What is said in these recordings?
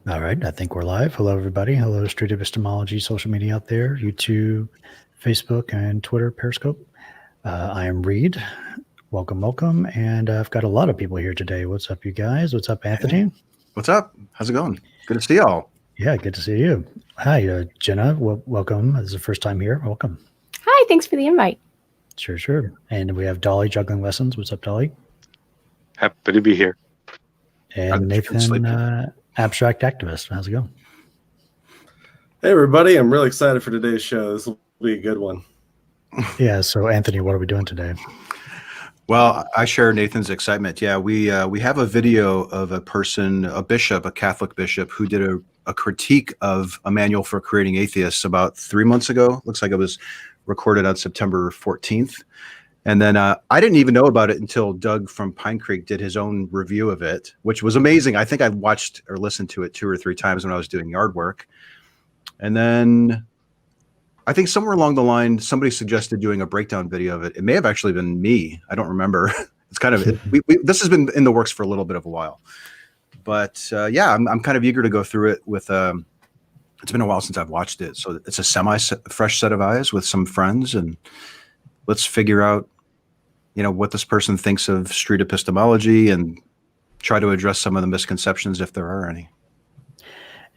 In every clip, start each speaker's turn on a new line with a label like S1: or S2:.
S1: All right, I think we're live. Hello, everybody. Hello, Street Epistemology social media out there, YouTube, Facebook, and Twitter, Periscope. I am Reid. Welcome, welcome. And I've got a lot of people here today. What's up, you guys? What's up, Anthony?
S2: Hey. What's up? How's it going? Good to see y'all.
S1: Yeah, good to see you. Hi, Jenna. Welcome. This is the first time here. Welcome.
S3: Hi, thanks for the invite.
S1: Sure. And we have Dali, Juggling Lessons. What's up, Dali?
S4: Happy to be here.
S1: And Nathan, Abstract Activist. How's it going?
S5: Hey, everybody. I'm really excited for today's show. This will be a good one.
S1: Yeah, so Anthony, what are we doing today?
S2: Well, I share Nathan's excitement. Yeah, we have a video of a person, a bishop, a Catholic bishop, who did a critique of a manual for creating atheists about 3 months ago. Looks like it was recorded on September 14th. And then I didn't even know about it until Doug from Pine Creek did his own review of it, which was amazing. I think I watched or listened to it 2 or 3 times when I was doing yard work. And then I think somewhere along the line, somebody suggested doing a breakdown video of it. It may have actually been me. I don't remember. It's kind of, this has been in the works for a little bit of a while. But yeah, I'm kind of eager to go through it with, it's been a while since I've watched it. So it's a semi-fresh set of eyes with some friends, and let's figure out, what this person thinks of street epistemology and try to address some of the misconceptions if there are any.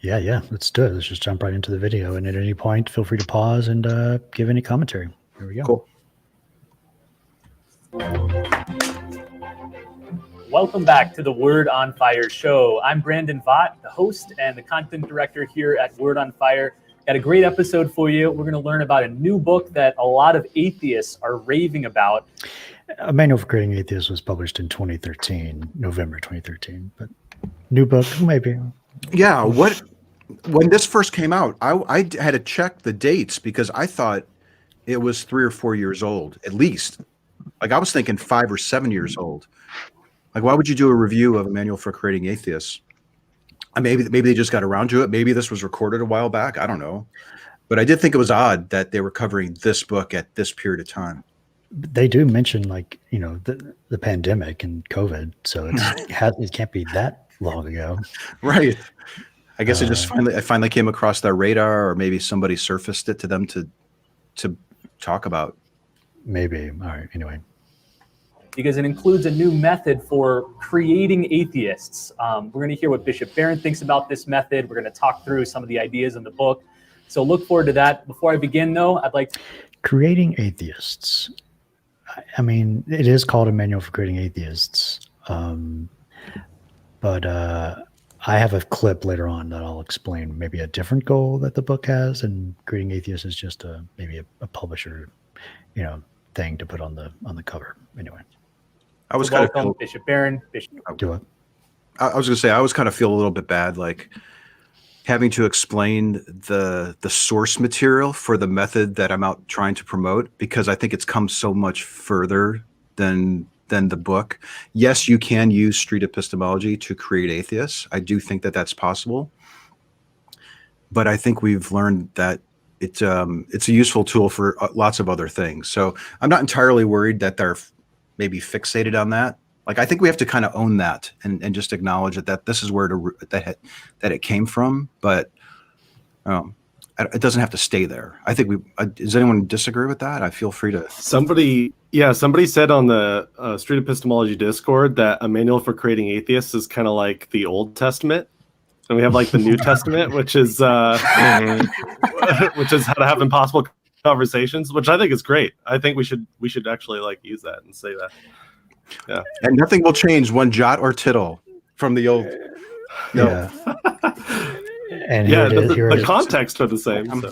S1: Yeah, let's do it. Let's just jump right into the video. And at any point, feel free to pause and give any commentary. Here we go.
S2: Cool.
S6: Welcome back to the Word on Fire show. I'm Brandon Vaught, the host and the content director here at Word on Fire. Got a great episode for you. We're going to learn about a new book that a lot of atheists are raving about.
S1: A Manual for Creating Atheists was published in 2013, November 2013. But new book, maybe.
S2: Yeah, when this first came out, I had to check the dates because I thought it was 3 or 4 years old, at least. Like I was thinking 5 or 7 years old. Like, why would you do a review of a Manual for Creating Atheists? Maybe they just got around to it. Maybe this was recorded a while back. I don't know. But I did think it was odd that they were covering this book at this period of time.
S1: They do mention, the pandemic and COVID, so it can't be that long ago.
S2: Right. I guess I finally came across their radar, or maybe somebody surfaced it to them to talk about.
S1: Maybe. All right. Anyway.
S6: Because it includes a new method for creating atheists. We're going to hear what Bishop Barron thinks about this method. We're going to talk through some of the ideas in the book. So look forward to that. Before I begin, though, I'd like to...
S1: Creating atheists. I mean, it is called a Manual for Creating Atheists. But I have a clip later on that I'll explain maybe a different goal that the book has, and Creating Atheists is just maybe a publisher, thing to put on the cover. Anyway.
S2: I was
S6: welcome, Bishop Barron.
S1: Do it.
S2: I was going to say, I always kind of feel a little bit bad, like having to explain the source material for the method that I'm out trying to promote, because I think it's come so much further than the book. Yes, you can use street epistemology to create atheists. I do think that that's possible. But I think we've learned that it's a useful tool for lots of other things. So I'm not entirely worried that they're maybe fixated on that. Like, I think we have to kind of own that and just acknowledge that this is where that it came from, but it doesn't have to stay there. I think does anyone disagree with that? I feel free to.
S5: Somebody said on the Street Epistemology Discord that a Manual for Creating Atheists is kind of like the Old Testament, and we have like the New Testament, which is how to have impossible conversations, which I think is great. I think we should actually use that and say that. Yeah.
S2: And nothing will change one jot or tittle from the old.
S1: Yeah. And
S5: the context are the same.
S2: I'm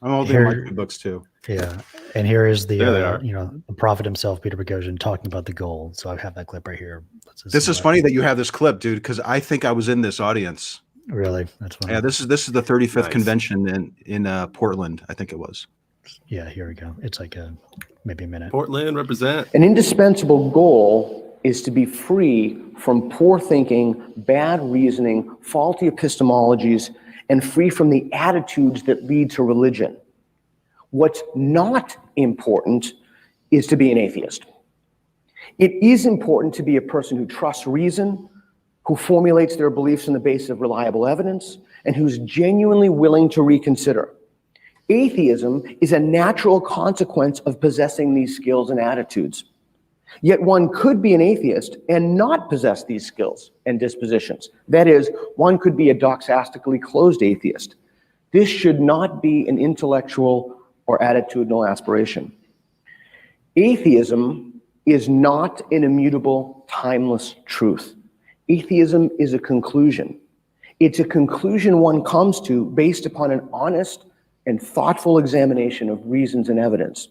S2: holding my books too.
S1: Yeah. And here is the the prophet himself, Peter Boghossian, talking about the goal. So I have that clip right here.
S2: This is funny that you have this clip, dude, because I think I was in this audience.
S1: Really? That's funny.
S2: Yeah, this is the 35th convention in Portland, I think it was.
S1: Yeah, here we go. It's like maybe a minute.
S5: Portland represent.
S7: An indispensable goal is to be free from poor thinking, bad reasoning, faulty epistemologies, and free from the attitudes that lead to religion. What's not important is to be an atheist. It is important to be a person who trusts reason, who formulates their beliefs on the basis of reliable evidence, and who's genuinely willing to reconsider. Atheism is a natural consequence of possessing these skills and attitudes. Yet one could be an atheist and not possess these skills and dispositions. That is, one could be a doxastically closed atheist. This should not be an intellectual or attitudinal aspiration. Atheism is not an immutable, timeless truth. Atheism is a conclusion. It's a conclusion one comes to based upon an honest and thoughtful examination of reasons and evidence.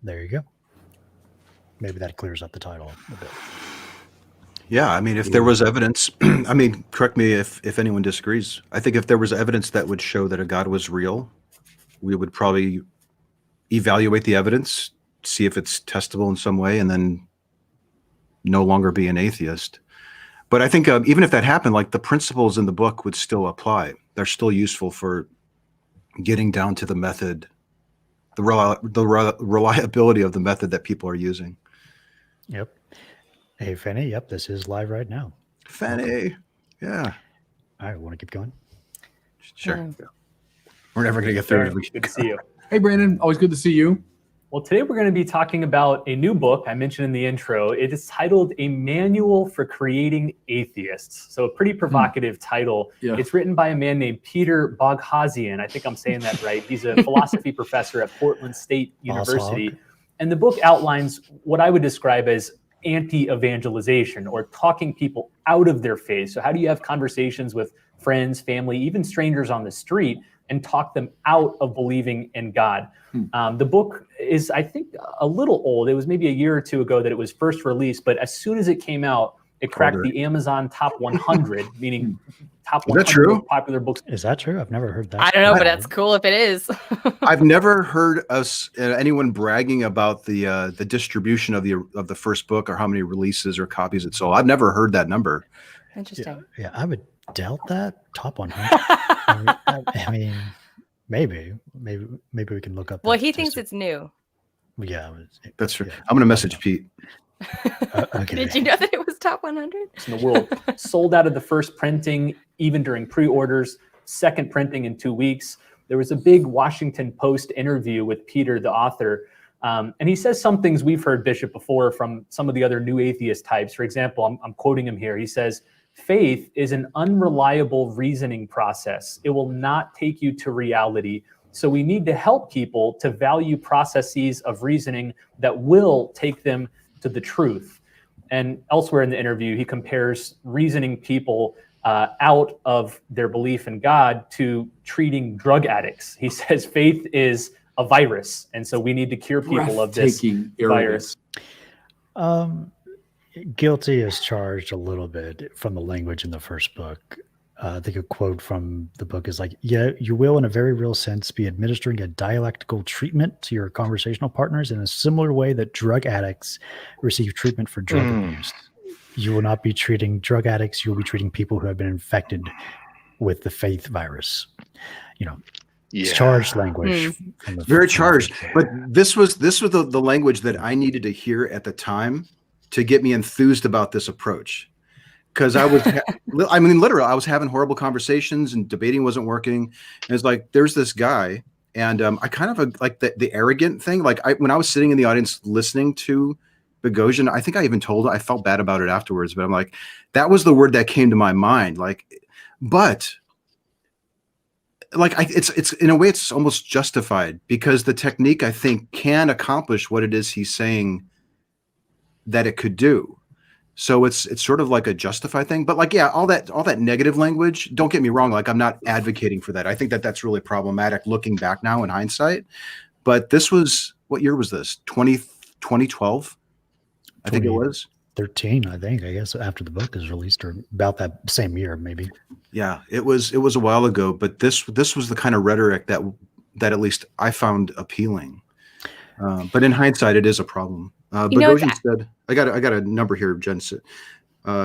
S1: There you go. Maybe that clears up the title a bit.
S2: Yeah, I mean, if there was evidence, I mean, correct me if anyone disagrees. I think if there was evidence that would show that a God was real, we would probably evaluate the evidence, see if it's testable in some way, and then no longer be an atheist. But I think even if that happened, like the principles in the book would still apply. They're still useful for getting down to the method, the reliability of the method that people are using.
S1: Yep. Hey, Fanny. Yep, this is live right now.
S2: Fanny. Yeah.
S1: All right, want to keep going?
S2: Sure. We're never going to get through it.
S6: Good to see you.
S3: Hey, Brandon. Always good to see you.
S6: Well, today we're going to be talking about a new book I mentioned in the intro. It is titled A Manual for Creating Atheists. So a pretty provocative title.
S3: Yeah.
S6: It's written by a man named Peter Boghossian. I think I'm saying that right. He's a philosophy professor at Portland State University. And the book outlines what I would describe as anti-evangelization, or talking people out of their faith. So how do you have conversations with friends, family, even strangers on the street, and talk them out of believing in God? The book is, I think, a little old. It was maybe a year or two ago that it was first released, but as soon as it came out, it cracked the Amazon top 100, meaning top 100 most popular books.
S1: Is that true? I've never heard that.
S8: I don't know, but that's cool if it is.
S2: I've never heard anyone bragging about the distribution of the first book, or how many releases or copies it sold. I've never heard that number.
S8: Interesting.
S1: Yeah, I would doubt that. Top 100. I mean, maybe we can look up.
S8: Well, he thinks it's new.
S1: Yeah,
S2: That's true. I'm going to message Pete.
S1: Okay.
S8: Did you know that it was top 100?
S6: In the world. Sold out of the first printing, even during pre-orders, second printing in 2 weeks. There was a big Washington Post interview with Peter, the author, and he says some things we've heard, Bishop, before from some of the other new atheist types. For example, I'm quoting him here. He says, "Faith is an unreliable reasoning process. It will not take you to reality. So we need to help people to value processes of reasoning that will take them to the truth." And elsewhere in the interview, he compares reasoning people out of their belief in God to treating drug addicts. He says faith is a virus, and so we need to cure people of this virus.
S1: Guilty is charged a little bit from the language in the first book. I think a quote from the book is like, "Yeah, you will, in a very real sense, be administering a dialectical treatment to your conversational partners in a similar way that drug addicts receive treatment for drug abuse. You will not be treating drug addicts. You will be treating people who have been infected with the faith virus." You know, it's charged language. From the
S2: Very charged. But this was the language that I needed to hear at the time to get me enthused about this approach. Because I was, I mean, literally, I was having horrible conversations and debating wasn't working. And it's like, there's this guy, and I kind of like the arrogant thing. Like when I was sitting in the audience listening to Boghossian, I think I even told I felt bad about it afterwards, but I'm like, that was the word that came to my mind. Like, but like it's in a way it's almost justified, because the technique, I think, can accomplish what it is he's saying that it could do. So it's sort of like a justified thing. But like, yeah, all that negative language, don't get me wrong, like I'm not advocating for that. I think that that's really problematic looking back now in hindsight. But this was, what year was this? 2012? I think it was
S1: 13, I guess, after the book is released, or about that same year, maybe.
S2: Yeah, it was a while ago, but this was the kind of rhetoric that at least I found appealing. But in hindsight, it is a problem. Boghossian said, I got a number here, Jen said,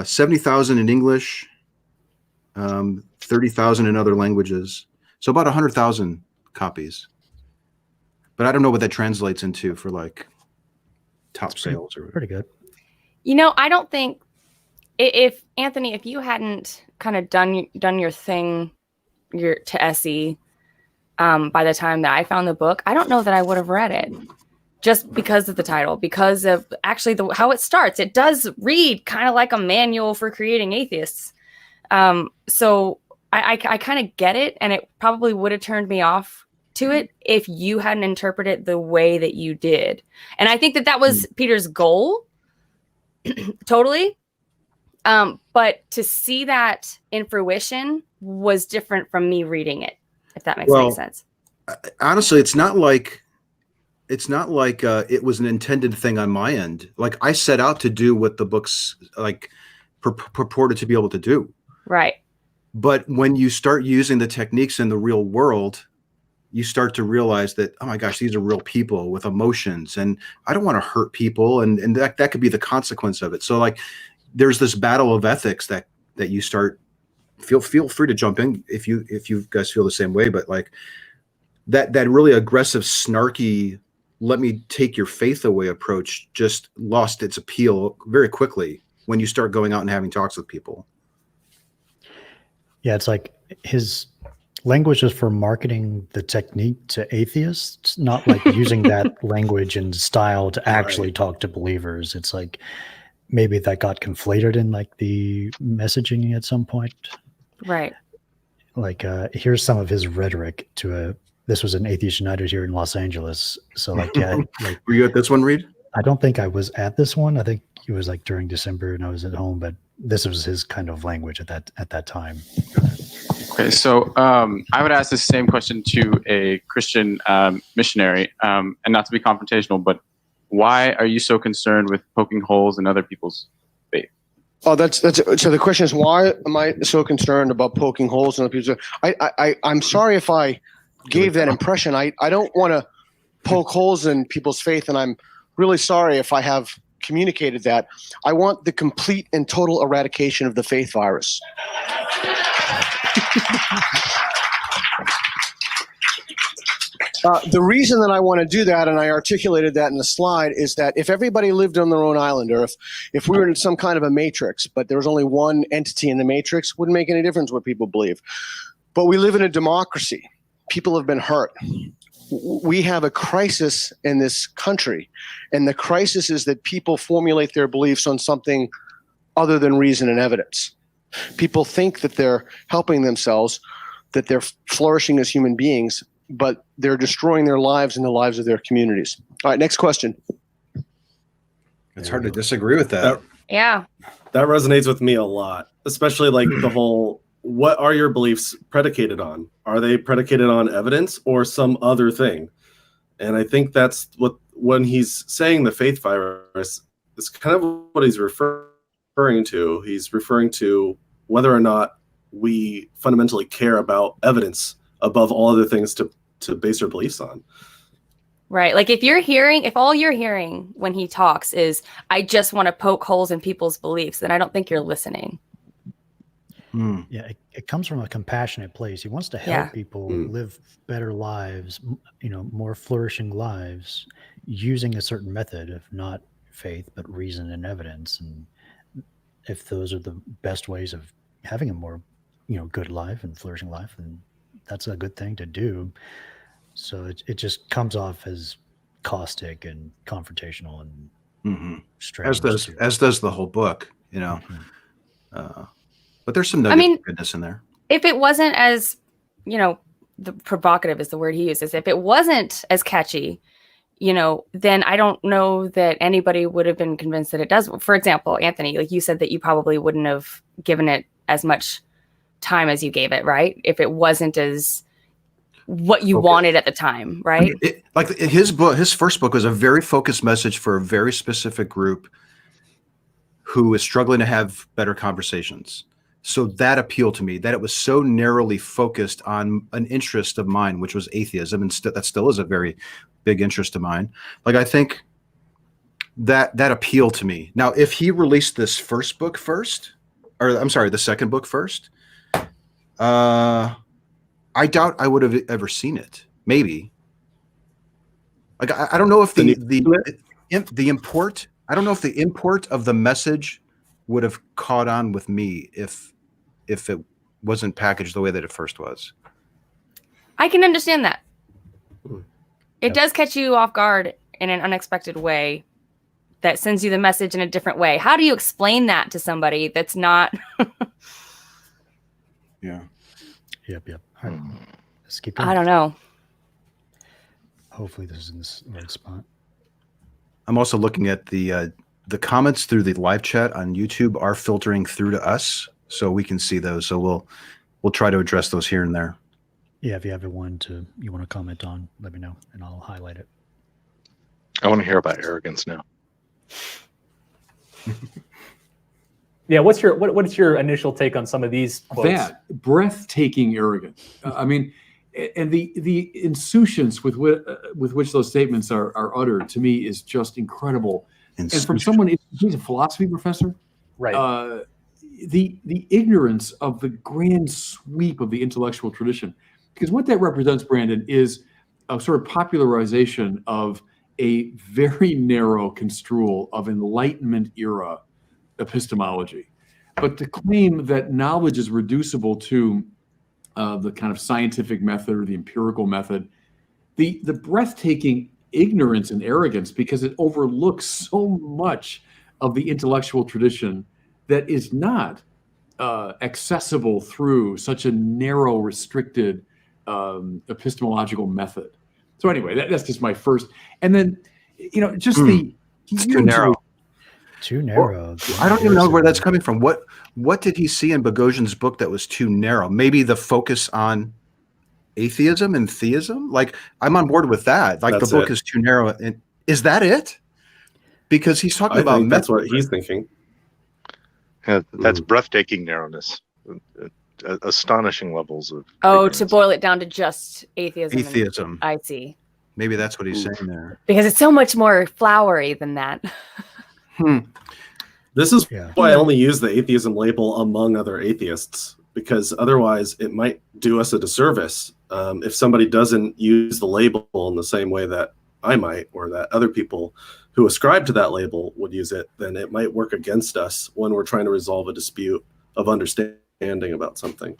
S2: 70,000 in English, 30,000 in other languages. So about 100,000 copies. But I don't know what that translates into for like top sales or
S1: pretty good.
S8: You know, I don't think if Anthony, if you hadn't kind of done your thing, to SE, by the time that I found the book, I don't know that I would have read it, just because of the title, because of actually how it starts. It does read kind of like a manual for creating atheists. So I kind of get it, and it probably would have turned me off to it if you hadn't interpreted it the way that you did. And I think that was Peter's goal. Totally. But to see that in fruition was different from me reading it, if that makes any sense.
S2: Honestly, it's not like it was an intended thing on my end. Like, I set out to do what the book's like purported to be able to do.
S8: Right.
S2: But when you start using the techniques in the real world, you start to realize that, oh my gosh, these are real people with emotions, and I don't want to hurt people, and that could be the consequence of it. So like, there's this battle of ethics that you start. Feel free to jump in if you guys feel the same way, but like that really aggressive, snarky, let me take your faith away approach just lost its appeal very quickly when you start going out and having talks with people.
S1: Yeah, it's like his language is for marketing the technique to atheists, not like using that language and style to actually talk to believers. It's like maybe that got conflated in like the messaging at some point.
S8: Right.
S1: Like, here's some of his rhetoric this was an Atheist United here in Los Angeles. So like, yeah, like,
S2: were you at this one, Reid?
S1: I don't think I was at this one. I think it was like during December and I was at home, but this was his kind of language at that time.
S9: Okay, so I would ask the same question to a Christian missionary, and not to be confrontational, but why are you so concerned with poking holes in other people's faith?
S7: Oh, that's so the question is, why am I so concerned about poking holes in other people's? I'm sorry if I gave that impression. I don't want to poke holes in people's faith, and I'm really sorry if I have communicated that. I want the complete and total eradication of the faith virus. The reason that I want to do that, and I articulated that in the slide, is that if everybody lived on their own island, or if we were in some kind of a matrix, but there was only one entity in the matrix, wouldn't make any difference what people believe. But we live in a democracy. People have been hurt. We have a crisis in this country, and the crisis is that people formulate their beliefs on something other than reason and evidence. People think that they're helping themselves, that they're flourishing as human beings, but they're destroying their lives and the lives of their communities. All right, next question.
S2: It's hard to disagree with that.
S8: Yeah.
S5: That resonates with me a lot, especially like the whole, what are your beliefs predicated on? Are they predicated on evidence or some other thing? And I think that's when he's saying the faith virus, it's kind of what he's referring to. He's referring to whether or not we fundamentally care about evidence above all other things to base our beliefs on.
S8: Right. Like if all you're hearing when he talks is, I just want to poke holes in people's beliefs, then I don't think you're listening.
S1: Yeah, it comes from a compassionate place. He wants to help people live better lives, more flourishing lives using a certain method of not faith, but reason and evidence. And if those are the best ways of having a more, good life and flourishing life, then that's a good thing to do. So it just comes off as caustic and confrontational and strange.
S2: As does the whole book, but there's some goodness in there.
S8: If it wasn't as, the provocative is the word he uses. If it wasn't as catchy, then I don't know that anybody would have been convinced that it does. For example, Anthony, like you said that you probably wouldn't have given it as much time as you gave it, right? If it wasn't as what you wanted at the time, right?
S2: His first book was a very focused message for a very specific group who is struggling to have better conversations. So that appealed to me, that it was so narrowly focused on an interest of mine, which was atheism, and that still is a very big interest of mine. Like, I think that appealed to me. Now, if he released this first book first, or I'm sorry, the second book first, I doubt I would have ever seen it. Maybe. Like, I don't know if the import. I don't know if the import of the message would have caught on with me if it wasn't packaged the way that it first was.
S8: I can understand that. It does catch you off guard in an unexpected way that sends you the message in a different way. How do you explain that to somebody that's not?
S2: Yeah.
S1: Yep. All right. Let's keep going.
S8: I don't know.
S1: Hopefully this is in the right spot.
S2: I'm also looking at the comments through the live chat on YouTube are filtering through to us, so we can see those. So we'll try to address those here and there.
S1: Yeah, if you have one you want to comment on, let me know and I'll highlight it.
S4: I want to hear about arrogance now.
S6: Yeah, what's your initial take on some of these quotes?
S3: That breathtaking arrogance. I mean, and the insouciance with which those statements are uttered to me is just incredible. And from someone who's a philosophy professor,
S6: Right.
S3: The ignorance of the grand sweep of the intellectual tradition, because what that represents, Brandon, is a sort of popularization of a very narrow construal of Enlightenment era epistemology. But to claim that knowledge is reducible to the kind of scientific method or the empirical method, the breathtaking ignorance and arrogance, because it overlooks so much of the intellectual tradition that is not accessible through such a narrow, restricted epistemological method. So anyway, that's just my first. And then, just
S2: it's too narrow.
S1: Too narrow.
S2: I don't even know where that's coming from. What did he see in Boghossian's book that was too narrow? Maybe the focus on atheism and theism? Like, I'm on board with that. Like, the book is too narrow. And is that it? Because he's talking about
S5: think that's what he's thinking.
S4: Yeah, that's breathtaking narrowness. Astonishing levels of
S8: ignorance. To boil it down to just atheism.
S2: Atheism.
S8: I see.
S2: Maybe that's what he's saying there.
S8: Because it's so much more flowery than that.
S5: This is why I only use the atheism label among other atheists, because otherwise it might do us a disservice. If somebody doesn't use the label in the same way that I might, or that other people who ascribe to that label would use it, then it might work against us when we're trying to resolve a dispute of understanding about something.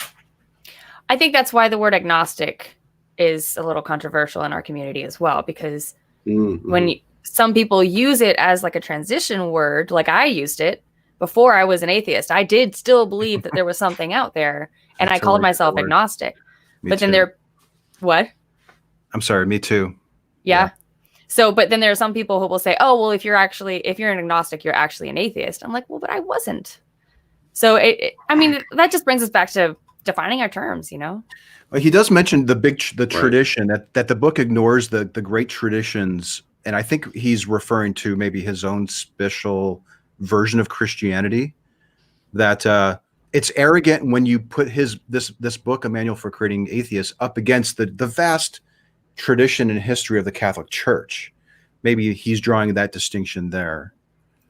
S8: I think that's why the word agnostic is a little controversial in our community as well, because when some people use it as like a transition word, like I used it before I was an atheist, I did still believe that there was something out there, and I called myself agnostic. But then what?
S2: I'm sorry, me too.
S8: Yeah. So, but then there are some people who will say, oh, well, if you're an agnostic, you're actually an atheist. I'm like, well, but I wasn't. So, I mean, that just brings us back to defining our terms,
S2: Well, he does mention the tradition, that the book ignores the great traditions. And I think he's referring to maybe his own special version of Christianity, that it's arrogant when you put this book, A Manual for Creating Atheists, up against the vast tradition and history of the Catholic Church. Maybe he's drawing that distinction there.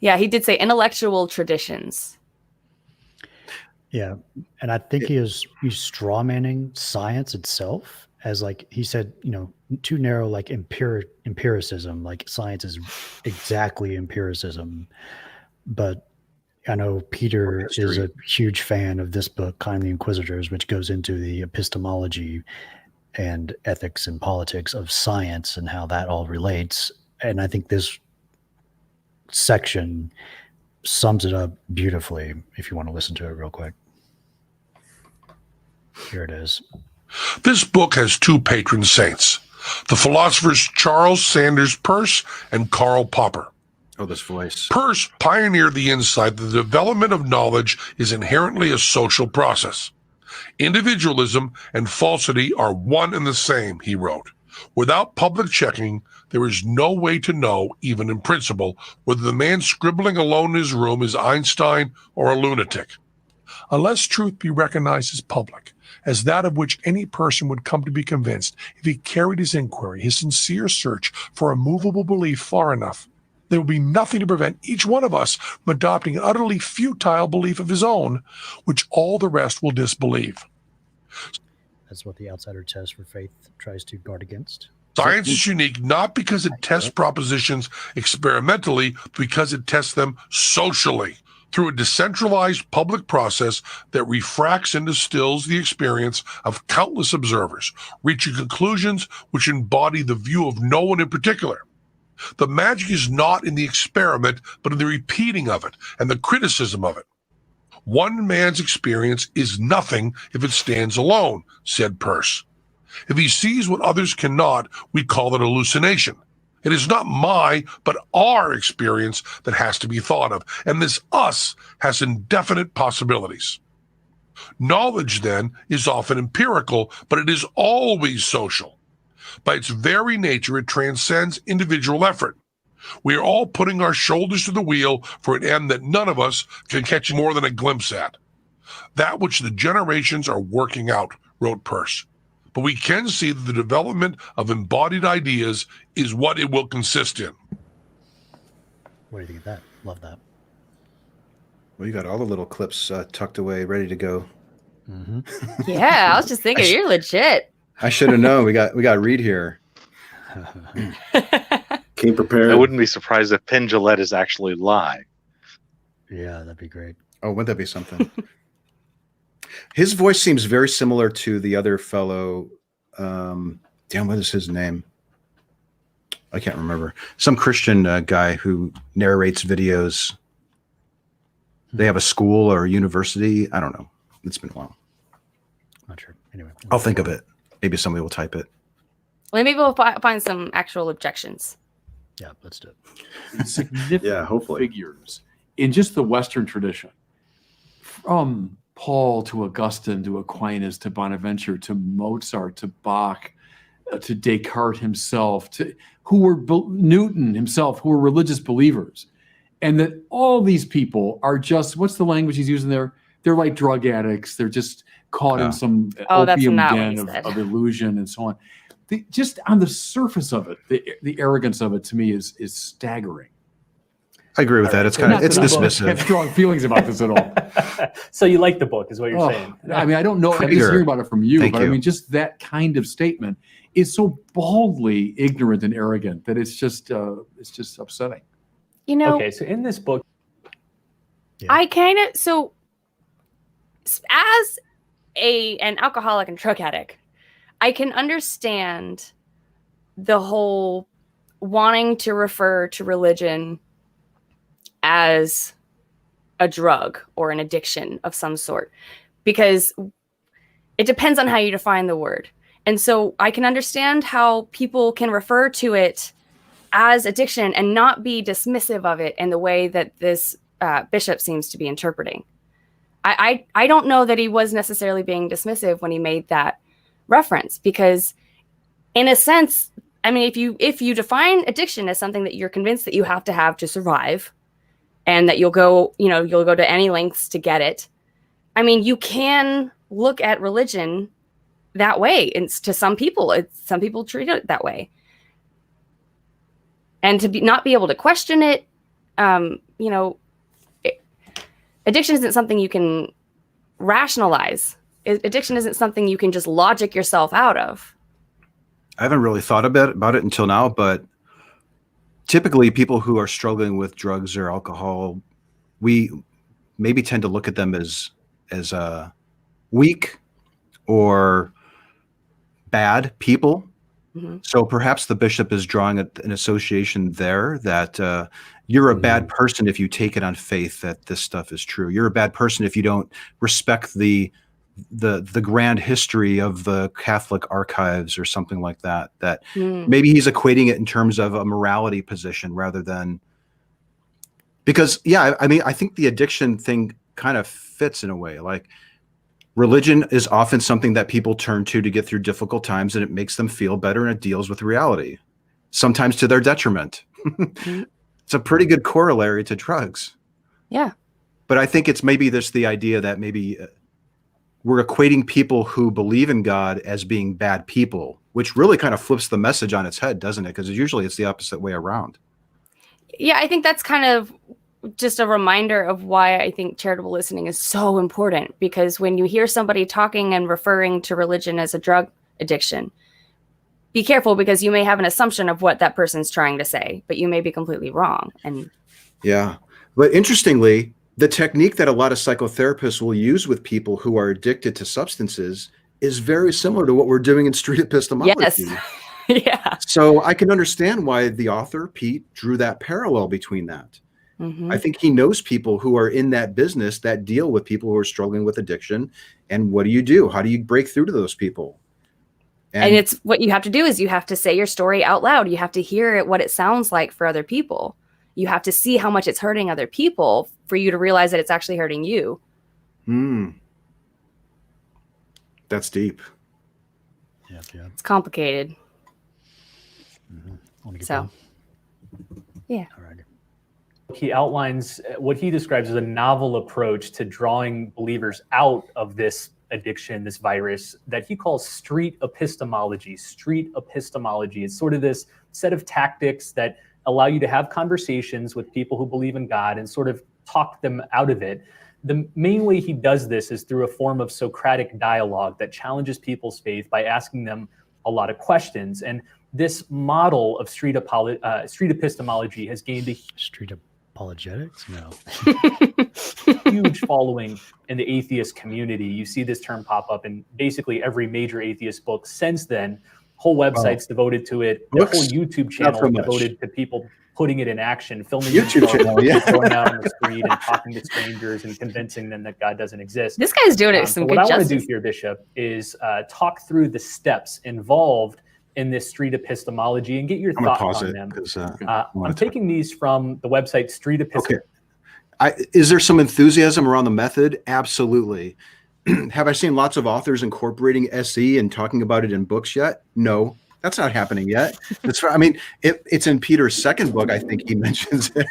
S8: Yeah, he did say intellectual traditions.
S1: Yeah, and I think he's straw-manning science itself, as like he said, too narrow, like empiricism, like science is exactly empiricism. But I know Peter is a huge fan of this book, Kind of the Inquisitors, which goes into the epistemology and ethics and politics of science and how that all relates. And I think this section sums it up beautifully, if you want to listen to it real quick. Here it is.
S10: This book has two patron saints, the philosophers Charles Sanders Peirce and Karl Popper.
S2: Oh, this voice.
S10: Peirce pioneered the insight that the development of knowledge is inherently a social process. Individualism and falsity are one and the same, he wrote. Without public checking, there is no way to know, even in principle, whether the man scribbling alone in his room is Einstein or a lunatic. Unless truth be recognized as public, as that of which any person would come to be convinced if he carried his inquiry, his sincere search for a movable belief far enough, there will be nothing to prevent each one of us from adopting an utterly futile belief of his own, which all the rest will disbelieve.
S1: That's what the outsider test for faith tries to guard against.
S10: Science is unique not because it tests propositions experimentally, but because it tests them socially, through a decentralized public process that refracts and distills the experience of countless observers, reaching conclusions which embody the view of no one in particular. The magic is not in the experiment, but in the repeating of it and the criticism of it. One man's experience is nothing if it stands alone, said Peirce. If he sees what others cannot, we call it hallucination. It is not my, but our experience that has to be thought of, and this us has indefinite possibilities. Knowledge, then, is often empirical, but it is always social. By its very nature, it transcends individual effort. We are all putting our shoulders to the wheel for an end that none of us can catch more than a glimpse at. That which the generations are working out, wrote Peirce. But we can see that the development of embodied ideas is what it will consist in.
S1: What do you think of that? Love that.
S2: Well, you got all the little clips tucked away, ready to go.
S1: Mm-hmm.
S8: Yeah, I was just thinking, you're legit.
S2: I should have known. We got Reid here.
S5: Came prepared.
S4: I wouldn't be surprised if Penn Jillette is actually live.
S1: Yeah, that'd be great.
S2: Oh, wouldn't that be something? His voice seems very similar to the other fellow. What is his name? I can't remember. Some Christian guy who narrates videos. They have a school or a university. I don't know. It's been a while.
S1: Not sure. Anyway,
S2: I'll think of it. Maybe somebody will type it.
S8: Well, maybe we'll find some actual objections.
S1: Yeah, let's do it.
S3: Significant
S5: hopefully.
S3: figures in just the Western tradition, from Paul to Augustine to Aquinas to Bonaventure to Mozart to Bach to Descartes himself, to Newton himself, who were religious believers. And that all these people are just, what's the language he's using there? They're like drug addicts. They're just caught in some opium den of illusion and so on. Just on the surface of it, the arrogance of it to me is staggering.
S2: I agree with that. It's kind of dismissive.
S3: I have strong feelings about this at all.
S6: So you like the book, is what you're saying?
S3: I mean, I don't know. I'm just hearing about it from you, but I mean, just that kind of statement is so baldly ignorant and arrogant that it's just upsetting.
S8: You know.
S6: Okay, so in this book,
S8: I kind of as an alcoholic and drug addict, I can understand the whole wanting to refer to religion as a drug or an addiction of some sort, because it depends on how you define the word. And so I can understand how people can refer to it as addiction and not be dismissive of it in the way that this bishop seems to be interpreting. I don't know that he was necessarily being dismissive when he made that reference, because in a sense, I mean, if you define addiction as something that you're convinced that you have to survive, and that you'll go to any lengths to get it, I mean, you can look at religion that way. And to some people treat it that way, and to not be able to question it, addiction isn't something you can rationalize. Addiction isn't something you can just logic yourself out of.
S2: I haven't really thought about it until now, but typically people who are struggling with drugs or alcohol, we maybe tend to look at them as weak or bad people. Mm-hmm. So perhaps the bishop is drawing an association there that you're a bad person if you take it on faith that this stuff is true. You're a bad person if you don't respect the grand history of the Catholic archives or something like that. That maybe he's equating it in terms of a morality position rather than, because I mean, I think the addiction thing kind of fits in a way. Like, religion is often something that people turn to get through difficult times, and it makes them feel better and it deals with reality, sometimes to their detriment. It's a pretty good corollary to drugs.
S8: Yeah.
S2: But I think it's maybe there's the idea that maybe we're equating people who believe in God as being bad people, which really kind of flips the message on its head, doesn't it? Because usually it's the opposite way around.
S8: Yeah, I think that's kind of just a reminder of why I think charitable listening is so important, because when you hear somebody talking and referring to religion as a drug addiction, be careful, because you may have an assumption of what that person's trying to say, but you may be completely wrong. And
S2: yeah, but interestingly, The technique that a lot of psychotherapists will use with people who are addicted to substances is very similar to what we're doing in street epistemology.
S8: Yes. Yeah.
S2: So I can understand why the author, Pete, drew that parallel between that.
S8: Mhm.
S2: I think he knows people who are in that business that deal with people who are struggling with addiction. And what do you do? How do you break through to those people?
S8: And it's what you have to do is you have to say your story out loud. You have to hear it, what it sounds like for other people. You have to see how much it's hurting other people for you to realize that it's actually hurting you.
S2: That's deep.
S1: Yeah.
S8: It's complicated.
S1: Want to get
S8: So,
S1: going?
S8: yeah.
S1: All right.
S6: He outlines what he describes as a novel approach to drawing believers out of this addiction, this virus, that he calls street epistemology. Street epistemology is sort of this set of tactics that allow you to have conversations with people who believe in God and sort of talk them out of it. The main way he does this is through a form of Socratic dialogue that challenges people's faith by asking them a lot of questions. And this model of street epistemology has gained a
S1: Street apologetics? No.
S6: huge following in the atheist community. You see this term pop up in basically every major atheist book since then. Whole websites devoted to it. The whole YouTube channel
S2: so much.
S6: devoted to people putting it in action, filming
S2: YouTube
S6: themselves,
S2: channel, yeah.
S6: going out on the street and talking to strangers and convincing them that God doesn't exist.
S8: This guy's doing it with
S6: So
S8: some
S6: what
S8: good
S6: I want to do
S8: justice.
S6: here, Bishop, is talk through the steps involved in this street epistemology and get your
S2: I'm going to
S6: thoughts
S2: pause
S6: on
S2: it
S6: them.
S2: because
S6: I'm taking these from the website Street Epistemology.
S2: Is there some enthusiasm around the method? Absolutely. Have I seen lots of authors incorporating SE and talking about it in books yet? No, that's not happening yet. It's in Peter's second book. I think he mentions it,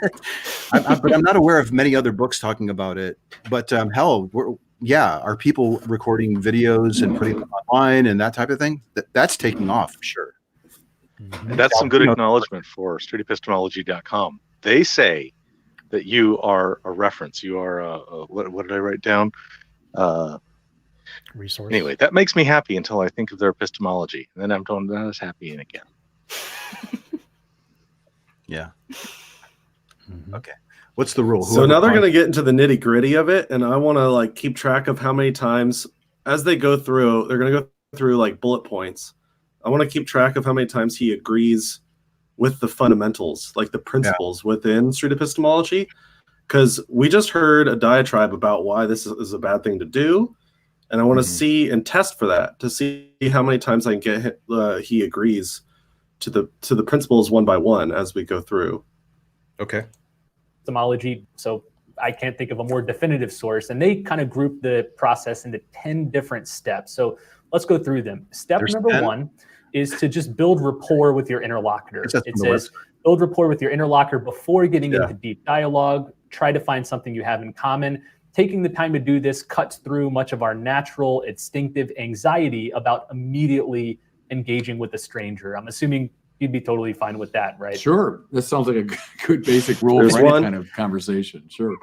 S2: but I'm not aware of many other books talking about it. But are people recording videos and putting them online and that type of thing? That's taking off for sure.
S4: And that's some good acknowledgement for streetepistemology.com. They say that you are a reference. You are what did I write down?
S1: Resource.
S4: Anyway, that makes me happy until I think of their epistemology. And then I'm not as happy again.
S2: Yeah. Okay. What's the rule?
S5: So now they're going to get into the nitty gritty of it. And I want to keep track of how many times as they go through, they're going to go through bullet points. I want to keep track of how many times he agrees with the fundamentals, the principles within street epistemology. Because we just heard a diatribe about why this is a bad thing to do. And I want to see and test for that to see how many times I can get he agrees to the principles one by one as we go through.
S2: Okay.
S6: Epistemology. So I can't think of a more definitive source. And they kind of group the process into 10 different steps. So let's go through them. Step number 1 is to just build rapport with your interlocutor. It says build rapport with your interlocutor before getting into deep dialogue. Try to find something you have in common. Taking the time to do this cuts through much of our natural, instinctive anxiety about immediately engaging with a stranger. I'm assuming you'd be totally fine with that, right?
S3: Sure. That sounds like a good basic rule for any kind of conversation. Sure.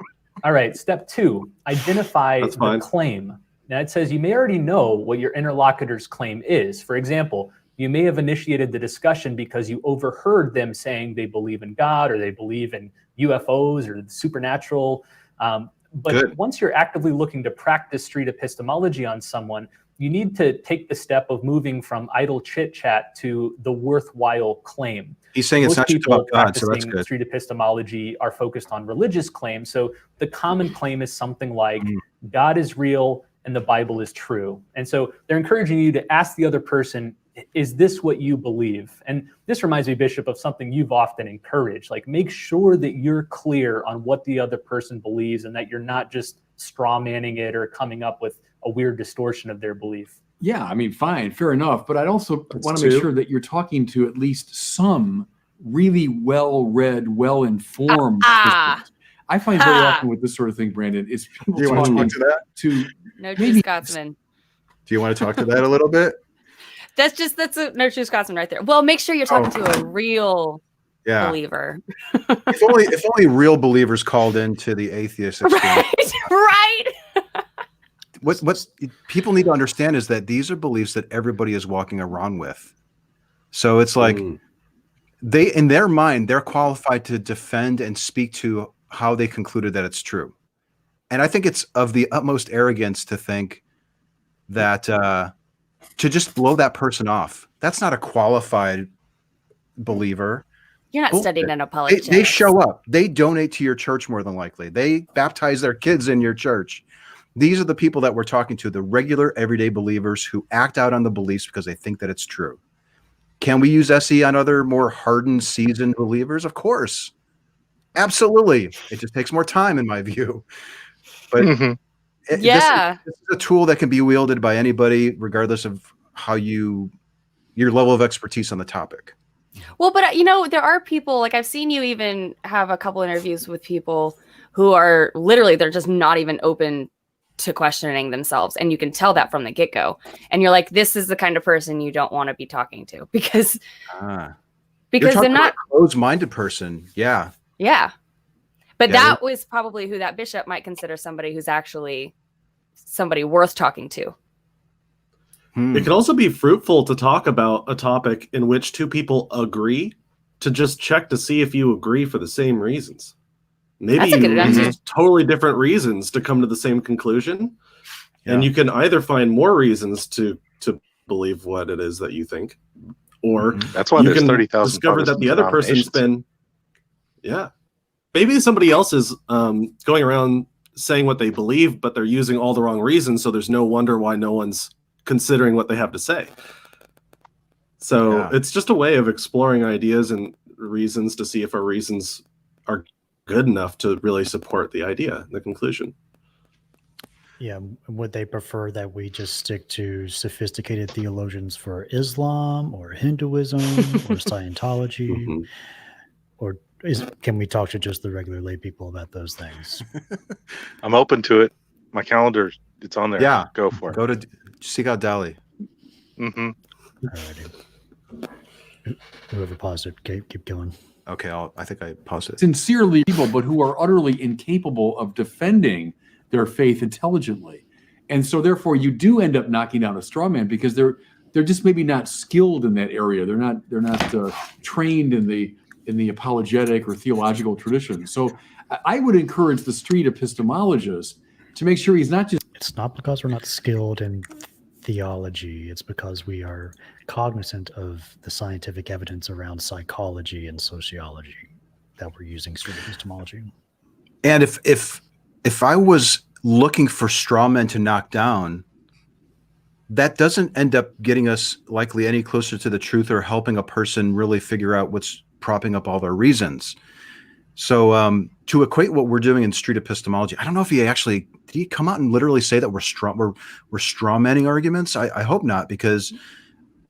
S6: All right. Step 2, identify the claim. Now it says you may already know what your interlocutor's claim is. For example, you may have initiated the discussion because you overheard them saying they believe in God or they believe in UFOs or the supernatural. But once you're actively looking to practice street epistemology on someone, you need to take the step of moving from idle chit chat to the worthwhile claim.
S2: He's saying it's not just about God, so that's good.
S6: Street epistemology are focused on religious claims. So the common claim is something like God is real and the Bible is true. And so they're encouraging you to ask the other person, is this what you believe? And this reminds me, Bishop, of something you've often encouraged. Make sure that you're clear on what the other person believes and that you're not just straw manning it or coming up with a weird distortion of their belief.
S3: Yeah, fine, fair enough. But I'd also want to make sure that you're talking to at least some really well-read, well-informed Christians. I find very often with this sort of thing, Brandon, is people talking to
S8: No true Scotsman.
S2: Do you want to talk to that a little bit?
S8: That's a no true Scotsman right there. Well, make sure you're talking to a real believer.
S2: if only real believers called into the atheist experience.
S8: Right.
S2: What's people need to understand is that these are beliefs that everybody is walking around with. So it's they, in their mind, they're qualified to defend and speak to how they concluded that it's true. And I think it's of the utmost arrogance to think that to just blow that person off. That's not a qualified believer.
S8: You're not
S2: Bullshit.
S8: studying an apologetics.
S2: They show up. They donate to your church more than likely. They baptize their kids in your church. These are the people that we're talking to, the regular, everyday believers who act out on the beliefs because they think that it's true. Can we use SE on other more hardened, seasoned believers? Of course. Absolutely. It just takes more time, in my view. But
S8: yeah,
S2: this is a tool that can be wielded by anybody, regardless of how your level of expertise on the topic.
S8: well, but you know, there are people, like I've seen you even have a couple interviews with people who are literally, they're just not even open to questioning themselves, and you can tell that from the get-go, and you're like, this is the kind of person you don't want to be talking to, because they're not
S2: a closed-minded person. Yeah
S8: but that was probably who that bishop might consider somebody who's actually somebody worth talking to.
S5: It can also be fruitful to talk about a topic in which two people agree, to just check to see if you agree for the same reasons. Maybe you use totally different reasons to come to the same conclusion. Yeah. And you can either find more reasons to believe what it is that you think, or
S4: that's why there's 30,000
S5: discover that the other person's been, maybe somebody else is going around saying what they believe, but they're using all the wrong reasons. So there's no wonder why no one's considering what they have to say. So it's just a way of exploring ideas and reasons to see if our reasons are good enough to really support the idea, the conclusion.
S1: Yeah, would they prefer that we just stick to sophisticated theologians for Islam or Hinduism or Scientology? Or can we talk to just the regular lay people about those things?
S4: I'm open to it. My calendar, it's on there.
S2: Yeah,
S4: go for it.
S2: Go to seek out Dali.
S1: Alrighty. Whoever paused it, keep going.
S2: Okay, I think I paused it.
S3: Sincerely people, but who are utterly incapable of defending their faith intelligently. And so therefore you do end up knocking down a straw man, because they're just maybe not skilled in that area. They're not trained in the apologetic or theological tradition. So I would encourage the street epistemologist to make sure he's not just...
S1: It's not because we're not skilled in theology. It's because we are cognizant of the scientific evidence around psychology and sociology that we're using street epistemology.
S2: And if I was looking for straw men to knock down, that doesn't end up getting us likely any closer to the truth or helping a person really figure out what's propping up all their reasons. So to equate what we're doing in street epistemology, I don't know if did he come out and literally say that we're straw manning arguments? I hope not, because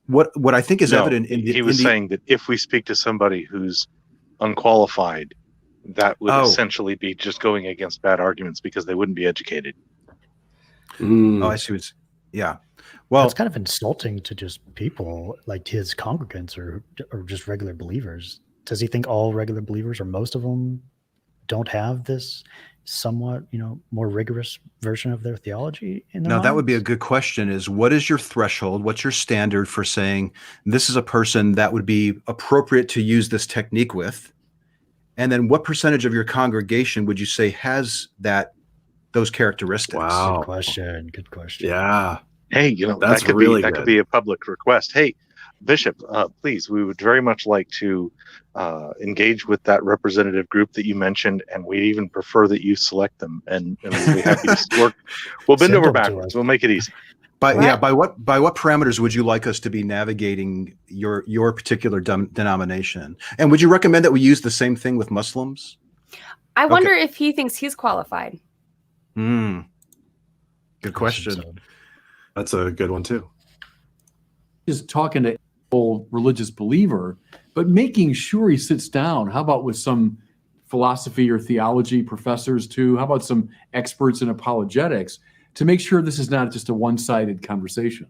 S2: what I think is evident
S4: he was saying that if we speak to somebody who's unqualified, that would essentially be just going against bad arguments because they wouldn't be educated.
S2: Oh, I see. Yeah. Well,
S1: it's kind of insulting to just people like his congregants or just regular believers. Does he think all regular believers or most of them don't have this somewhat, more rigorous version of their theology in their minds?
S2: That would be a good question, is what is your threshold? What's your standard for saying this is a person that would be appropriate to use this technique with? And then what percentage of your congregation would you say has those characteristics?
S5: Wow.
S1: Good question.
S5: Yeah.
S4: Hey,
S5: that's
S4: that could
S5: really
S4: that could be a public request. Hey, Bishop, please, we would very much like to engage with that representative group that you mentioned, and we even prefer that you select them, and we'll be happy to work. We'll bend over backwards. We'll make it easy.
S2: By what parameters would you like us to be navigating your particular denomination? And would you recommend that we use the same thing with Muslims?
S8: I wonder if he thinks he's qualified.
S2: Good question.
S5: So. That's a good one too.
S3: Just talking to a religious believer, but making sure he sits down. How about with some philosophy or theology professors too? How about some experts in apologetics to make sure this is not just a one-sided conversation?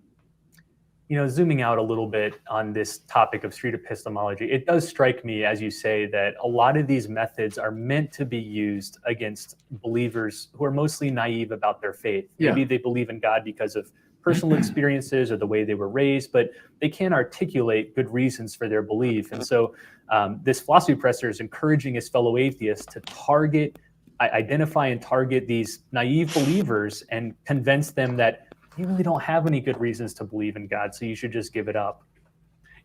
S6: Zooming out a little bit on this topic of street epistemology, it does strike me, as you say, that a lot of these methods are meant to be used against believers who are mostly naive about their faith. Maybe they believe in God because of personal experiences or the way they were raised, but they can't articulate good reasons for their belief. And so this philosophy professor is encouraging his fellow atheists to target identify and target these naive believers and convince them that you really don't have any good reasons to believe in God, so you should just give it up.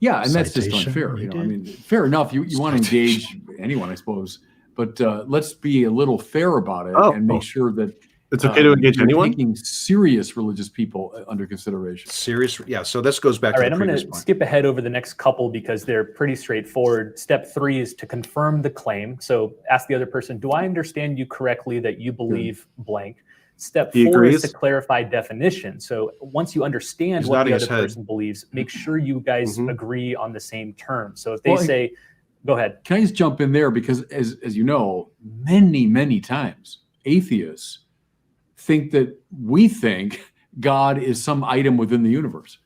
S3: Yeah, and that's just
S1: Citation,
S3: unfair.
S1: you
S3: You know, I
S1: did?
S3: mean, fair enough. You want to engage anyone, I suppose, but let's be a little fair about it and make sure that
S5: it's okay to engage
S3: you're
S5: anyone.
S3: taking serious religious people under consideration.
S2: Serious, yeah. So this goes back
S6: All
S2: to
S6: right,
S2: the
S6: I'm going
S2: previous
S6: to
S2: point.
S6: skip ahead over the next couple because they're pretty straightforward. Step 3 is to confirm the claim. So ask the other person, do I understand you correctly that you believe blank? Step
S5: He
S6: 4
S5: agrees.
S6: is to clarify definition. So once you understand
S2: He's
S6: what the
S2: nodding
S6: other
S2: his head.
S6: person believes, make sure you guys
S5: Mhm.
S6: agree on the same terms. So if they
S3: Well,
S6: say, go ahead.
S3: Can I just jump in there? Because as you know, many times atheists think that we think God is some item within the universe.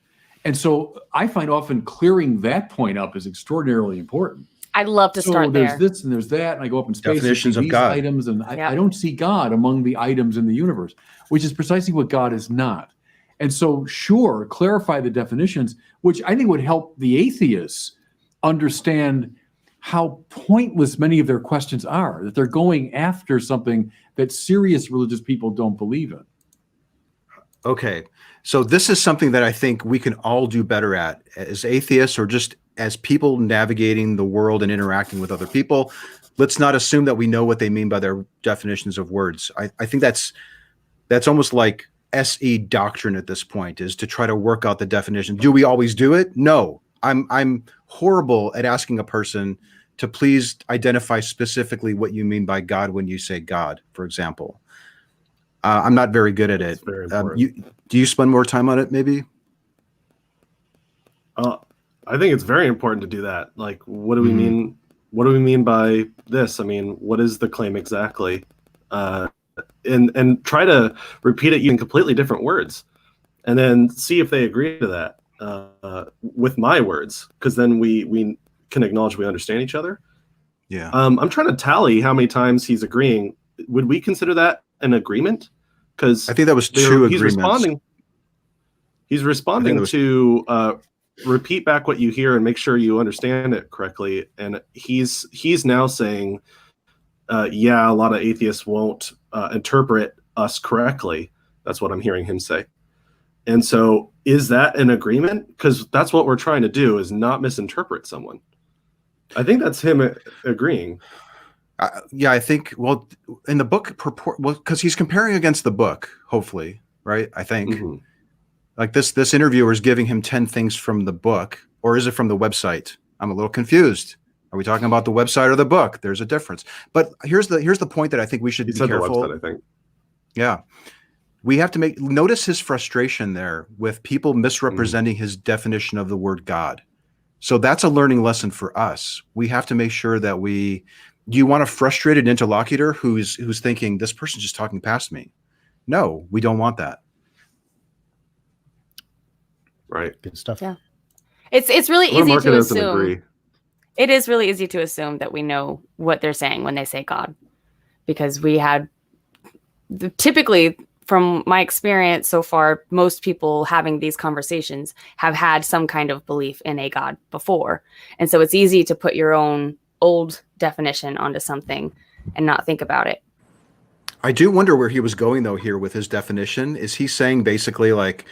S3: And so I find often clearing that point up is extraordinarily important.
S8: I'd love to start
S3: there's
S8: there.
S3: this and there's that, and I go up in space
S2: Definitions
S3: and
S2: of
S3: see these
S2: God.
S3: items, and
S8: Yep.
S3: I don't see God among the items in the universe, which is precisely what God is not. And so, sure, clarify the definitions, which I think would help the atheists understand how pointless many of their questions are, that they're going after something that serious religious people don't believe in.
S2: Okay, so this is something that I think we can all do better at as atheists or just as people navigating the world and interacting with other people. Let's not assume that we know what they mean by their definitions of words. I think that's almost like SE doctrine at this point, is to try to work out the definition. Do we always do it? No. I'm horrible at asking a person to please identify specifically what you mean by God when you say God, for example. I'm not very good at it.
S5: It's very important.
S2: Do you spend more time on it, maybe?
S5: I think it's very important to do that. Like, what do we mean? What do we mean by this? I mean, what is the claim exactly? And try to repeat it using completely different words, and then see if they agree to that with my words, because then we can acknowledge we understand each other.
S2: Yeah.
S5: I'm trying to tally how many times he's agreeing. Would we consider that an agreement? Because
S2: I think that was two agreements.
S5: He's responding to repeat back what you hear and make sure you understand it correctly. And he's now saying, yeah, a lot of atheists won't interpret us correctly. That's what I'm hearing him say. And so is that an agreement? Because that's what we're trying to do, is not misinterpret someone. I think that's him agreeing.
S2: Yeah, I think, well, in the book, because he's comparing against the book, hopefully, right? I think.
S5: Mm-hmm.
S2: Like this interviewer is giving him 10 things from the book, or is it from the website? I'm a little confused. Are we talking about the website or the book? There's a difference. But here's the point that I think we should be careful.
S5: The website, I think.
S2: Yeah. We have to notice his frustration there with people misrepresenting his definition of the word God. So that's a learning lesson for us. We have to make sure that do you want a frustrated interlocutor who's thinking this person's just talking past me? No, we don't want that.
S5: Right.
S1: Good stuff.
S8: Yeah. It's really
S5: Or
S8: easy
S5: Mark
S8: to
S5: doesn't
S8: assume.
S5: agree.
S8: It is really easy to assume that we know what they're saying when they say God, because we had typically, from my experience so far, most people having these conversations have had some kind of belief in a God before. And so it's easy to put your own old definition onto something and not think about it.
S2: I do wonder where he was going though here with his definition. Is he saying basically like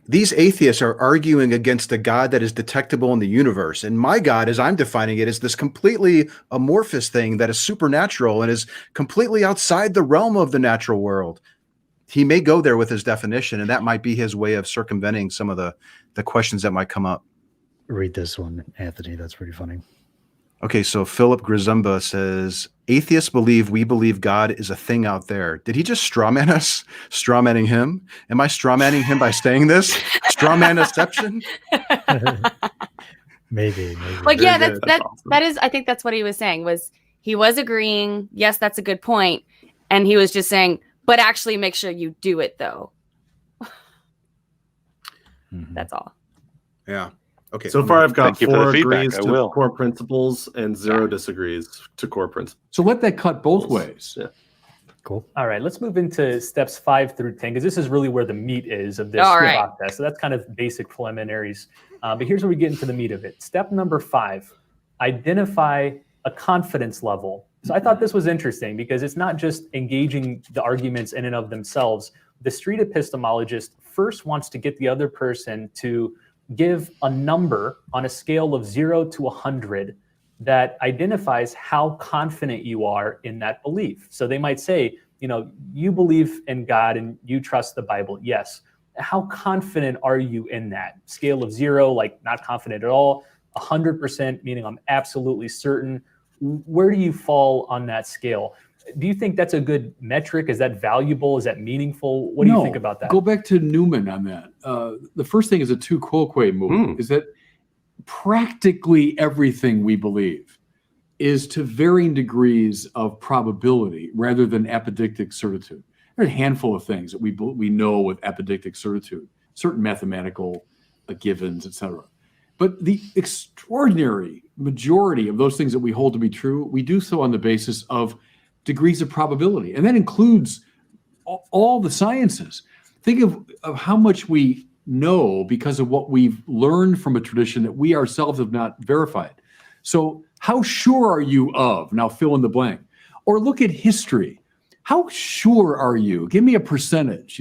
S2: these atheists are arguing against a God that is detectable in the universe, and my God, as I'm defining it, is this completely amorphous thing that is supernatural and is completely outside the realm of the natural world? He may go there with his definition, and that might be his way of circumventing some of the questions that might come up.
S1: Read this one, Anthony. That's pretty funny.
S2: Okay, so Philip Grizumba says, atheists believe we believe God is a thing out there. Did he just strawman us? Strawmanning him? Am I strawmanning him by saying this? Strawman-aception?
S1: Maybe.
S8: Like, yeah,
S5: Very good.
S8: that
S5: Awesome.
S8: is, I think that's what he was saying, was he was agreeing, yes, that's a good point. And he was just saying, but actually make sure you do it though. That's all.
S2: Yeah. Okay.
S5: So far, I've got
S4: Thank you for the
S5: 4
S4: feedback.
S5: agrees
S4: I
S5: to
S4: will.
S5: core principles and 0 disagrees to core principles.
S3: So let that cut both ways.
S5: Yeah.
S1: Cool.
S6: All right, let's move into steps 5 through 10, because this is really where the meat is of this
S8: All right.
S6: process. So that's kind of basic preliminaries. But here's where we get into the meat of it. Step number 5, identify a confidence level So I thought this was interesting because it's not just engaging the arguments in and of themselves. The street epistemologist first wants to get the other person to give a number on a scale of 0 to 100 that identifies how confident you are in that belief. So they might say, you believe in God and you trust the Bible. Yes. How confident are you in that? Scale of 0, like not confident at all, 100%, meaning I'm absolutely certain. Where do you fall on that scale? Do you think that's a good metric? Is that valuable? Is that meaningful? What do you think about that?
S3: Go back to Newman on that. The first thing is a tu quoque move, is that practically everything we believe is to varying degrees of probability rather than apodictic certitude. There are a handful of things that we know with apodictic certitude, certain mathematical givens, etc. But the extraordinary majority of those things that we hold to be true, we do so on the basis of degrees of probability. And that includes all the sciences. Think of how much we know because of what we've learned from a tradition that we ourselves have not verified. So how sure are you of, now fill in the blank, or look at history. How sure are you? Give me a percentage,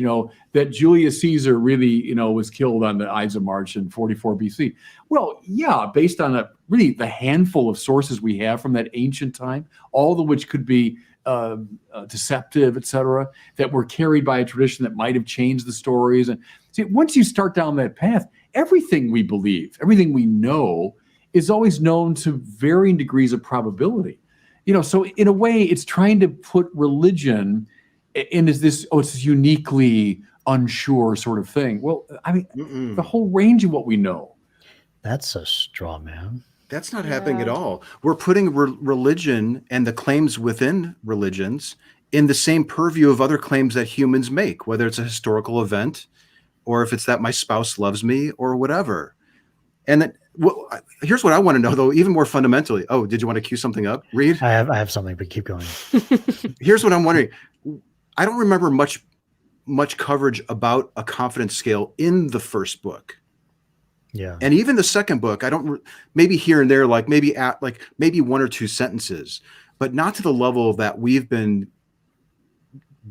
S3: that Julius Caesar really, was killed on the Ides of March in 44 BC. Well, yeah, based on really the handful of sources we have from that ancient time, all of which could be deceptive, et cetera, that were carried by a tradition that might have changed the stories. And see, once you start down that path, everything we believe, everything we know is always known to varying degrees of probability. So in a way, it's trying to put religion in this uniquely unsure sort of thing. Well, I mean, the whole range of what we know.
S1: That's a straw man.
S2: That's not happening at all. We're putting religion and the claims within religions in the same purview of other claims that humans make, whether it's a historical event or if it's that my spouse loves me or whatever. And then, here's what I want to know, though, even more fundamentally. Oh, did you want to cue something up, Reid?
S1: I have something, but keep going.
S2: Here's what I'm wondering. I don't remember much coverage about a confidence scale in the first book.
S1: Yeah.
S2: And even the second book, I don't, maybe here and there, maybe one or two sentences, but not to the level that we've been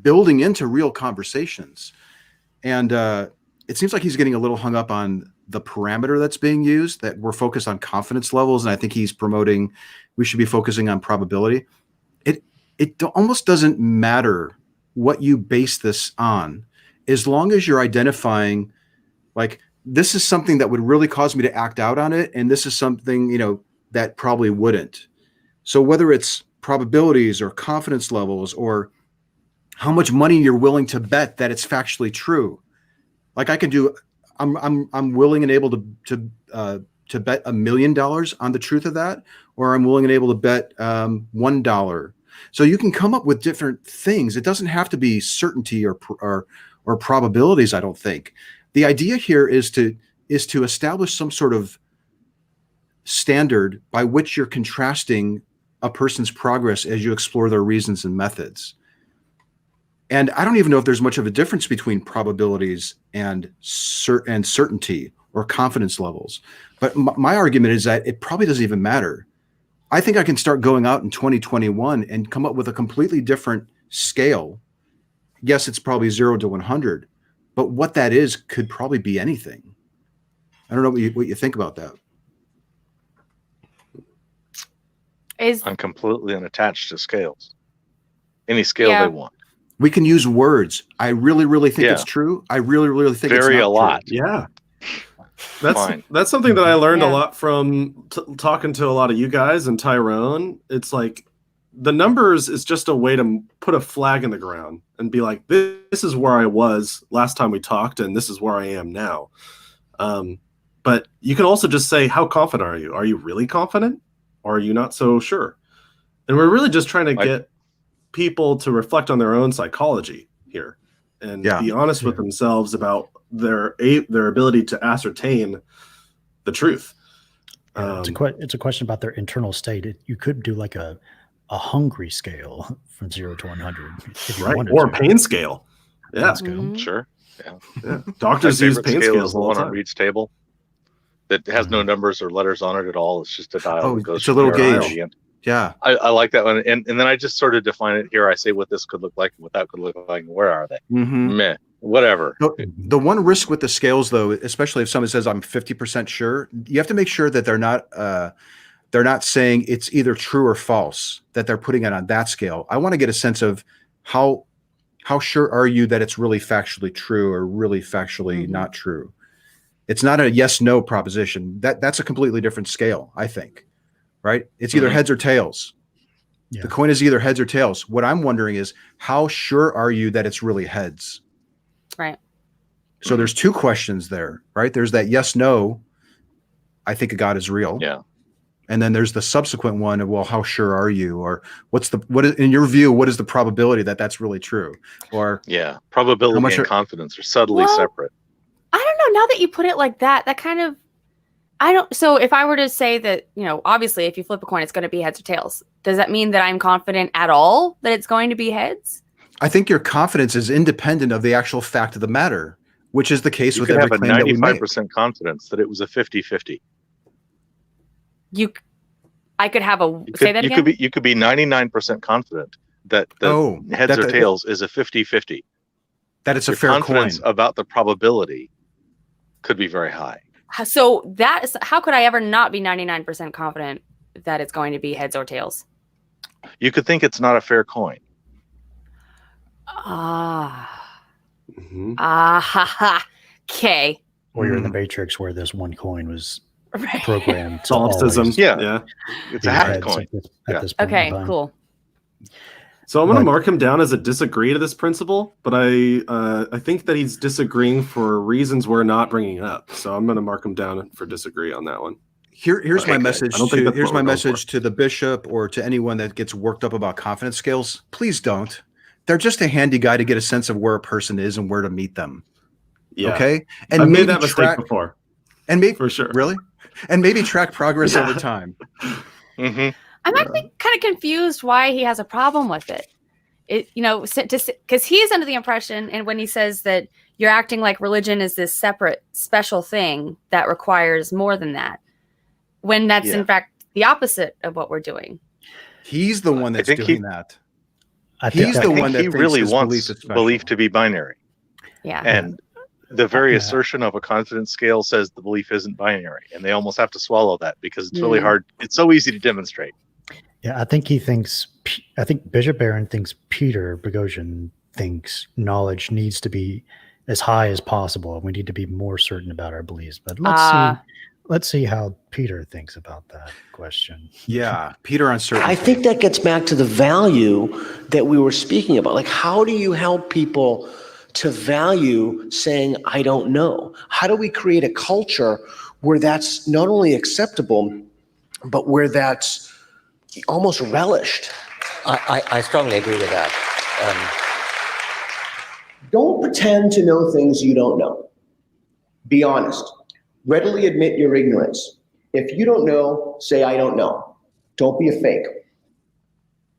S2: building into real conversations. And it seems like he's getting a little hung up on the parameter that's being used, that we're focused on confidence levels. And I think he's promoting, we should be focusing on probability. It almost doesn't matter what you base this on, as long as you're identifying, like, this is something that would really cause me to act out on it. And this is something, that probably wouldn't. So whether it's probabilities or confidence levels or how much money you're willing to bet that it's factually true. Like I can do, I'm willing and able to bet $1 million on the truth of that, or I'm willing and able to bet $1. So you can come up with different things. It doesn't have to be certainty or probabilities, I don't think. The idea here is to establish some sort of standard by which you're contrasting a person's progress as you explore their reasons and methods. And I don't even know if there's much of a difference between probabilities and certainty or confidence levels. But my argument is that it probably doesn't even matter. I think I can start going out in 2021 and come up with a completely different scale. Yes, it's probably 0 to 100, but what that is could probably be anything. I don't know what you think about that.
S4: I'm completely unattached to scales. Any scale they want.
S2: We can use words. I really, really think it's true. I really, really think it's not
S4: a lot.
S2: True.
S5: Yeah. That's something that I learned a lot from talking to a lot of you guys and Tyrone. It's like the numbers is just a way to put a flag in the ground and be like, this is where I was last time we talked, and this is where I am now. But you can also just say, how confident are you? Are you really confident? Or are you not so sure? And we're really just trying to get people to reflect on their own psychology here and be honest with themselves about their ability to ascertain the truth.
S1: It's a question about their internal state. You could do like a hungry scale from 0 to 100, if you wanted
S5: or
S1: to.
S5: a pain scale. Yeah,
S4: Sure. Yeah.
S5: Doctors use pain
S4: scale
S5: scales
S4: is the
S5: all
S4: one
S5: the
S4: on
S5: time.
S4: Reid's table that has no numbers or letters on it at all. It's just a dial.
S2: Oh,
S4: that goes
S2: it's a little
S4: from 0 to
S2: gauge.
S4: the end.
S2: Yeah.
S4: I like that one. And then I just sort of define it here. I say what this could look like, what that could look like, and where are they?
S2: Mm-hmm.
S4: Meh, whatever.
S2: The one risk with the scales, though, especially if someone says I'm 50% sure, you have to make sure that they're not saying it's either true or false, that they're putting it on that scale. I want to get a sense of how sure are you that it's really factually true or really factually not true. It's not a yes/no proposition. That's a completely different scale, I think. Right? It's either heads or tails. Yeah. The coin is either heads or tails. What I'm wondering is, how sure are you that it's really heads?
S8: Right.
S2: So there's two questions there, right? There's that yes/no. I think God is real.
S4: Yeah.
S2: And then there's the subsequent one of, well, how sure are you? Or what is, in your view, what is the probability that that's really true? Or
S4: probability and confidence are subtly separate.
S8: I don't know. Now that you put it like that, that kind of, so if I were to say that, obviously if you flip a coin, it's going to be heads or tails. Does that mean that I'm confident at all that it's going to be heads?
S2: I think your confidence is independent of the actual fact of the matter, which is the case with every claim that we make.
S4: You could have a 95% confidence that it was a 50-50.
S8: I could have say that again?
S4: You could be 99% confident that the heads or tails is a 50-50.
S2: That it's a fair coin.
S4: Confidence about the probability could be very high.
S8: So how could I ever not be 99% confident that it's going to be heads or tails?
S4: You could think it's not a fair coin.
S8: Okay.
S1: Or you're in the Matrix where this one coin was programmed.
S5: Solipsism.
S4: Yeah. It's a hacked coin.
S1: At this point in time.
S8: Cool.
S5: So I'm going to mark him down as a disagree to this principle, but I think that he's disagreeing for reasons we're not bringing up. So I'm going to mark him down for disagree on that one.
S2: Here's my message. Here's my message to the bishop or to anyone that gets worked up about confidence scales. Please don't. They're just a handy guide to get a sense of where a person is and where to meet them. Yeah. Okay. And
S5: I've made that mistake before.
S2: And maybe
S5: for sure.
S2: Really? And maybe track progress over time.
S8: I'm actually kind of confused why he has a problem with it. Because he's under the impression, and when he says that you're acting like religion is this separate, special thing that requires more than that, when that's in fact the opposite of what we're doing.
S2: He's the one that's doing that.
S4: He's the one that really wants belief to be binary.
S8: Yeah.
S4: And the very assertion of a confidence scale says the belief isn't binary, and they almost have to swallow that because it's really hard. It's so easy to demonstrate.
S1: Yeah, I think Bishop Barron thinks Peter Boghossian thinks knowledge needs to be as high as possible, and we need to be more certain about our beliefs. But let's see how Peter thinks about that question.
S2: Yeah, Peter uncertain.
S7: I think that gets back to the value that we were speaking about. Like, how do you help people to value saying, I don't know? How do we create a culture where that's not only acceptable, but where that's almost relished?
S11: I strongly agree with that.
S7: Don't pretend to know things you don't know. Be honest. Readily admit your ignorance. If you don't know, say, I don't know. Don't be a fake.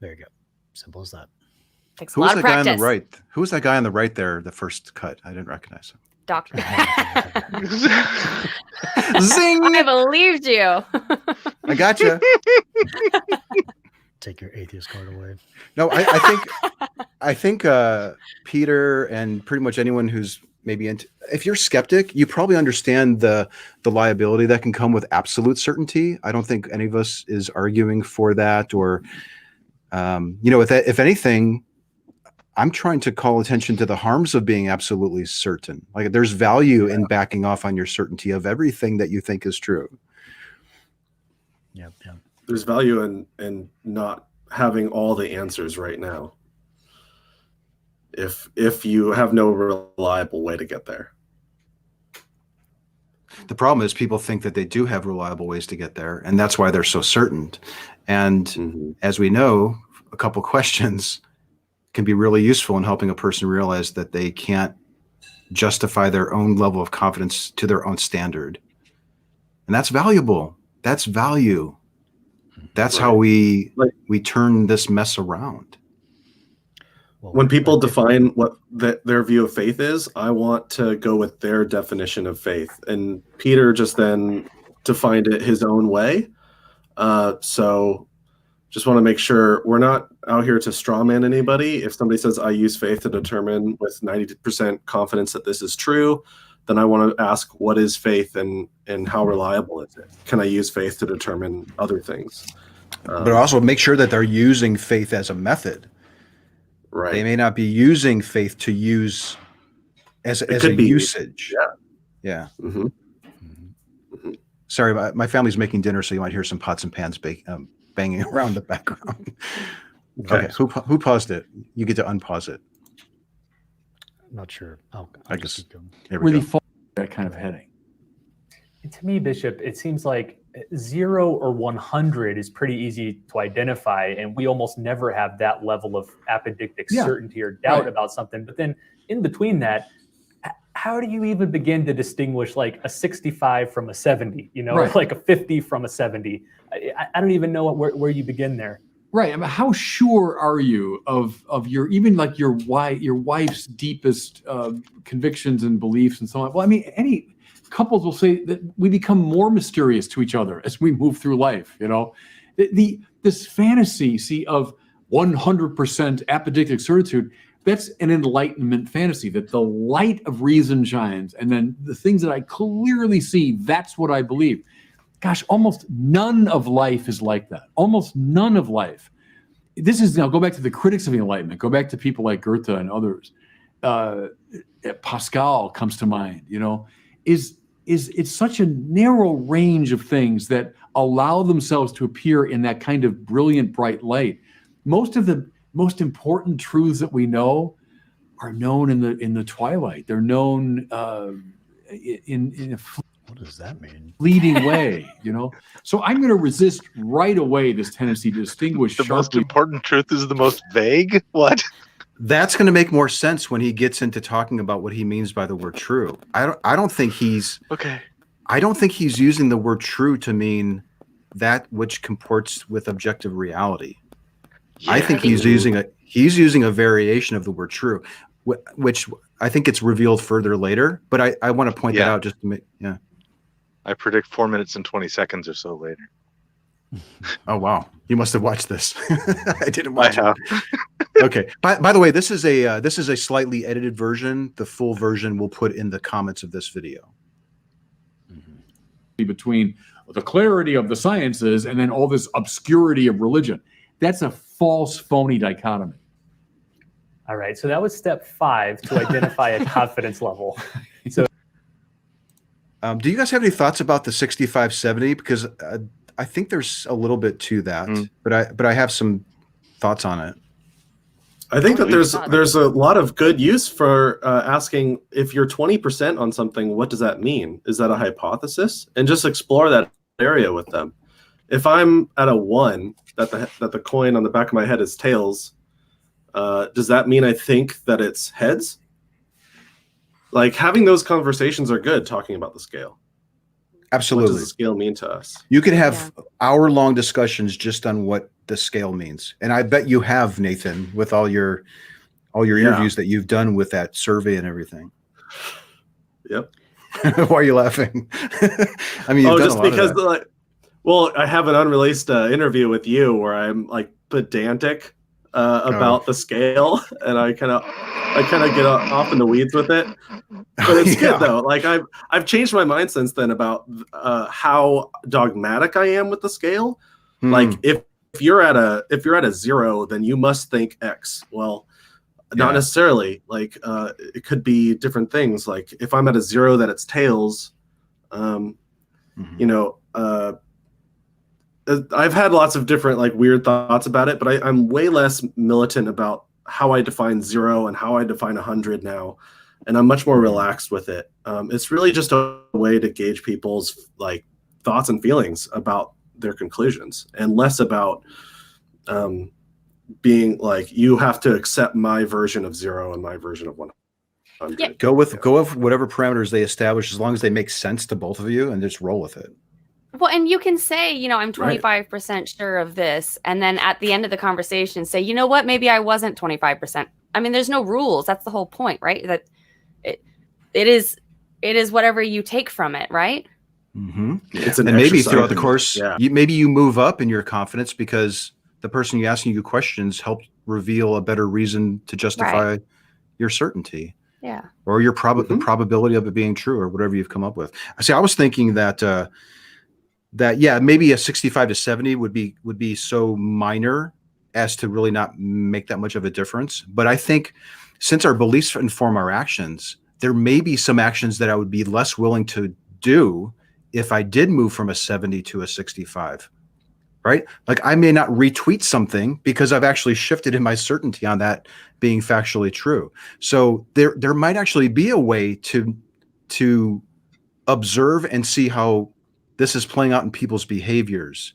S1: There you go. Simple as that.
S8: Takes
S2: Who
S8: a
S2: was
S8: lot of
S2: that guy on
S8: practice.
S2: the right? Who was that guy on the right there, the first cut? I didn't recognize him.
S8: Doctor.
S2: Zing!
S8: I believed you.
S2: I got you.
S1: Take your atheist card away.
S2: No, I think Peter and pretty much anyone who's maybe into, if you're skeptic, you probably understand the liability that can come with absolute certainty. I don't think any of us is arguing for that, or if anything, I'm trying to call attention to the harms of being absolutely certain. Like, there's value in backing off on your certainty of everything that you think is true.
S1: Yeah.
S5: There's value in not having all the answers right now. If you have no reliable way to get there.
S2: The problem is people think that they do have reliable ways to get there, and that's why they're so certain. And as we know, a couple questions can be really useful in helping a person realize that they can't justify their own level of confidence to their own standard. And that's valuable. That's value. That's how we turn this mess around.
S5: When people define what their view of faith is, I want to go with their definition of faith. And Peter just then defined it his own way. So just want to make sure we're not out here to strawman anybody. If somebody says, I use faith to determine with 90% confidence that this is true, then I want to ask, what is faith and how reliable is it? Can I use faith to determine other things?
S2: But also make sure that they're using faith as a method.
S5: Right.
S2: They may not be using faith to use as a usage. Yeah.
S5: Mm-hmm.
S2: Sorry, my family's making dinner, so you might hear some pots and pans banging around in the background. Okay. Who paused it? You get to unpause it.
S1: Not sure.
S2: I guess
S1: keep going.
S2: There we
S3: Really
S2: go.
S3: fall that kind of heading.
S6: To me, Bishop, it seems like 0 or 100 is pretty easy to identify, and we almost never have that level of apodictic certainty or doubt about something. But then in between that, how do you even begin to distinguish like a 65 from a 70, or like a 50 from a 70? I don't even know where you begin there.
S3: Right. I mean, how sure are you of your, even like your wife's deepest convictions and beliefs and so on? Well, I mean, any couples will say that we become more mysterious to each other as we move through life. This fantasy of 100% apodictic certitude, that's an enlightenment fantasy, that the light of reason shines, and then the things that I clearly see, that's what I believe. Gosh, almost none of life is like that. Almost none of life. This is, now go back to the critics of the Enlightenment, go back to people like Goethe and others. Pascal comes to mind, it's such a narrow range of things that allow themselves to appear in that kind of brilliant, bright light. Most of the most important truths that we know are known in the twilight. They're known in a
S1: what does that mean?
S3: Fleeting way, So I'm going to resist right away this tendency to distinguish
S4: The most
S3: sharply.
S4: important truth is the most vague. What?
S2: That's going to make more sense when he gets into talking about what he means by the word true. I don't think he's using the word true to mean that which comports with objective reality.
S4: Yeah.
S2: I think he's using a variation of the word true, which I think it's revealed further later. But I want to point that out just to make
S4: I predict 4 minutes and 20 seconds or so later.
S2: Oh wow! You must have watched this. I didn't watch
S4: I have.
S2: it. Okay. By the way, this is a slightly edited version. The full version we'll put in the comments of this video.
S3: Between the clarity of the sciences and then all this obscurity of religion. That's a false, phony dichotomy.
S6: All right. So that was step 5 to identify a confidence level. So,
S2: do you guys have any thoughts about the 65-70? Because I think there's a little bit to that, but I have some thoughts on it.
S5: I think that there's a lot of good use for asking, if you're 20% on something, what does that mean? Is that a hypothesis? And just explore that area with them. If I'm at a 1, that the coin on the back of my head is tails, does that mean I think that it's heads? Like, having those conversations are good, talking about the scale.
S2: Absolutely.
S5: What does the scale mean to us?
S2: You could have hour-long discussions just on what the scale means. And I bet you have, Nathan, with all your interviews that you've done with that survey and everything.
S5: Yep.
S2: Why are you laughing? I mean, you've done
S5: just
S2: a lot
S5: because
S2: of that.
S5: Well, I have an unreleased interview with you where I'm like pedantic about the scale, and I kind of get off in the weeds with it. But it's good though. Like I've changed my mind since then about how dogmatic I am with the scale. Like if you're at a 0, then you must think X. Well, not necessarily. Like it could be different things. Like if I'm at a 0, that it's tails. I've had lots of different like weird thoughts about it, but I'm way less militant about how I define 0 and how I define 100 now, and I'm much more relaxed with it. It's really just a way to gauge people's like thoughts and feelings about their conclusions, and less about being like, you have to accept my version of 0 and my version of 100.
S8: Yeah.
S2: Go with whatever parameters they establish, as long as they make sense to both of you, and just roll with it.
S8: Well, and you can say, I'm 25% sure of this. And then at the end of the conversation, say, you know what, maybe I wasn't 25%. I mean, there's no rules. That's the whole point, right? That it is whatever you take from it, right?
S2: Mm-hmm.
S5: It's an
S2: and maybe
S5: exercise
S2: throughout the course, maybe you move up in your confidence because the person asking you questions helped reveal a better reason to justify your certainty.
S8: Yeah.
S2: Or your the probability of it being true, or whatever you've come up with. See, I was thinking that maybe a 65 to 70 would be so minor as to really not make that much of a difference. But I think since our beliefs inform our actions, there may be some actions that I would be less willing to do if I did move from a 70 to a 65. Right? Like I may not retweet something because I've actually shifted in my certainty on that being factually true. So there might actually be a way to observe and see how this is playing out in people's behaviors.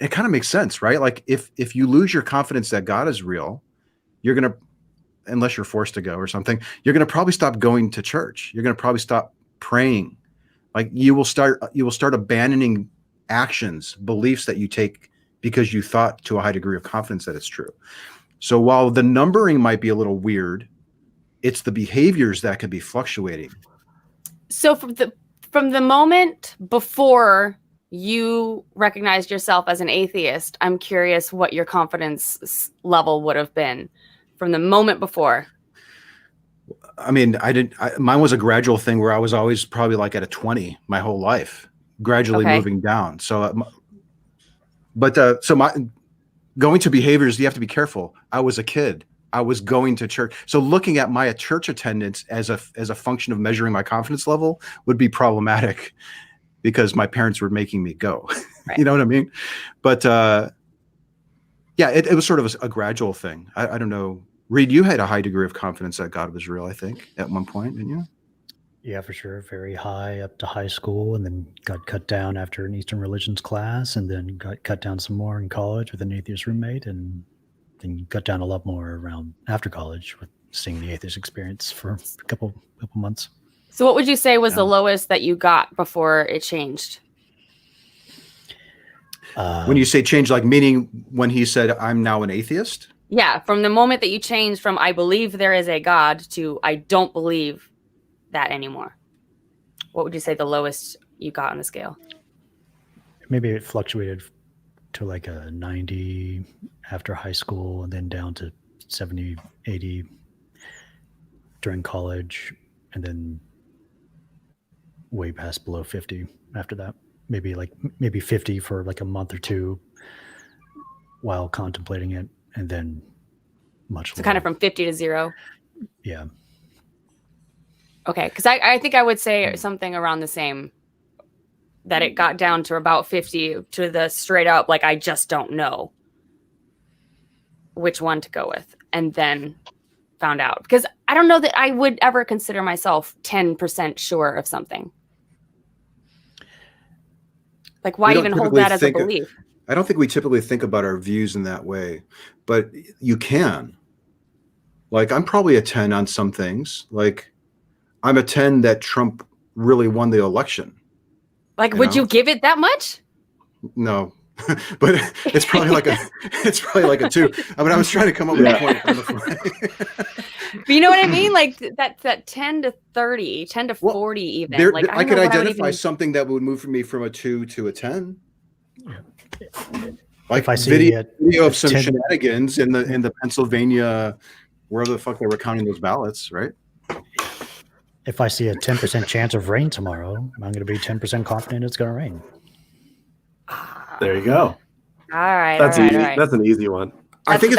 S2: It kind of makes sense, right? Like if you lose your confidence that God is real, you're going to, unless you're forced to go or something, you're going to probably stop going to church. You're going to probably stop praying. Like you will start abandoning actions, beliefs that you take because you thought to a high degree of confidence that it's true. So while the numbering might be a little weird, it's the behaviors that could be fluctuating.
S8: So from the moment before you recognized yourself as an atheist, I'm curious what your confidence level would have been from the moment before.
S2: I mean, mine was a gradual thing where I was always probably like at a 20 my whole life, gradually moving down. So, so my going to behaviors, you have to be careful. I was a kid. I was going to church. So looking at my church attendance as a function of measuring my confidence level would be problematic because my parents were making me go. Right. You know what I mean? But it was sort of a gradual thing. I don't know. Reid, you had a high degree of confidence that God was real, I think, at one point, didn't you?
S1: Yeah, for sure. Very high up to high school, and then got cut down after an Eastern religions class, and then got cut down some more in college with an atheist roommate, and then cut down a lot more around after college with seeing the atheist experience for a couple months.
S8: So what would you say was the lowest that you got before it changed?
S2: When you say change, like meaning when he said, I'm now an atheist?
S8: Yeah, from the moment that you changed from I believe there is a God to I don't believe that anymore. What would you say the lowest you got on the scale?
S1: Maybe it fluctuated to like a 90 after high school and then down to 70, 80 during college, and then way past below 50 after that. Maybe 50 for like a month or two while contemplating it, and then much lower.
S8: Kind of from 50 to 0?
S1: Yeah.
S8: Okay, because I think I would say something around the same, that it got down to about 50 to the straight up, like, I just don't know which one to go with, and then found out. Because I don't know that I would ever consider myself 10% sure of something. Like, why even hold that as a belief?
S2: I don't think we typically think about our views in that way, but you can. Like, I'm probably a 10 on some things. Like, I'm a 10 that Trump really won the election.
S8: Like, would you give it that much?
S2: No, but it's probably like a 2. I mean, I was trying to come up with a point on the fly.
S8: But you know what I mean? Like that 10 to 30, 10 to 40 even. Like,
S2: I could identify something that would move me from a 2 to a 10. Like, if I see video of some shenanigans in the Pennsylvania, wherever the fuck they were counting those ballots, right?
S1: If I see a 10% chance of rain tomorrow, I'm going to be 10% confident it's going to rain.
S5: There you go.
S8: All right.
S5: That's
S8: all right,
S5: easy.
S8: all right.
S5: That's an easy one.
S2: I think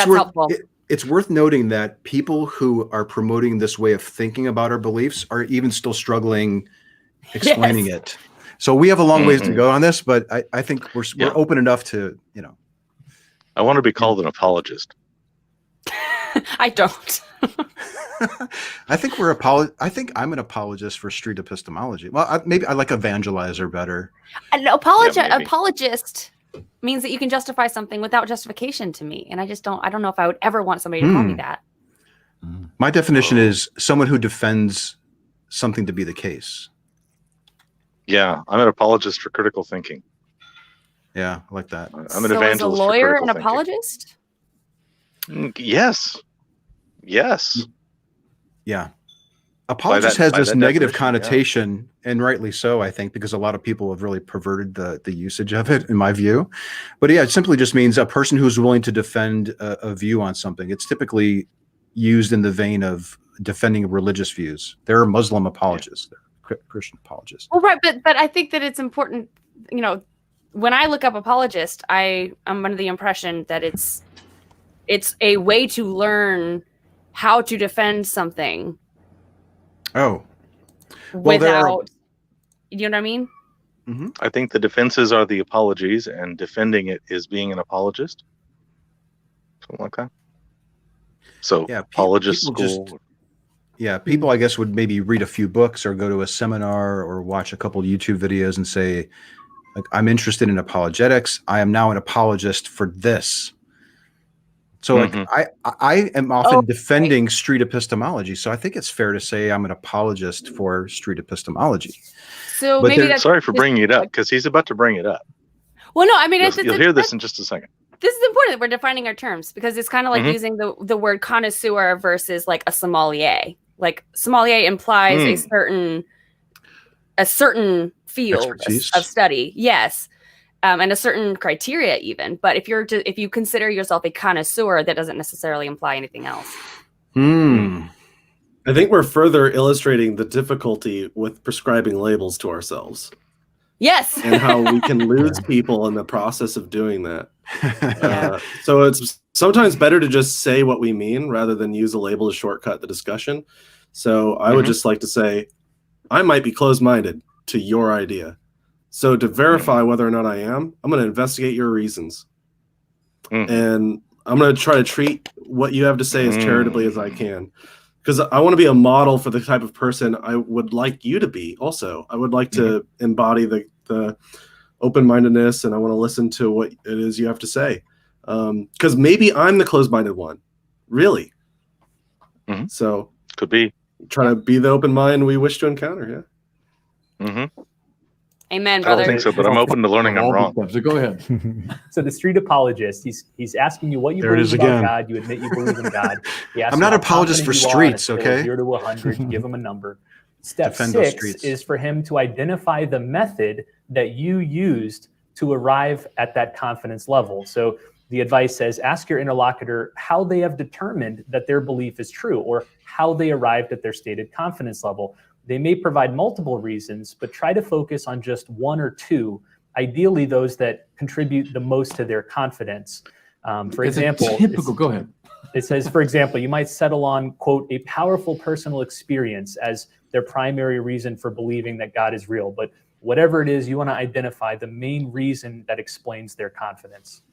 S2: it's worth noting that people who are promoting this way of thinking about our beliefs are even still struggling explaining it. So we have a long ways to go on this, but I think we're open enough to,
S4: I want to be called an apologist.
S8: I don't.
S2: I think I'm an apologist for street epistemology. Well, maybe I like evangelizer better.
S8: An apologist means that you can justify something without justification to me, and I don't know if I would ever want somebody to call me that.
S2: My definition is someone who defends something to be the case.
S4: Yeah, I'm an apologist for critical thinking.
S2: Yeah, I like that.
S4: I'm an evangelist.
S8: Is a lawyer an apologist?
S4: Yes.
S2: Yeah. Apologist has
S4: by
S2: this
S4: that
S2: negative
S4: definition, yeah.
S2: connotation, and rightly so, I think, because a lot of people have really perverted the usage of it, in my view. But yeah, it simply just means a person who's willing to defend a view on something. It's typically used in the vein of defending religious views. There are Muslim apologists, there are Christian apologists.
S8: Well, right, but I think that it's important, when I look up apologist, I'm under the impression that it's a way to learn how to defend something.
S2: Oh, well,
S8: without, you know what I mean?
S2: Mm-hmm.
S4: I think the defenses are the apologies, and defending it is being an apologist. Something like that. So,
S2: yeah,
S4: apologist
S2: people
S4: school.
S2: People, I guess, would maybe read a few books or go to a seminar or watch a couple YouTube videos and say, like, I'm interested in apologetics. I am now an apologist for this. So like I am often defending street epistemology. So I think it's fair to say I'm an apologist for street epistemology.
S8: So
S2: But
S8: maybe
S2: there-
S8: that's
S4: Sorry for bringing it up, because he's about to bring it up.
S8: well, no, I mean,
S4: You'll hear this in just a second.
S8: this is important that we're defining our terms, because it's kind of like using the word connoisseur versus like a sommelier. Like sommelier implies a certain field
S2: Expertise.
S8: of study. Yes. And a certain criteria even. But if you consider yourself a connoisseur, that doesn't necessarily imply anything else.
S5: I think we're further illustrating the difficulty with prescribing labels to ourselves.
S8: Yes.
S5: And how we can lose people in the process of doing that. So it's sometimes better to just say what we mean rather than use a label to shortcut the discussion. So I would just like to say, I might be closed-minded to your idea. So to verify whether or not I am, I'm going to investigate your reasons. And I'm going to try to treat what you have to say as charitably as I can. Because I want to be a model for the type of person I would like you to be also. I would like to embody the open-mindedness, and I want to listen to what it is you have to say. Because maybe I'm the closed-minded one. Really. So
S4: could be.
S5: Try to be the open mind we wish to encounter,
S8: Amen,
S4: I
S8: brother.
S4: don't think so, but I'm open to learning I'm wrong.
S3: So go ahead.
S6: So the street apologist, he's asking you what you
S2: There it
S6: believe
S2: is
S6: about
S2: again.
S6: God. You admit you believe in God. He asks
S2: I'm
S6: you
S2: not
S6: how
S2: an apologist
S6: confident
S2: for
S6: you are on a
S2: streets,
S6: scale of
S2: okay?
S6: 0 to 100. You give him a number. Step
S2: Defend those
S6: 6
S2: streets.
S6: is for him to identify the method that you used to arrive at that confidence level. So the advice says, ask your interlocutor how they have determined that their belief is true, or how they arrived at their stated confidence level. They may provide multiple reasons, but try to focus on just one or two, ideally those that contribute the most to their confidence. For example,
S3: go ahead.
S6: It says, for example, you might settle on, quote, a powerful personal experience as their primary reason for believing that God is real. But whatever it is, you want to identify the main reason that explains their confidence.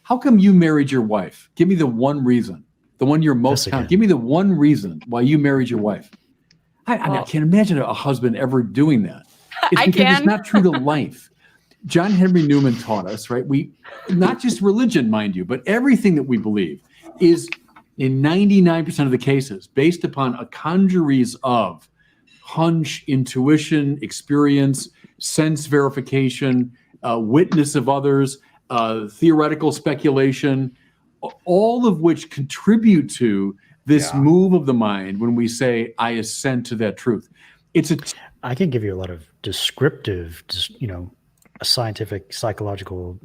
S3: How come you married your wife? Give me the one reason, the one you're most
S1: again.
S3: give me the one reason why you married your wife. I can't imagine a husband ever doing that. It's
S8: I
S3: because
S8: can.
S3: it's not true to life. John Henry Newman taught us, right? We, not just religion, mind you, but everything that we believe is in 99% of the cases based upon a congeries of hunch, intuition, experience, sense verification, witness of others, theoretical speculation, all of which contribute to this move of the mind when we say, I assent to that truth.
S1: I can give you a lot of descriptive, scientific, psychological,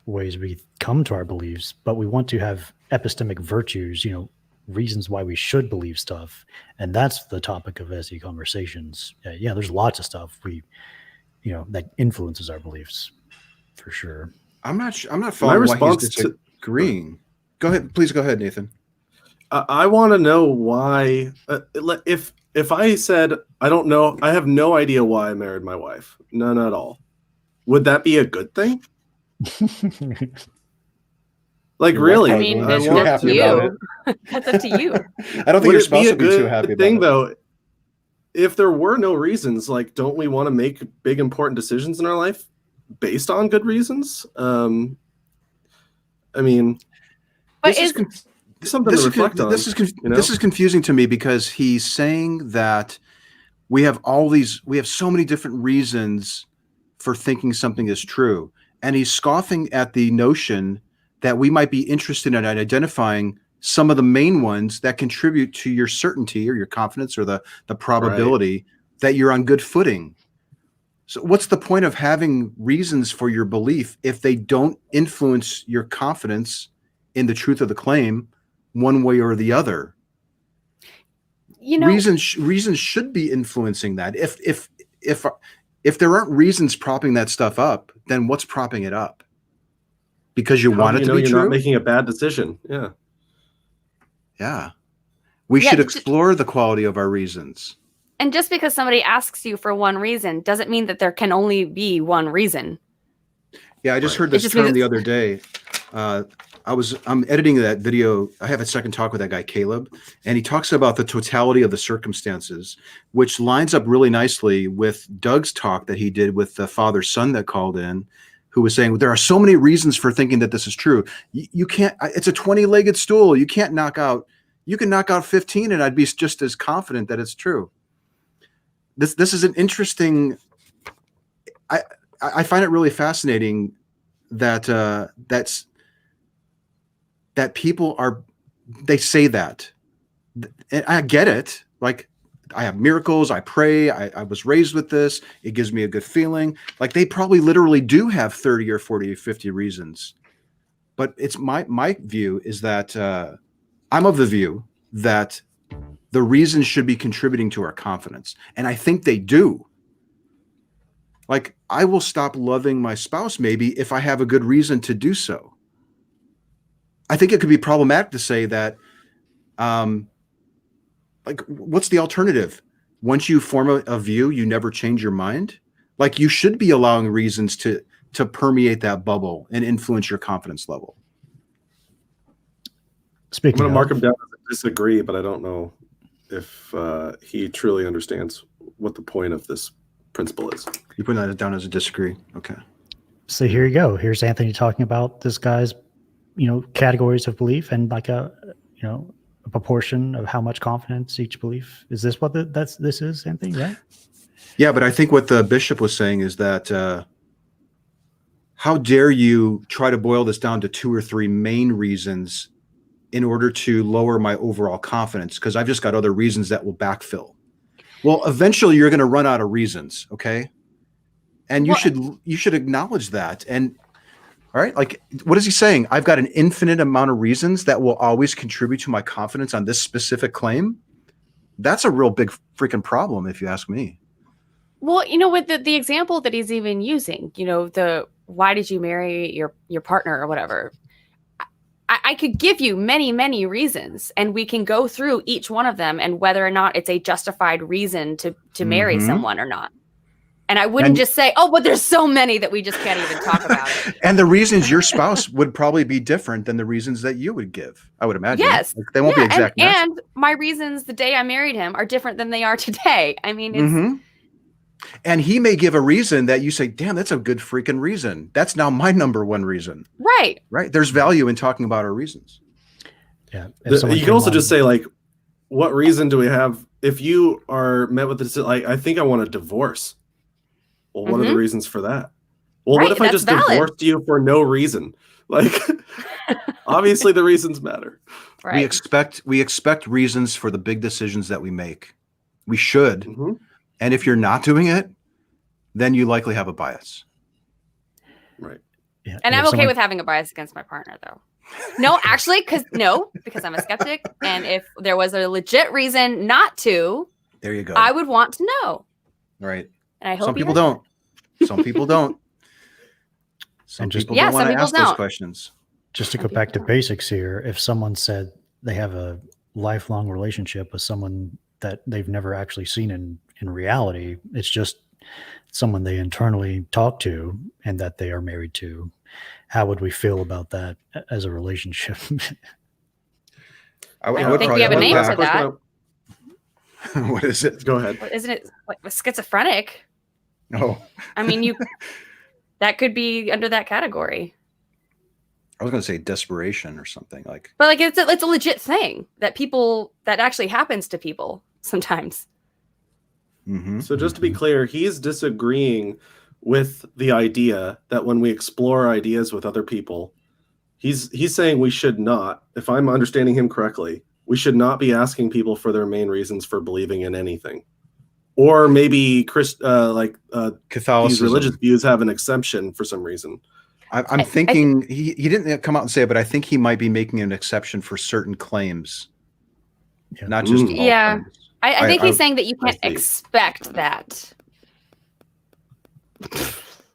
S1: ways we come to our beliefs, but we want to have epistemic virtues, reasons why we should believe stuff. And that's the topic of SE conversations. Yeah, there's lots of stuff that influences our beliefs for sure.
S2: I'm not following why he's disagreeing. Go ahead. Please go ahead, Nathan.
S5: I want to know why, if I said, I don't know, I have no idea why I married my wife, none at all, would that be a good thing? Like, really?
S8: I mean,
S2: that's
S8: that's
S2: up to you.
S8: That's up to you.
S2: I don't think your spouse would be too happy
S5: thing,
S2: about it.
S5: though. If there were no reasons, like, don't we want to make big, important decisions in our life based on good reasons? I mean,
S8: But
S5: something to reflect on.
S2: This is confusing to me because he's saying that we have so many different reasons for thinking something is true. And he's scoffing at the notion that we might be interested in identifying some of the main ones that contribute to your certainty or your confidence or the probability that you're on good footing. So what's the point of having reasons for your belief if they don't influence your confidence in the truth of the claim one way or the other? Reasons should be influencing that. If there aren't reasons propping that stuff up, then what's propping it up? Because you want it to be true?
S5: You're not making a bad decision. Yeah.
S2: Yeah. We should explore the quality of our reasons.
S8: And just because somebody asks you for one reason doesn't mean that there can only be one reason.
S2: Yeah, I just heard this term the other day. I'm editing that video. I have a second talk with that guy, Caleb, and he talks about the totality of the circumstances, which lines up really nicely with Doug's talk that he did with the father-son that called in, who was saying, there are so many reasons for thinking that this is true. You can't, it's a 20-legged stool. You can knock out 15 and I'd be just as confident that it's true. This is an interesting, I find it really fascinating that that people they say that, and I get it. Like, I have miracles, I pray, I was raised with this, it gives me a good feeling. Like, they probably literally do have 30 or 40 or 50 reasons. But it's my view is that I'm of the view that the reasons should be contributing to our confidence. And I think they do. Like, I will stop loving my spouse maybe if I have a good reason to do so. I think it could be problematic to say that, like, what's the alternative? Once you form a view, you never change your mind. Like, you should be allowing reasons to permeate that bubble and influence your confidence level.
S5: I'm going to mark him down as a disagree, but I don't know if he truly understands what the point of this principle is.
S2: You put that down as a disagree. Okay.
S1: So here you go. Here's Anthony talking about this guy's, categories of belief and like a proportion of how much confidence each belief. Is this what this is, Anthony? Right?
S2: Yeah, but I think what the bishop was saying is that how dare you try to boil this down to 2 or 3 main reasons in order to lower my overall confidence, because I've just got other reasons that will backfill. Well, eventually you're going to run out of reasons, okay? And you should acknowledge that. And all right, like, what is he saying? I've got an infinite amount of reasons that will always contribute to my confidence on this specific claim. That's a real big freaking problem, if you ask me.
S8: Well, with the example that he's even using, the why did you marry your partner or whatever? I could give you many, many reasons, and we can go through each one of them and whether or not it's a justified reason to marry someone or not. And I wouldn't just say, oh, but there's so many that we just can't even talk about it.
S2: And the reasons your spouse would probably be different than the reasons that you would give, I would imagine.
S8: Yes.
S2: Like, they won't be exact.
S8: And my reasons the day I married him are different than they are today. I mean, it's...
S2: And he may give a reason that you say, damn, that's a good freaking reason. That's now my number one reason.
S8: Right.
S2: Right. There's value in talking about our reasons.
S1: Yeah.
S5: You can also just say, like, what reason do we have if you are met with this? Like, I think I want a divorce. Well, what are the reasons for that? Well, what if I just divorced you for no reason? Like, obviously the reasons matter.
S8: Right.
S2: We expect reasons for the big decisions that we make. We should. And if you're not doing it, then you likely have a bias.
S5: Right.
S1: Yeah.
S8: And I'm okay with having a bias against my partner, though. No, actually, because I'm a skeptic. And if there was a legit reason not to,
S2: there you go.
S8: I would want to know.
S2: Right.
S8: And I hope
S2: some people don't. Some people don't. Some people don't want to ask those questions.
S1: Just to go back to basics here, if someone said they have a lifelong relationship with someone that they've never actually seen in reality, it's just someone they internally talk to and that they are married to, how would we feel about that as a relationship?
S8: I think we have a name for that.
S2: What is it?
S5: Go ahead.
S8: Isn't it like schizophrenic?
S2: No.
S8: I mean, that could be under that category.
S2: I was going to say desperation or something like.
S8: But like, it's a legit thing that actually happens to people sometimes.
S5: So just to be clear, he's disagreeing with the idea that when we explore ideas with other people, He's saying we should not, if I'm understanding him correctly, we should not be asking people for their main reasons for believing in anything. Or maybe
S2: Catholicism.
S5: These religious views have an exception for some reason.
S2: I'm thinking he didn't come out and say it, but I think he might be making an exception for certain claims, not just all claims.
S8: I think he's saying that you can't expect that.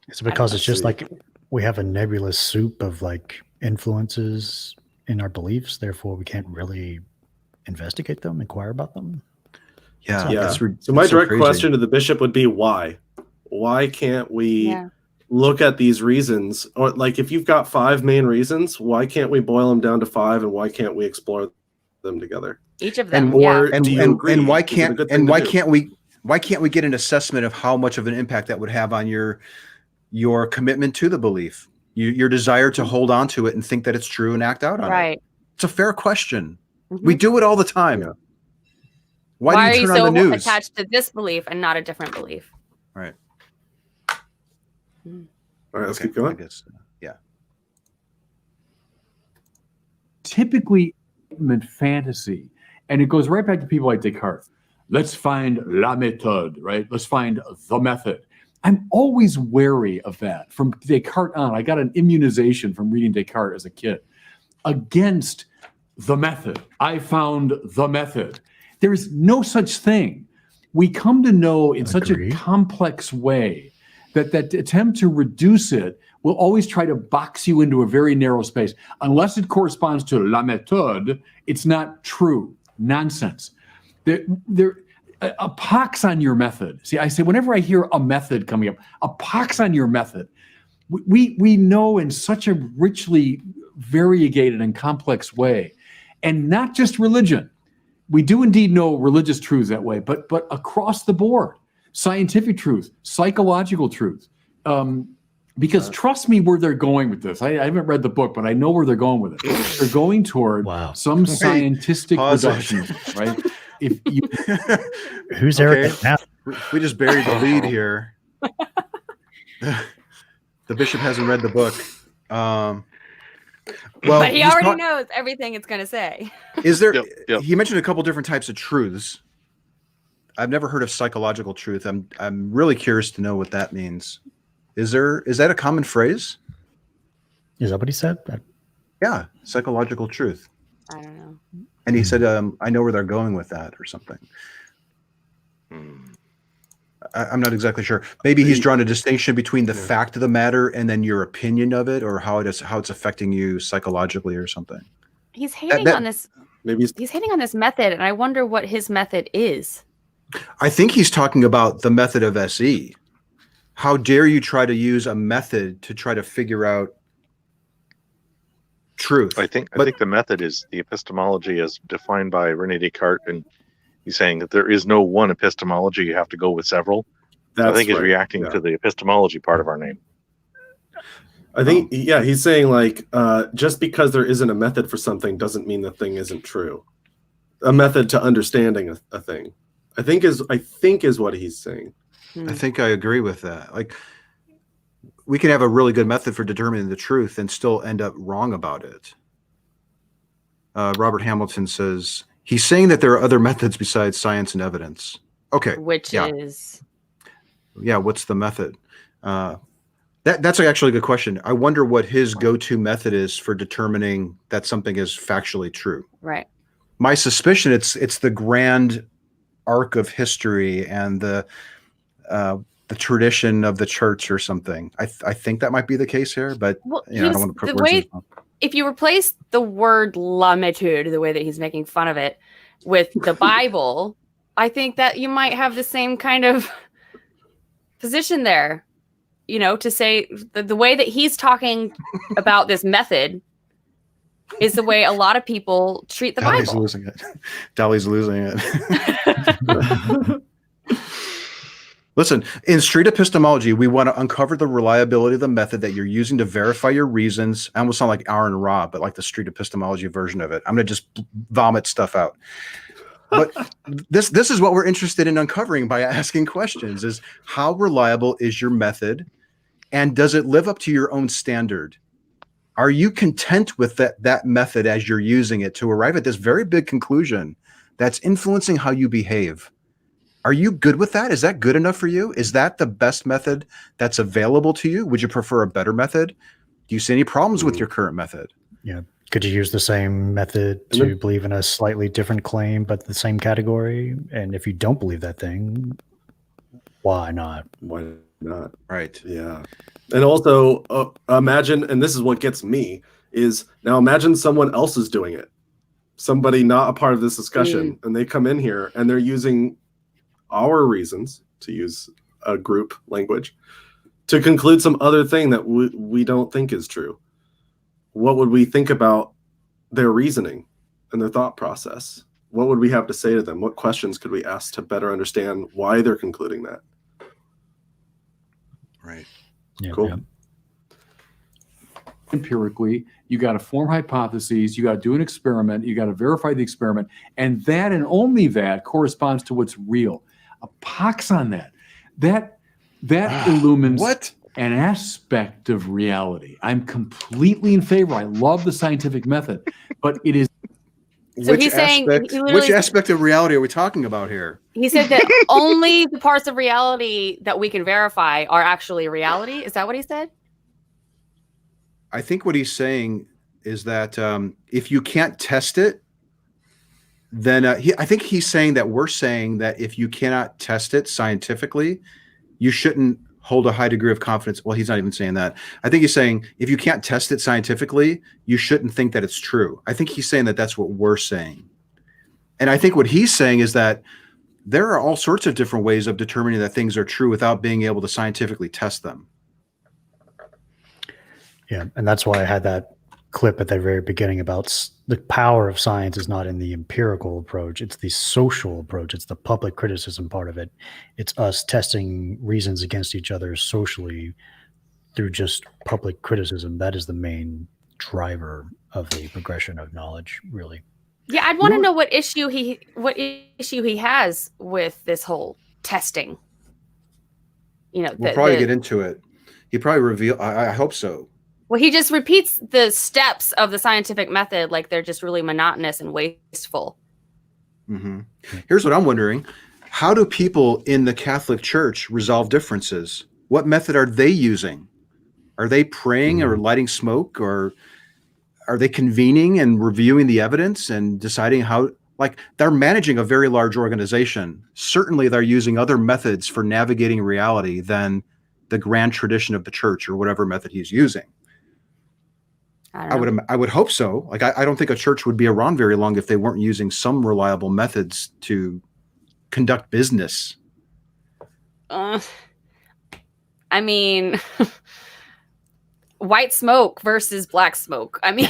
S1: It's because it's just like we have a nebulous soup of like influences in our beliefs, therefore we can't really investigate them, inquire about them.
S5: Yeah. So my direct question to the bishop would be why? Why can't we look at these reasons? Or like if you've got 5 main reasons, why can't we boil them down to 5 and why can't we explore them together?
S8: Each of them.
S2: And why can't we get an assessment of how much of an impact that would have on your commitment to the belief, your desire to hold on to it and think that it's true and act out on it? It's a fair question. We do it all the time. Why do you turn on the news?
S8: Attached to this belief and not a different belief?
S2: Right.
S5: All right, let's keep going.
S2: I guess,
S3: Typically, fantasy, and it goes right back to people like Descartes. Let's find la méthode, right? Let's find the method. I'm always wary of that. From Descartes on, I got an immunization from reading Descartes as a kid against the method. I found the method. There is no such thing. We come to know in such a complex way that attempt to reduce it will always try to box you into a very narrow space. Unless it corresponds to la méthode, it's not true. Nonsense. A pox on your method. See, I say whenever I hear a method coming up, a pox on your method, we know in such a richly variegated and complex way, and not just religion. We do indeed know religious truths that way, but across the board, scientific truth, psychological truth. Because trust me where they're going with this. I haven't read the book, but I know where they're going with it. They're going toward some scientific reductionism, right? If you
S1: Who's arrogant now?
S2: We just buried the lead here. The bishop hasn't read the book. Well,
S8: but he already knows everything it's going to say.
S2: Is there? He mentioned a couple different types of truths. I've never heard of psychological truth. I'm really curious to know what that means. Is that a common phrase?
S1: Is that what he said?
S2: Yeah, psychological truth.
S8: I don't know.
S2: And he said, I know where they're going with that or something. I'm not exactly sure. Maybe he's drawn a distinction between the fact of the matter and then your opinion of it, or how it's affecting you psychologically or something.
S8: He's hating on this.
S5: Maybe
S8: he's hating on this method, and I wonder what his method is.
S2: I think he's talking about the method of SE. How dare you try to use a method to try to figure out truth?
S4: I think the method is the epistemology as defined by René Descartes, and he's saying that there is no one epistemology. You have to go with several. I think he's reacting to the epistemology part of our name.
S5: I think, he's saying like, just because there isn't a method for something doesn't mean the thing isn't true. A method to understanding a thing, I think is what he's saying.
S2: I think I agree with that. Like, we can have a really good method for determining the truth and still end up wrong about it. Robert Hamilton says, he's saying that there are other methods besides science and evidence. Okay.
S8: Which is?
S2: Yeah, what's the method? That's actually a good question. I wonder what his go-to method is for determining that something is factually true.
S8: Right.
S2: My suspicion, it's the grand arc of history and the tradition of the church or something. I think that might be the case here, but I don't want to put words in his mouth.
S8: If you replace the word la méthode, the way that he's making fun of it, with the Bible, I think that you might have the same kind of position there. You know, to say the way that he's talking about this method is the way a lot of people treat the Bible.
S2: Dali's losing it. Listen, in street epistemology, we want to uncover the reliability of the method that you're using to verify your reasons. I almost sound like Aaron Ra, but like the street epistemology version of it. I'm going to just vomit stuff out. But this is what we're interested in uncovering by asking questions: is how reliable is your method, and does it live up to your own standard? Are you content with that method as you're using it to arrive at this very big conclusion that's influencing how you behave? Are you good with that? Is that good enough for you? Is that the best method that's available to you? Would you prefer a better method? Do you see any problems with your current method?
S1: Yeah. Could you use the same method to believe in a slightly different claim, but the same category? And if you don't believe that thing, why not?
S5: Why not?
S2: Right.
S5: Yeah. And also imagine, and this is what gets me, is now imagine someone else is doing it. Somebody not a part of this discussion, and they come in here and they're using our reasons, to use a group language, to conclude some other thing that we don't think is true. What would we think about their reasoning and their thought process? What would we have to say to them? What questions could we ask to better understand why they're concluding that?
S2: Right.
S1: Yeah,
S5: cool.
S1: yeah.
S3: Empirically, you got to form hypotheses, you got to do an experiment, you got to verify the experiment, and that and only that corresponds to what's real. A pox on that. That illumines
S2: what?
S3: An aspect of reality. I'm completely in favor. I love the scientific method, but it is.
S8: So he's saying,
S2: which aspect of reality are we talking about here?
S8: He said that only the parts of reality that we can verify are actually reality. Is that what he said?
S2: I think what he's saying is that if you can't test it, then I think he's saying that we're saying that if you cannot test it scientifically, you shouldn't hold a high degree of confidence. Well, he's not even saying that. I think he's saying if you can't test it scientifically, you shouldn't think that it's true. I think he's saying that that's what we're saying. And I think what he's saying is that there are all sorts of different ways of determining that things are true without being able to scientifically test them.
S1: Yeah, and that's why I had that clip at the very beginning about the power of science is not in the empirical approach. It's the social approach. It's the public criticism part of it. It's us testing reasons against each other socially through just public criticism. That is the main driver of the progression of knowledge, really.
S8: Yeah, I'd want to know what issue he has with this whole testing. You know,
S2: we'll probably get into it. He probably reveal. I hope so.
S8: Well, he just repeats the steps of the scientific method like they're just really monotonous and wasteful.
S2: Mm-hmm. Here's what I'm wondering. How do people in the Catholic Church resolve differences? What method are they using? Are they praying or lighting smoke, or are they convening and reviewing the evidence and deciding how, like, they're managing a very large organization. Certainly they're using other methods for navigating reality than the grand tradition of the church or whatever method he's using. I would hope so. Like, I don't think a church would be around very long if they weren't using some reliable methods to conduct business.
S8: I mean, white smoke versus black smoke. I mean,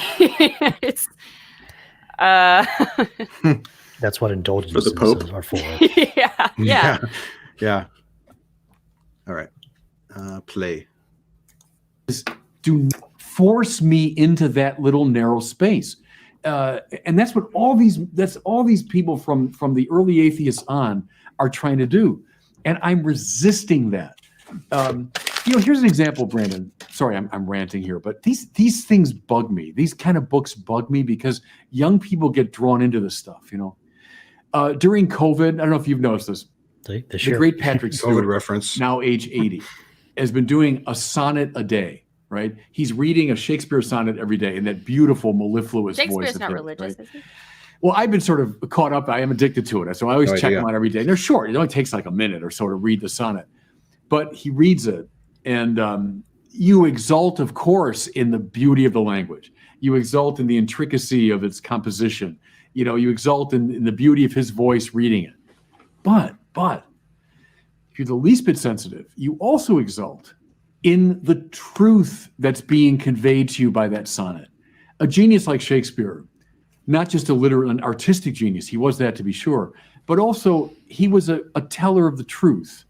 S8: it's
S1: that's what indulgences are for.
S2: Yeah. All right. Play.
S3: Do not force me into that little narrow space. And that's what all these people from the early atheists on are trying to do. And I'm resisting that. Here's an example, Brandon. Sorry, I'm ranting here, but these things bug me. These kind of books bug me because young people get drawn into this stuff, During COVID, I don't know if you've noticed this. The great Patrick Stewart,
S2: COVID reference,
S3: now age 80, has been doing a sonnet a day. Right, he's reading a Shakespeare sonnet every day in that beautiful mellifluous voice.
S8: Shakespeare's not religious,
S3: right?
S8: is he?
S3: Well, I've been sort of caught up. I am addicted to it, so I always check them out every day. And they're short; it only takes like a minute or so to read the sonnet. But he reads it, and you exult, of course, in the beauty of the language. You exult in the intricacy of its composition. You exult in the beauty of his voice reading it. But if you're the least bit sensitive, you also exult in the truth that's being conveyed to you by that sonnet. A genius like Shakespeare, not just a literal and artistic genius, he was that to be sure, but also he was a teller of the truth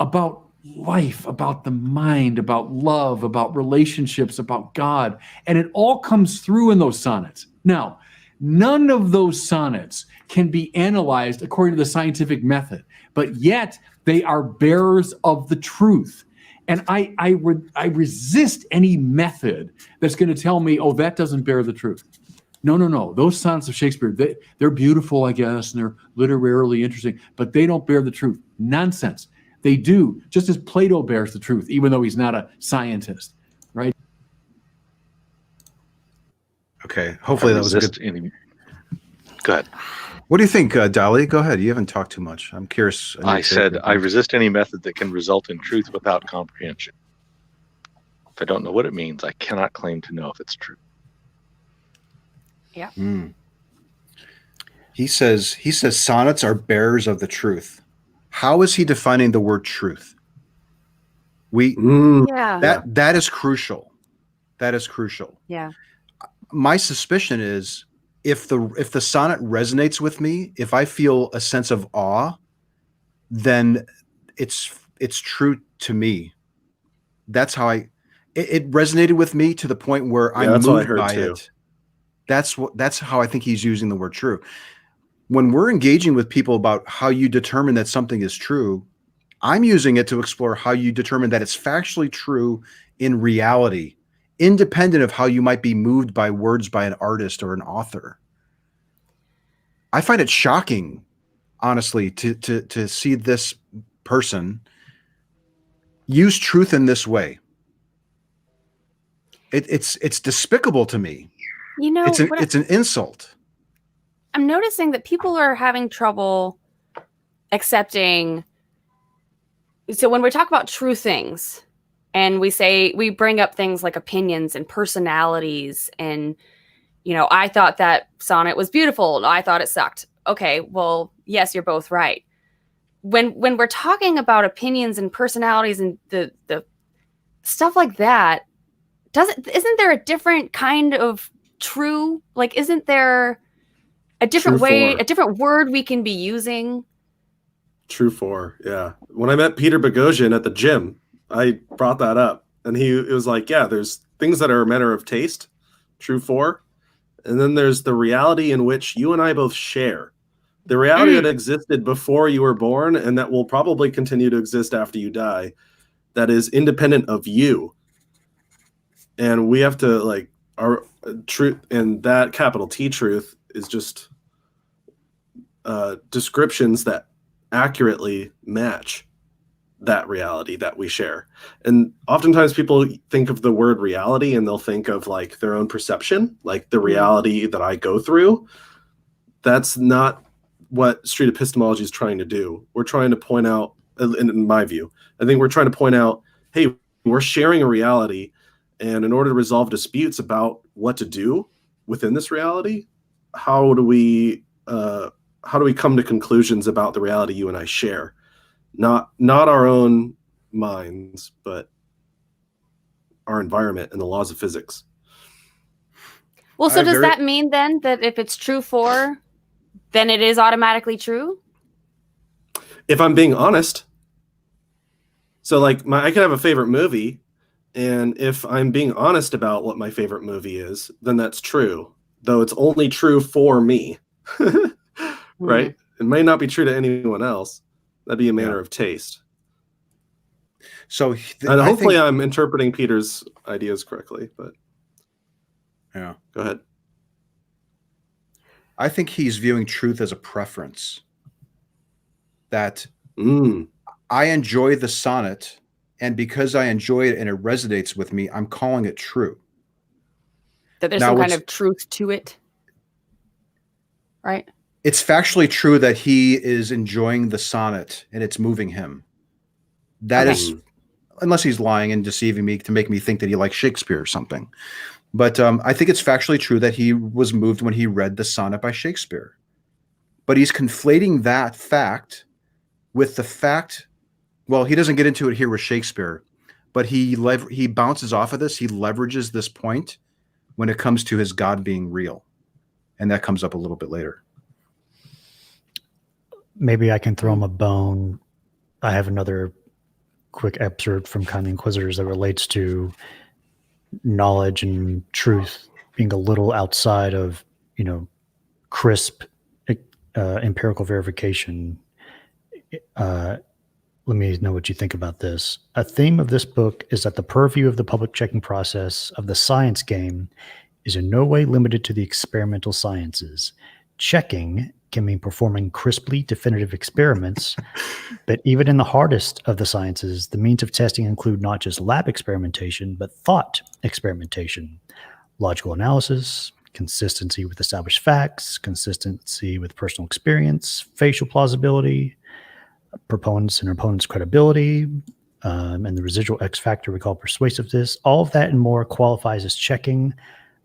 S3: about life, about the mind, about love, about relationships, about God. And it all comes through in those sonnets. Now, none of those sonnets can be analyzed according to the scientific method, but yet they are bearers of the truth. And I resist any method that's going to tell me, oh, that doesn't bear the truth. No. Those sonnets of Shakespeare, they're beautiful, I guess, and they're literarily interesting, but they don't bear the truth. Nonsense. They do, just as Plato bears the truth, even though he's not a scientist, right?
S2: Okay. Hopefully that was a good.
S4: Go ahead.
S2: What do you think, Dali? Go ahead. You haven't talked too much. I'm curious.
S4: I said I resist any method that can result in truth without comprehension. If I don't know what it means, I cannot claim to know if it's true.
S8: Yeah.
S2: He says sonnets are bearers of the truth. How is he defining the word truth? That is crucial. That is crucial.
S8: Yeah.
S2: My suspicion is if the sonnet resonates with me, if I feel a sense of awe, then it's true to me. That's how it resonated with me to the point where I'm moved by it. That's how I think he's using the word true. When we're engaging with people about how you determine that something is true, I'm using it to explore how you determine that it's factually true in reality, independent of how you might be moved by words by an artist or an author. I find it shocking, honestly, to see this person use truth in this way. It's despicable to me.
S8: You know,
S2: it's an insult.
S8: I'm noticing that people are having trouble accepting. So when we talk about true things and we bring up things like opinions and personalities and, you know, I thought that sonnet was beautiful. And I thought it sucked. Okay, well, yes, you're both right. When we're talking about opinions and personalities and the stuff like that, isn't there a different kind of true? Like, isn't there a different a different word we can be using?
S5: True for, yeah. When I met Peter Boghossian at the gym, I brought that up, and it was like, yeah, there's things that are a matter of taste, true for, and then there's the reality in which you and I both share. The reality that existed before you were born and that will probably continue to exist after you die, that is independent of you. And we have to, like, our truth, and that capital T truth is just descriptions that accurately match that reality that we share. And oftentimes people think of the word reality and they'll think of like their own perception, like the reality that I go through. That's not what street epistemology is trying to do. We're trying to point out, in my view, I think we're trying to point out, hey, we're sharing a reality, and in order to resolve disputes about what to do within this reality, how do we come to conclusions about the reality you and I share? Not our own minds, but our environment and the laws of physics.
S8: Well, so does that mean then that if it's true for, then it is automatically true?
S5: If I'm being honest. So like I could have a favorite movie, and if I'm being honest about what my favorite movie is, then that's true. Though it's only true for me. Right? It may not be true to anyone else. That'd be a matter of taste.
S2: So
S5: and hopefully I'm interpreting Peter's ideas correctly, but
S2: yeah.
S5: Go ahead.
S2: I think he's viewing truth as a preference. That I enjoy the sonnet, and because I enjoy it and it resonates with me, I'm calling it true.
S8: That there's some kind of truth to it, right?
S2: It's factually true that he is enjoying the sonnet and it's moving him. That is, unless he's lying and deceiving me to make me think that he likes Shakespeare or something. But I think it's factually true that he was moved when he read the sonnet by Shakespeare. But he's conflating that fact with the fact, well, he doesn't get into it here with Shakespeare, but he bounces off of this. He leverages this point when it comes to his God being real. And that comes up a little bit later.
S1: Maybe I can throw him a bone. I have another quick excerpt from Kind of Inquisitors that relates to knowledge and truth being a little outside of, crisp empirical verification. let me know what you think about this. A theme of this book is that the purview of the public checking process of the science game is in no way limited to the experimental sciences. Checking can mean performing crisply definitive experiments, but even in the hardest of the sciences, the means of testing include not just lab experimentation, but thought experimentation, logical analysis, consistency with established facts, consistency with personal experience, facial plausibility, proponents and opponents' credibility, and the residual X factor we call persuasiveness. All of that and more qualifies as checking,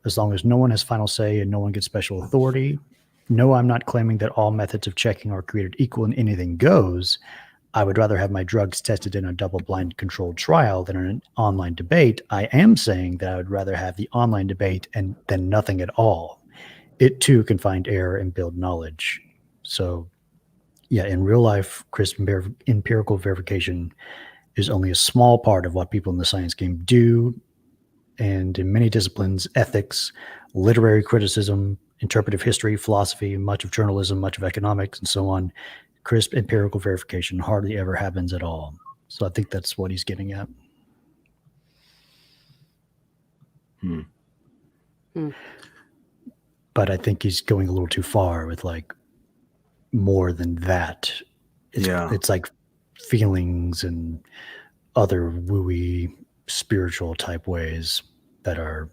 S1: as long as no one has final say and no one gets special authority. No, I'm not claiming that all methods of checking are created equal and anything goes. I would rather have my drugs tested in a double-blind controlled trial than in an online debate. I am saying that I would rather have the online debate than nothing at all. It too can find error and build knowledge. So, yeah, in real life, crisp empirical verification is only a small part of what people in the science game do. And in many disciplines, ethics, literary criticism, interpretive history, philosophy, much of journalism, much of economics, and so on, crisp empirical verification hardly ever happens at all. So I think that's what he's getting at. But I think he's going a little too far with like more than that. It's like feelings and other wooey spiritual type ways that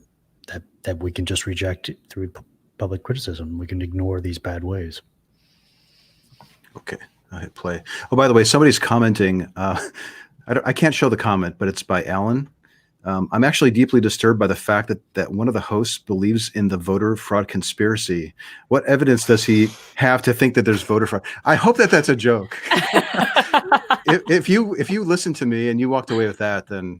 S1: we can just reject through public criticism. We can ignore these bad ways.
S2: Okay, I hit play. Oh, by the way, somebody's commenting. I can't show the comment, but it's by Alan. I'm actually deeply disturbed by the fact that one of the hosts believes in the voter fraud conspiracy. What evidence does he have to think that there's voter fraud? I hope that that's a joke. If you listen to me and you walked away with that, then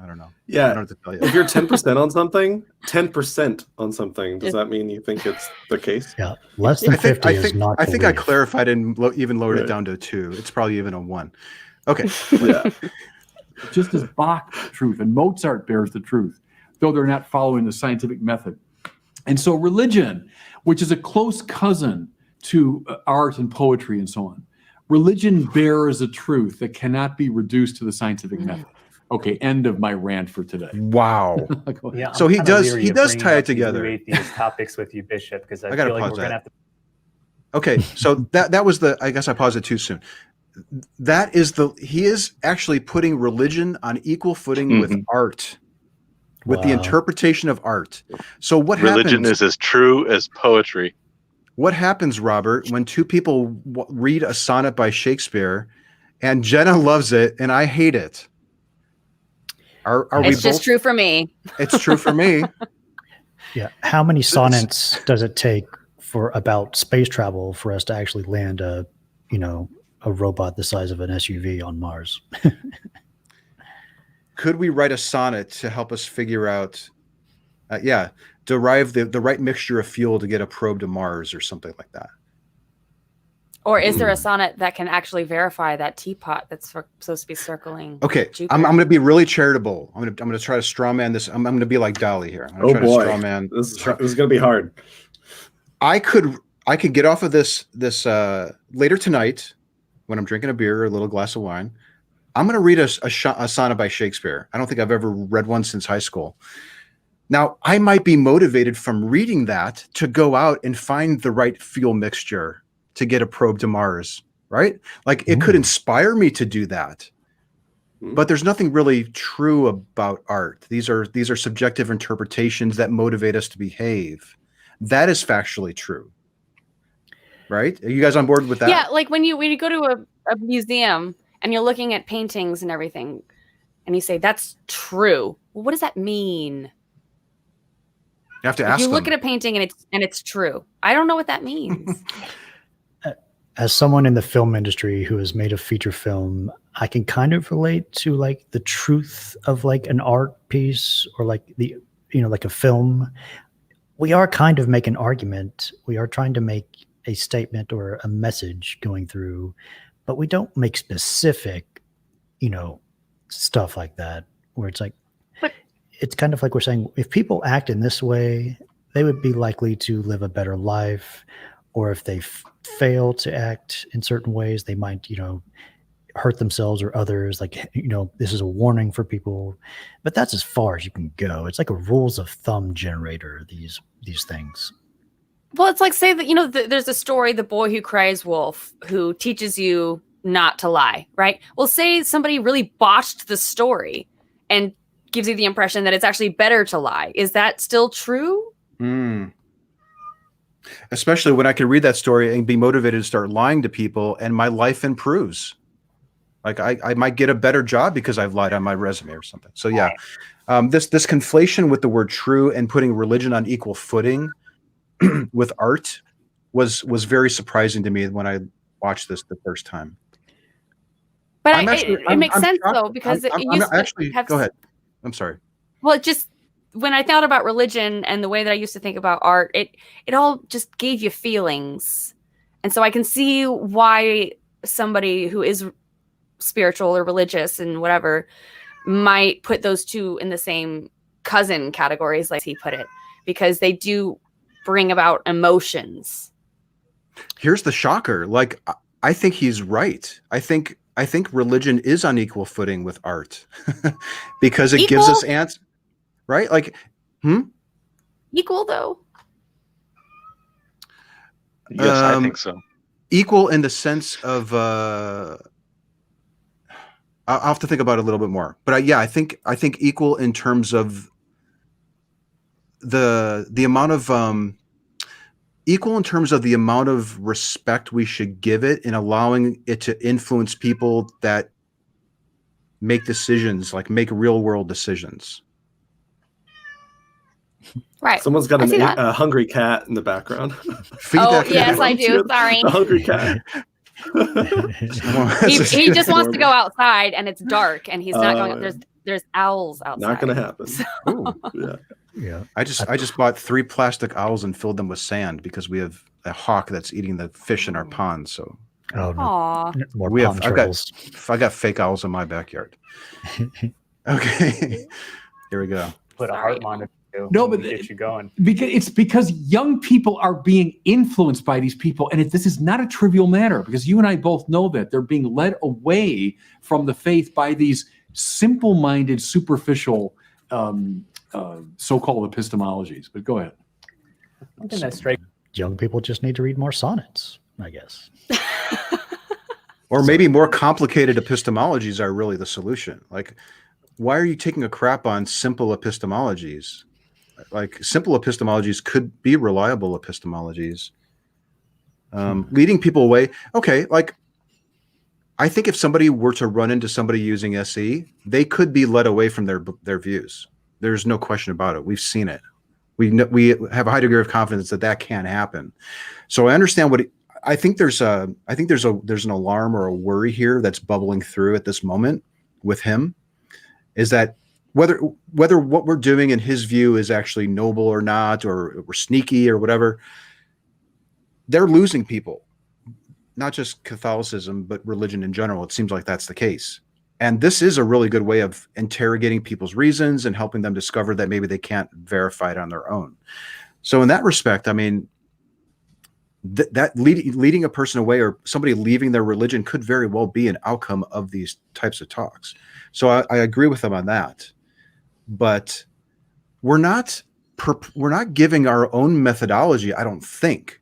S2: I don't know.
S5: Yeah.
S2: I don't know what to tell you.
S5: If you're 10% on something, 10% on something, does that mean you think it's the case?
S1: Yeah. Less than 50 is not
S2: I think I
S1: belief.
S2: clarified and even lowered it down to 2. It's probably even a 1. Okay.
S5: Yeah.
S3: Just as Bach the truth and Mozart bears the truth, though they're not following the scientific method. And so religion, which is a close cousin to art and poetry and so on, religion bears a truth that cannot be reduced to the scientific method. Okay, end of my rant for today.
S2: Wow.
S6: Yeah,
S2: So
S6: I'm
S2: he
S6: kinda
S2: does
S6: leery of
S2: tie
S6: bringing
S2: it
S6: up these
S2: together.
S6: new atheist topics with you, Bishop, because I
S2: gotta
S6: feel like
S2: pause
S6: we're going to
S2: that.
S6: have to.
S2: Okay, so that was I guess I paused it too soon. That is he is actually putting religion on equal footing with art, with the interpretation of art. So what
S4: Religion
S2: happens?
S4: is as true as poetry.
S2: What happens, Robert, when two people read a sonnet by Shakespeare, and Jenna loves it and I hate it? Are we
S8: It's
S2: both?
S8: just true for me.
S2: It's true for me.
S1: Yeah. How many sonnets does it take about space travel for us to actually land a robot the size of an SUV on Mars?
S2: Could we write a sonnet to help us figure out, derive the right mixture of fuel to get a probe to Mars or something like that?
S8: Or is there a sonnet that can actually verify that teapot that's supposed to be circling?
S2: Okay,
S8: Jupiter?
S2: I'm going to be really charitable. I'm going to try to straw man this. I'm going to be like Dali here. I'm going to try to straw man.
S5: This is going to be hard.
S2: I could get off of this later tonight when I'm drinking a beer or a little glass of wine. I'm going to read a sonnet by Shakespeare. I don't think I've ever read one since high school. Now, I might be motivated from reading that to go out and find the right fuel mixture to get a probe to Mars, right? Like it could inspire me to do that. But there's nothing really true about art. These are subjective interpretations that motivate us to behave. That is factually true. Right? Are you guys on board with that?
S8: Yeah, like when you go to a museum and you're looking at paintings and everything, and you say, that's true. Well, what does that mean?
S2: You have to
S8: If
S2: ask
S8: you
S2: them.
S8: look at a painting and it's true. I don't know what that means.
S1: As someone in the film industry who has made a feature film, I can kind of relate to like the truth of like an art piece or like like a film. We are kind of making an argument. We are trying to make a statement or a message going through, but we don't make specific, stuff like that where it's like, it's kind of like we're saying, if people act in this way, they would be likely to live a better life. Or if they fail to act in certain ways, they might, hurt themselves or others. Like, this is a warning for people, but that's as far as you can go. It's like a rules of thumb generator, these things.
S8: Well, it's like, say that, there's a story, The Boy Who Cries Wolf, who teaches you not to lie, right? Well, say somebody really botched the story and gives you the impression that it's actually better to lie. Is that still true?
S2: Especially when I can read that story and be motivated to start lying to people, and my life improves. Like I might get a better job because I've lied on my resume or something. So yeah, this conflation with the word true and putting religion on equal footing with art was very surprising to me when I watched this the first time.
S8: But it makes sense though, because it used to have,
S2: go ahead. I'm sorry.
S8: Well, when I thought about religion and the way that I used to think about art, it all just gave you feelings. And so I can see why somebody who is spiritual or religious and whatever might put those two in the same cousin categories, like he put it, because they do bring about emotions.
S2: Here's the shocker. Like, I think he's right. I think religion is on equal footing with art because it gives us answers, right? Like,
S8: Equal though?
S4: Yes, I think so.
S2: Equal in the sense of, I'll have to think about it a little bit more, but I think equal in terms of the amount of, equal in terms of the amount of respect we should give it in allowing it to influence people that make decisions, like make real world decisions.
S8: Right.
S5: Someone's got a hungry cat in the background.
S2: Feed that cat.
S8: Yes, I do. Sorry.
S5: The hungry cat.
S8: he just wants to go outside and it's dark and he's not going. There's owls outside.
S5: Not going to happen.
S2: So. Yeah. I just bought 3 plastic owls and filled them with sand because we have a hawk that's eating the fish in our pond. So I got fake owls in my backyard. Okay. Here we go.
S6: Put a heart monitor.
S3: No, but
S6: get you going.
S3: Because young people are being influenced by these people, and this is not a trivial matter. Because you and I both know that they're being led away from the faith by these simple-minded, superficial, so-called epistemologies. But go ahead.
S6: Something that's straight.
S1: Young people just need to read more sonnets, I guess.
S2: Or maybe more complicated epistemologies are really the solution. Like, why are you taking a crap on simple epistemologies? Like, simple epistemologies could be reliable epistemologies. Leading people away. Okay, like, I think if somebody were to run into somebody using SE, they could be led away from their views. There's no question about it. We've seen it. We have a high degree of confidence that can happen. So I understand I think there's an alarm or a worry here that's bubbling through at this moment with him, is that whether what we're doing in his view is actually noble or not, or we're sneaky or whatever, they're losing people, not just Catholicism, but religion in general. It seems like that's the case. And this is a really good way of interrogating people's reasons and helping them discover that maybe they can't verify it on their own. So in that respect, I mean, that leading a person away or somebody leaving their religion could very well be an outcome of these types of talks. So I agree with them on that, but we're not giving our own methodology. I don't think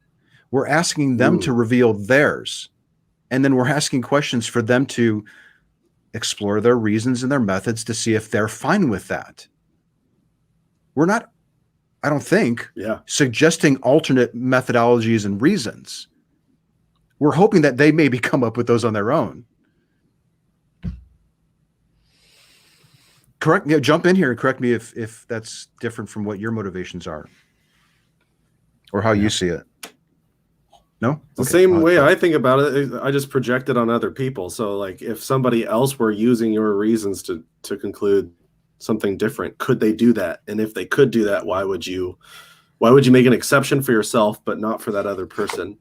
S2: we're asking them to reveal theirs, and then we're asking questions for them to explore their reasons and their methods to see if they're fine with that. We're not, I don't think, suggesting alternate methodologies and reasons. We're hoping that they maybe come up with those on their own. Correct. Yeah, jump in here and correct me if that's different from what your motivations are or how you see it. No?
S5: The same way I think about it, I just project it on other people. So like if somebody else were using your reasons to conclude something different, could they do that? And if they could do that, why would you make an exception for yourself but not for that other person?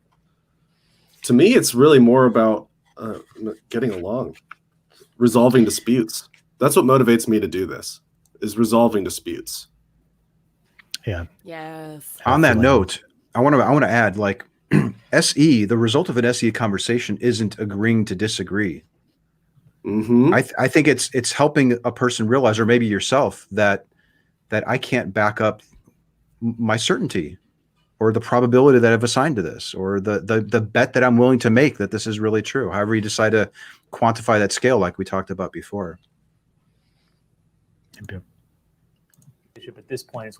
S5: To me, it's really more about getting along, resolving disputes. That's what motivates me to do this, is resolving disputes.
S1: Yeah.
S8: Yes.
S2: On that note, I want to add, like, SE, the result of an SE conversation isn't agreeing to disagree.
S5: Mm-hmm.
S2: I think it's helping a person realize, or maybe yourself, that I can't back up my certainty or the probability that I've assigned to this, or the bet that I'm willing to make that this is really true. However you decide to quantify that scale, like we talked about before.
S6: At this point, it's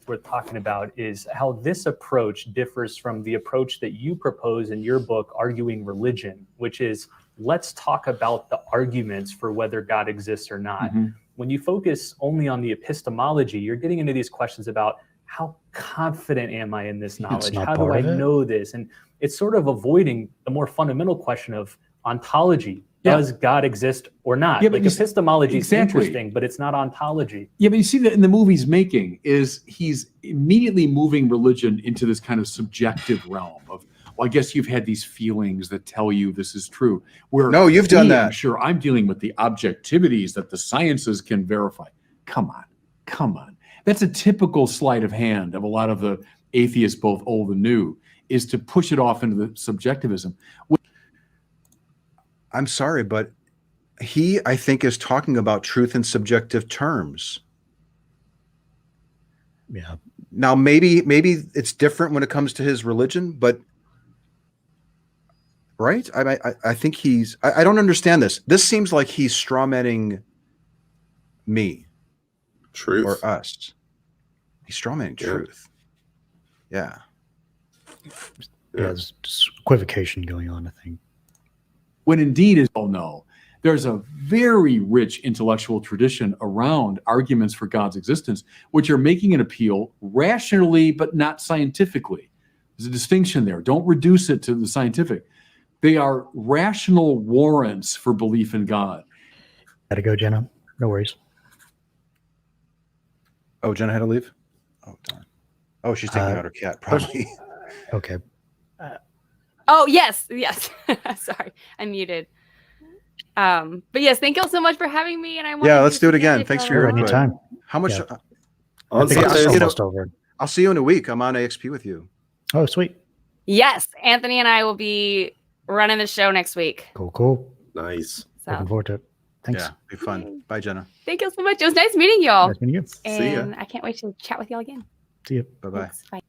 S6: worth talking about is how this approach differs from the approach that you propose in your book, Arguing Religion, which is let's talk about the arguments for whether God exists or not.
S3: Mm-hmm.
S6: When you focus only on the epistemology, you're getting into these questions about how confident am I in this knowledge? How do I know this? And it's sort of avoiding the more fundamental question of ontology. Does God exist or not?
S3: Yeah,
S6: like epistemology is interesting, but it's not ontology.
S3: Yeah, but you see that in the movie he's making is he's immediately moving religion into this kind of subjective realm of, well, I guess you've had these feelings that tell you this is true. Where
S2: no, you've done that.
S3: Sure, I'm dealing with the objectivities that the sciences can verify. Come on. That's a typical sleight of hand of a lot of the atheists, both old and new, is to push it off into the subjectivism.
S2: I'm sorry, but he, I think, is talking about truth in subjective terms.
S1: Yeah.
S2: Now, maybe it's different when it comes to his religion, but right? I think I don't understand this. This seems like he's strawmanning me.
S5: Truth.
S2: Or us. He's strawmanning truth. Yeah.
S1: There's equivocation going on, I think.
S3: When indeed, as all know, there's a very rich intellectual tradition around arguments for God's existence, which are making an appeal rationally, but not scientifically. There's a distinction there. Don't reduce it to the scientific. They are rational warrants for belief in God.
S1: Gotta go, Jenna. No worries.
S2: Oh, Jenna had to leave? Oh, darn. Oh, she's taking out her cat, probably.
S1: Okay.
S8: Oh, yes. Sorry, I'm muted. But yes, thank you all so much for having me. And I want
S2: let's do it again. Thanks for your
S1: input. Anytime.
S2: How much?
S1: Yeah.
S2: Almost over. I'll see you in a week. I'm on AXP with you.
S1: Oh, sweet.
S8: Yes, Anthony and I will be running the show next week.
S1: Cool.
S5: Nice.
S8: So.
S1: Looking forward to it. Thanks.
S2: Yeah, be fun. Bye, Jenna.
S8: Thank you so much. It was nice meeting y'all.
S1: Nice meeting you.
S5: See ya.
S8: And I can't wait to chat with y'all again.
S1: See you.
S2: Bye-bye.
S8: Thanks. Bye.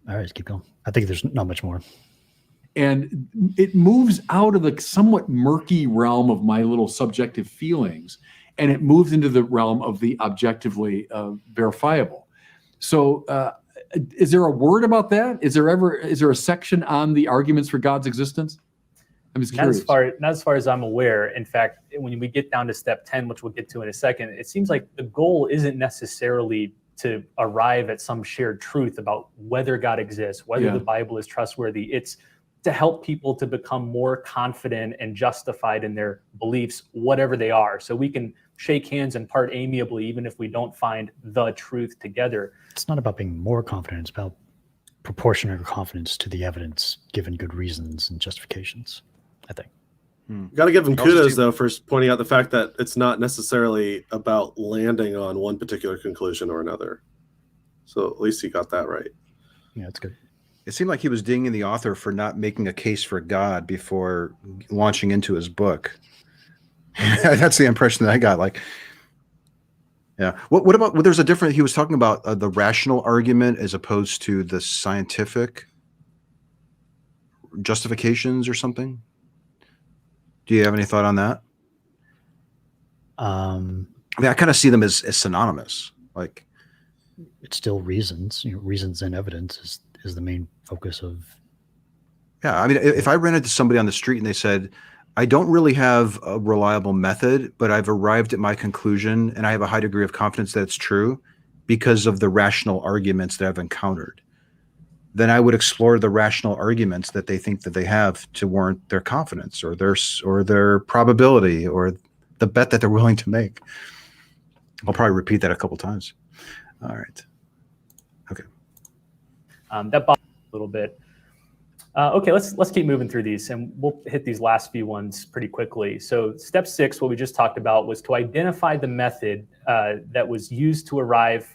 S1: All right, let's keep going. I think there's not much more.
S3: And it moves out of the somewhat murky realm of my little subjective feelings, and it moves into the realm of the objectively verifiable. So is there a word about that? Is there a section on the arguments for God's existence? I'm just curious.
S6: Not as far as I'm aware. In fact, when we get down to step 10, which we'll get to in a second, it seems like the goal isn't necessarily to arrive at some shared truth about whether God exists, whether the Bible is trustworthy. It's to help people to become more confident and justified in their beliefs, whatever they are. So we can shake hands and part amiably, even if we don't find the truth together.
S1: It's not about being more confident. It's about proportionate confidence to the evidence, given good reasons and justifications, I think.
S5: Got to give him kudos, though, for pointing out the fact that it's not necessarily about landing on one particular conclusion or another. So at least he got that right.
S1: Yeah, that's good.
S2: It seemed like he was dinging the author for not making a case for God before launching into his book. That's the impression that I got. Like, yeah. What about, there's a different, he was talking about the rational argument as opposed to the scientific justifications or something. Do you have any thought on that? I mean, I kind of see them as synonymous. Like,
S1: it's still reasons. Reasons and evidence is the main focus of.
S2: Yeah, I mean, if I ran into somebody on the street and they said, "I don't really have a reliable method, but I've arrived at my conclusion, and I have a high degree of confidence that it's true because of the rational arguments that I've encountered," then I would explore the rational arguments that they think that they have to warrant their confidence or their probability or the bet that they're willing to make. I'll probably repeat that a couple times. All right. Okay.
S6: That bothers me a little bit. Okay, let's keep moving through these, and we'll hit these last few ones pretty quickly. So step 6, what we just talked about, was to identify the method that was used to arrive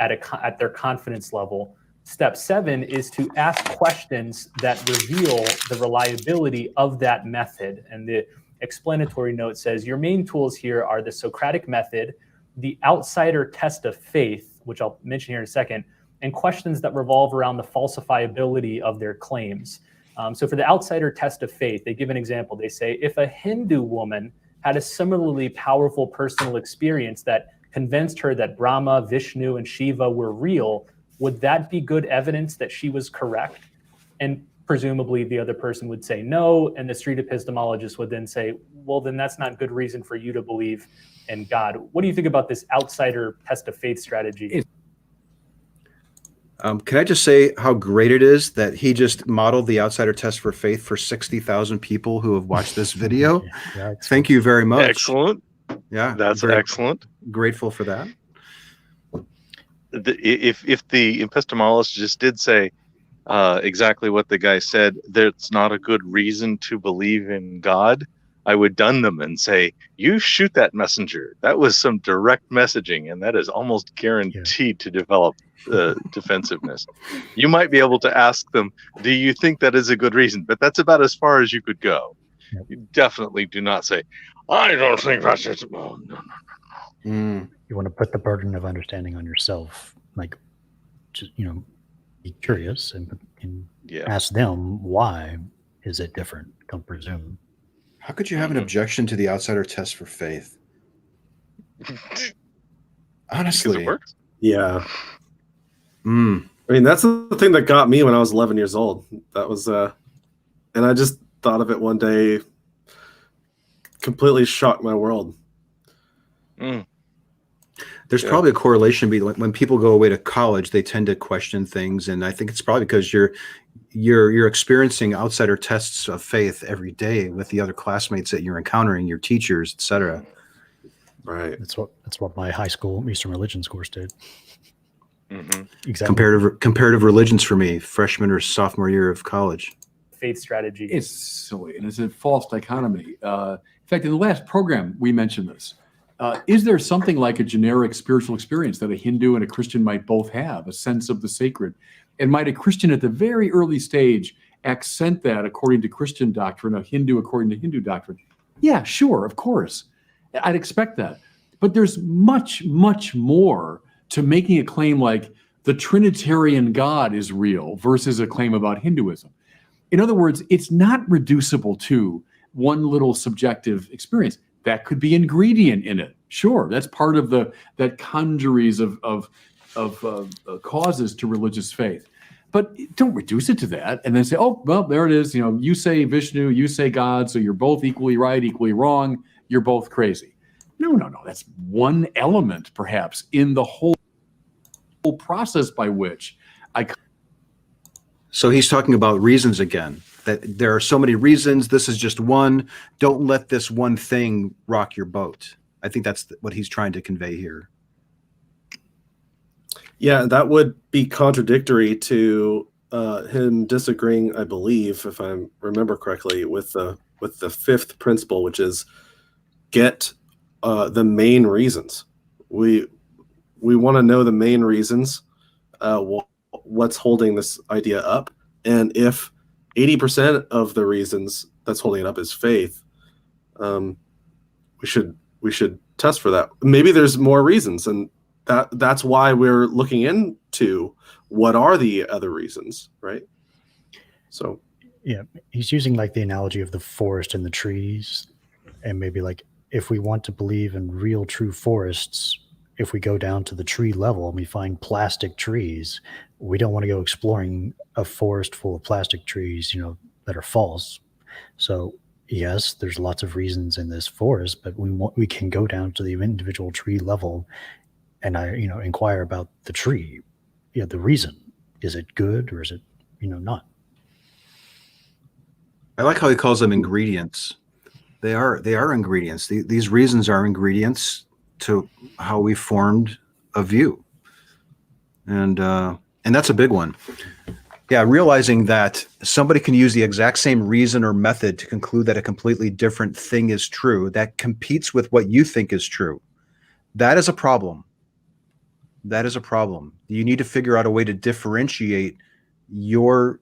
S6: at their confidence level. Step 7 is to ask questions that reveal the reliability of that method. And the explanatory note says, your main tools here are the Socratic method, the outsider test of faith, which I'll mention here in a second, and questions that revolve around the falsifiability of their claims. So for the outsider test of faith, they give an example. They say, if a Hindu woman had a similarly powerful personal experience that convinced her that Brahma, Vishnu, and Shiva were real, would that be good evidence that she was correct? And presumably the other person would say no, and the street epistemologist would then say, well, then that's not good reason for you to believe in God. What do you think about this outsider test of faith strategy?
S2: Can I just say how great it is that he just modeled the outsider test for faith for 60,000 people who have watched this video? Thank you very much.
S4: Excellent.
S2: Yeah,
S4: that's excellent.
S2: Grateful for that.
S4: If the epistemologist did say exactly what the guy said, that's not a good reason to believe in God, I would dun them and say, you shoot that messenger. That was some direct messaging, and that is almost guaranteed to develop defensiveness. You might be able to ask them, do you think that is a good reason? But that's about as far as you could go. You definitely do not say, I don't think that's just, oh, no.
S1: You want to put the burden of understanding on yourself, like, just, be curious and ask them, why is it different? Don't presume.
S2: How could you have an objection to the outsider test for faith? Honestly.
S4: It works.
S5: Yeah. I mean, that's the thing that got me when I was 11 years old. That was, and I just thought of it one day, completely shocked my world.
S2: There's probably a correlation between when people go away to college, they tend to question things, and I think it's probably because you're experiencing outsider tests of faith every day with the other classmates that you're encountering, your teachers, etc.
S5: Right.
S1: That's what my high school Eastern religions course did. Exactly.
S2: Comparative religions for me, freshman or sophomore year of college.
S6: Faith strategy.
S3: It's silly, and it's a false dichotomy. In fact, in the last program, we mentioned this. Is there something like a generic spiritual experience that a Hindu and a Christian might both have, a sense of the sacred? And might a Christian at the very early stage accent that according to Christian doctrine, a Hindu according to Hindu doctrine? Yeah, sure, of course. I'd expect that. But there's much, much more to making a claim like the Trinitarian God is real versus a claim about Hinduism. In other words, it's not reducible to one little subjective experience. That could be ingredient in it. Sure, that's part of that congeries of causes to religious faith. But don't reduce it to that and then say, oh, well, there it is. You say Vishnu, you say God, so you're both equally right, equally wrong. You're both crazy. No. That's one element, perhaps, in the whole process by which
S2: So he's talking about reasons again, that there are so many reasons. This is just one. Don't let this one thing rock your boat. I think that's what he's trying to convey here.
S5: Yeah, that would be contradictory to him disagreeing, I believe, if I remember correctly, with the fifth principle, which is get the main reasons. We want to know the main reasons, what's holding this idea up, and if 80% of the reasons that's holding it up is faith, we should test for that. Maybe there's more reasons, and that's why we're looking into what are the other reasons, right? So
S1: yeah, he's using like the analogy of the forest and the trees, and maybe like if we want to believe in real true forests, if we go down to the tree level and we find plastic trees, we don't want to go exploring a forest full of plastic trees, that are false. So yes, there's lots of reasons in this forest, but we can go down to the individual tree level and inquire about the tree. The reason. Is it good or is it, not?
S2: I like how he calls them ingredients. They are ingredients. These reasons are ingredients to how we formed a view. And that's a big one. Yeah, realizing that somebody can use the exact same reason or method to conclude that a completely different thing is true that competes with what you think is true. That is a problem. That is a problem. You need to figure out a way to differentiate your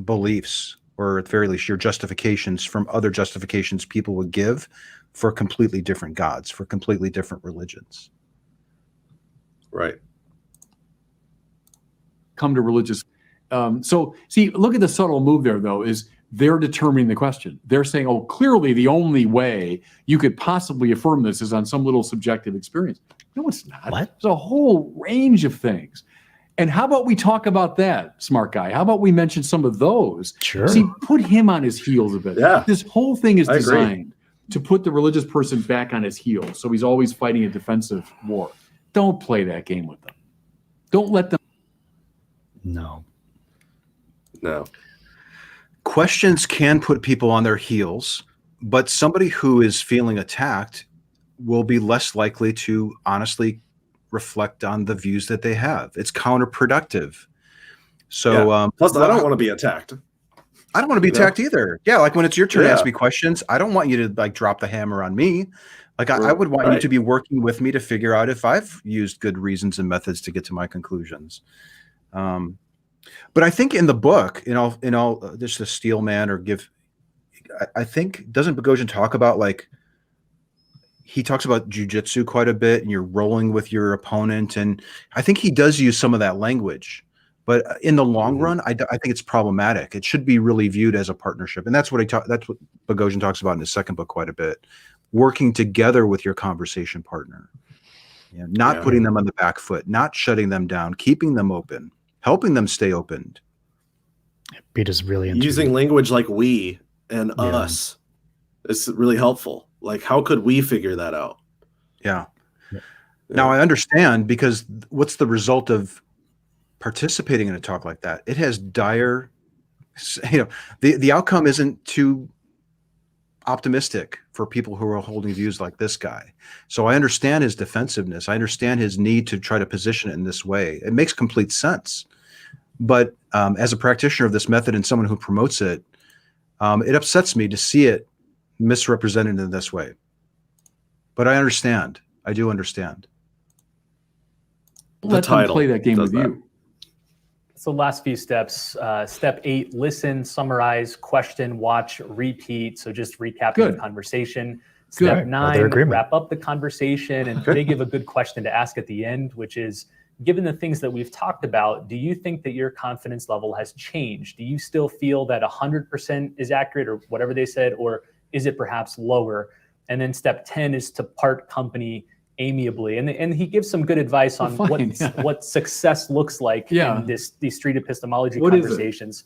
S2: beliefs, or at the very least your justifications, from other justifications people would give for completely different gods, for completely different religions.
S5: Right.
S3: Come to religious. So see, look at the subtle move there, though, is they're determining the question. They're saying, oh, clearly the only way you could possibly affirm this is on some little subjective experience. No, it's not.
S1: What?
S3: There's a whole range of things. And how about we talk about that, smart guy? How about we mention some of those?
S1: Sure.
S3: See, put him on his heels a bit.
S5: Yeah.
S3: This whole thing is
S5: I agree.
S3: designed to put the religious person back on his heels, so he's always fighting a defensive war. Don't play that game with them. Don't let them.
S1: No.
S5: No.
S2: Questions can put people on their heels, but somebody who is feeling attacked will be less likely to honestly reflect on the views that they have. It's counterproductive. So,
S5: Yeah. Plus, I don't want to be attacked.
S2: I don't want to be attacked either. Yeah, like when it's your turn to
S5: Yeah.
S2: ask me questions, I don't want you to like drop the hammer on me. Like I would want you to be working with me to figure out if I've used good reasons and methods to get to my conclusions. But I think in the book, in all, just to steal man or give, I think, doesn't Boghossian talk about, like, he talks about jujitsu quite a bit, and you're rolling with your opponent, and I think he does use some of that language. But in the long run, I think it's problematic. It should be really viewed as a partnership, and that's what Boghossian talks about in his second book quite a bit. Working together with your conversation partner, not putting them on the back foot, not shutting them down, keeping them open, helping them stay opened.
S1: Pete is really into
S5: Using language like we and us is really helpful. Like, how could we figure that out?
S2: Yeah. Now I understand, because what's the result of participating in a talk like that? It has dire, the outcome isn't too optimistic for people who are holding views like this guy. So I understand his defensiveness. I understand his need to try to position it in this way. It makes complete sense. But as a practitioner of this method and someone who promotes it, it upsets me to see it misrepresented in this way. But I understand. I do understand.
S3: Let them play that game with you.
S6: So last few steps. Step 8, listen, summarize, question, watch, repeat. So just recapping the conversation. Step 9, wrap up the conversation, and they give a good question to ask at the end, which is, given the things that we've talked about, do you think that your confidence level has changed? Do you still feel that 100% is accurate, or whatever they said, or is it perhaps lower? And then step 10 is to part company amiably. And he gives some good advice on what success looks like in these street epistemology conversations.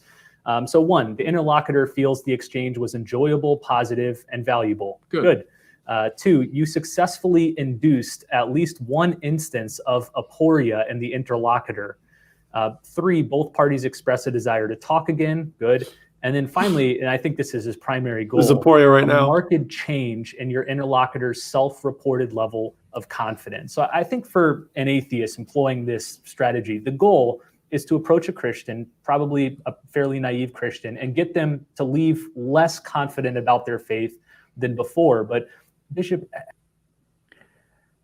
S6: So 1, the interlocutor feels the exchange was enjoyable, positive, and valuable. Good. 2, you successfully induced at least one instance of aporia in the interlocutor. 3, both parties express a desire to talk again. Good. And then finally, and I think this is his primary goal,
S5: there's aporia right now.
S6: Marked change in your interlocutor's self-reported level of confidence. So I think for an atheist employing this strategy, the goal is to approach a Christian, probably a fairly naive Christian, and get them to leave less confident about their faith than before. But Bishop,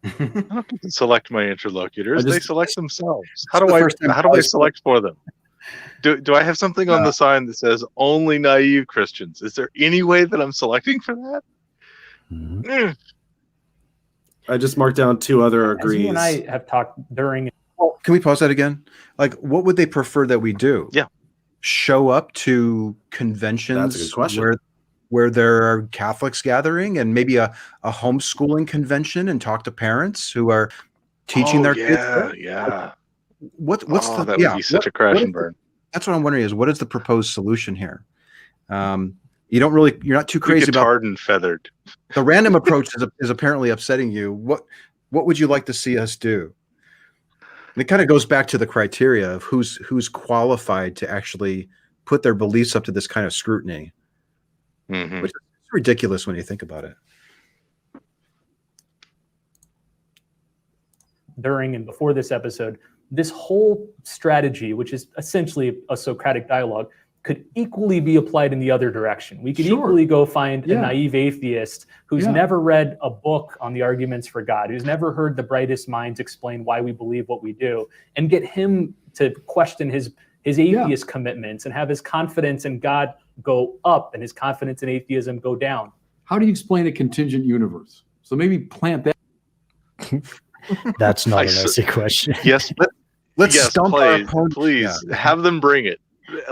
S4: I don't get to select my interlocutors. They select themselves. How do I select for them? Do I have something on the sign that says only naive Christians? Is there any way that I'm selecting for that?
S5: I just marked down 2 other agrees.
S6: You and I have talked during.
S2: Oh, can we pause that again? Like, what would they prefer that we do?
S4: Yeah.
S2: Show up to conventions.
S5: That's a good question.
S2: Where there are Catholics gathering, and maybe a homeschooling convention, and talk to parents who are teaching their kids.
S4: Yeah.
S2: What's
S4: that would be such a crash and burn.
S2: That's what I'm wondering, is what is the proposed solution here? You're not too crazy about
S4: tarred and feathered.
S2: The random approach is apparently upsetting you. What would you like to see us do? And it kind of goes back to the criteria of who's qualified to actually put their beliefs up to this kind of scrutiny, which is ridiculous when you think about it.
S6: During and before this episode, this whole strategy, which is essentially a Socratic dialogue, could equally be applied in the other direction. We could
S3: Sure.
S6: equally go find a
S3: Yeah.
S6: naive atheist who's
S3: Yeah.
S6: never read a book on the arguments for God, who's never heard the brightest minds explain why we believe what we do, and get him to question his atheist commitments and have his confidence in God go up and his confidence in atheism go down.
S3: How do you explain a contingent universe? So maybe plant that.
S1: That's not
S4: I
S1: an
S4: s-
S1: SE question.
S4: Yes,
S2: Let's
S4: yes,
S2: stump our
S4: please,
S2: opponent.
S4: please
S2: Yeah.
S4: have them bring it.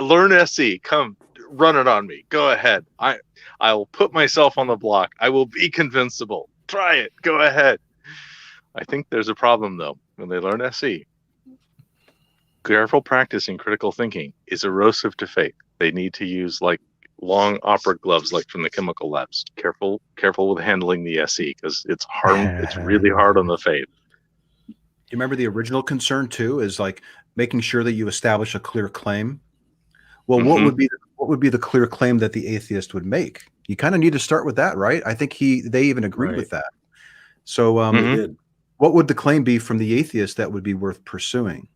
S4: Learn SE. Come, run it on me. Go ahead. I will put myself on the block. I will be convincible. Try it. Go ahead. I think there's a problem though when they learn SE. Careful practice in critical thinking is erosive to faith. They need to use like long opera gloves, like from the chemical labs. Careful with handling the SE because it's hard. It's really hard on the faith.
S2: You remember the original concern too is like making sure that you establish a clear claim. Well, what would be the clear claim that the atheist would make? You kind of need to start with that, right? I think they even agreed with that. So, what would the claim be from the atheist that would be worth pursuing?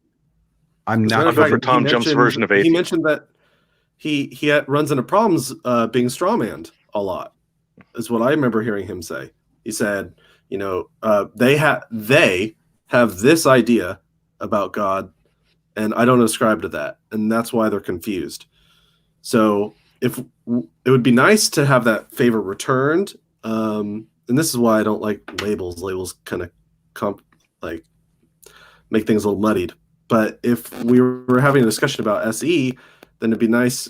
S2: I'm
S5: As a matter
S2: not
S5: of fact,
S2: sure.
S4: Tom
S5: he
S4: Jump's
S5: mentioned-
S4: version of
S5: He
S4: atheist.
S5: mentioned that he runs into problems being strawmanned a lot, is what I remember hearing him say. He said, they have this idea about God, and I don't ascribe to that, and that's why they're confused. So if it would be nice to have that favor returned, and this is why I don't like labels. Labels kind of make things a little muddied. But if we were having a discussion about SE, then it'd be nice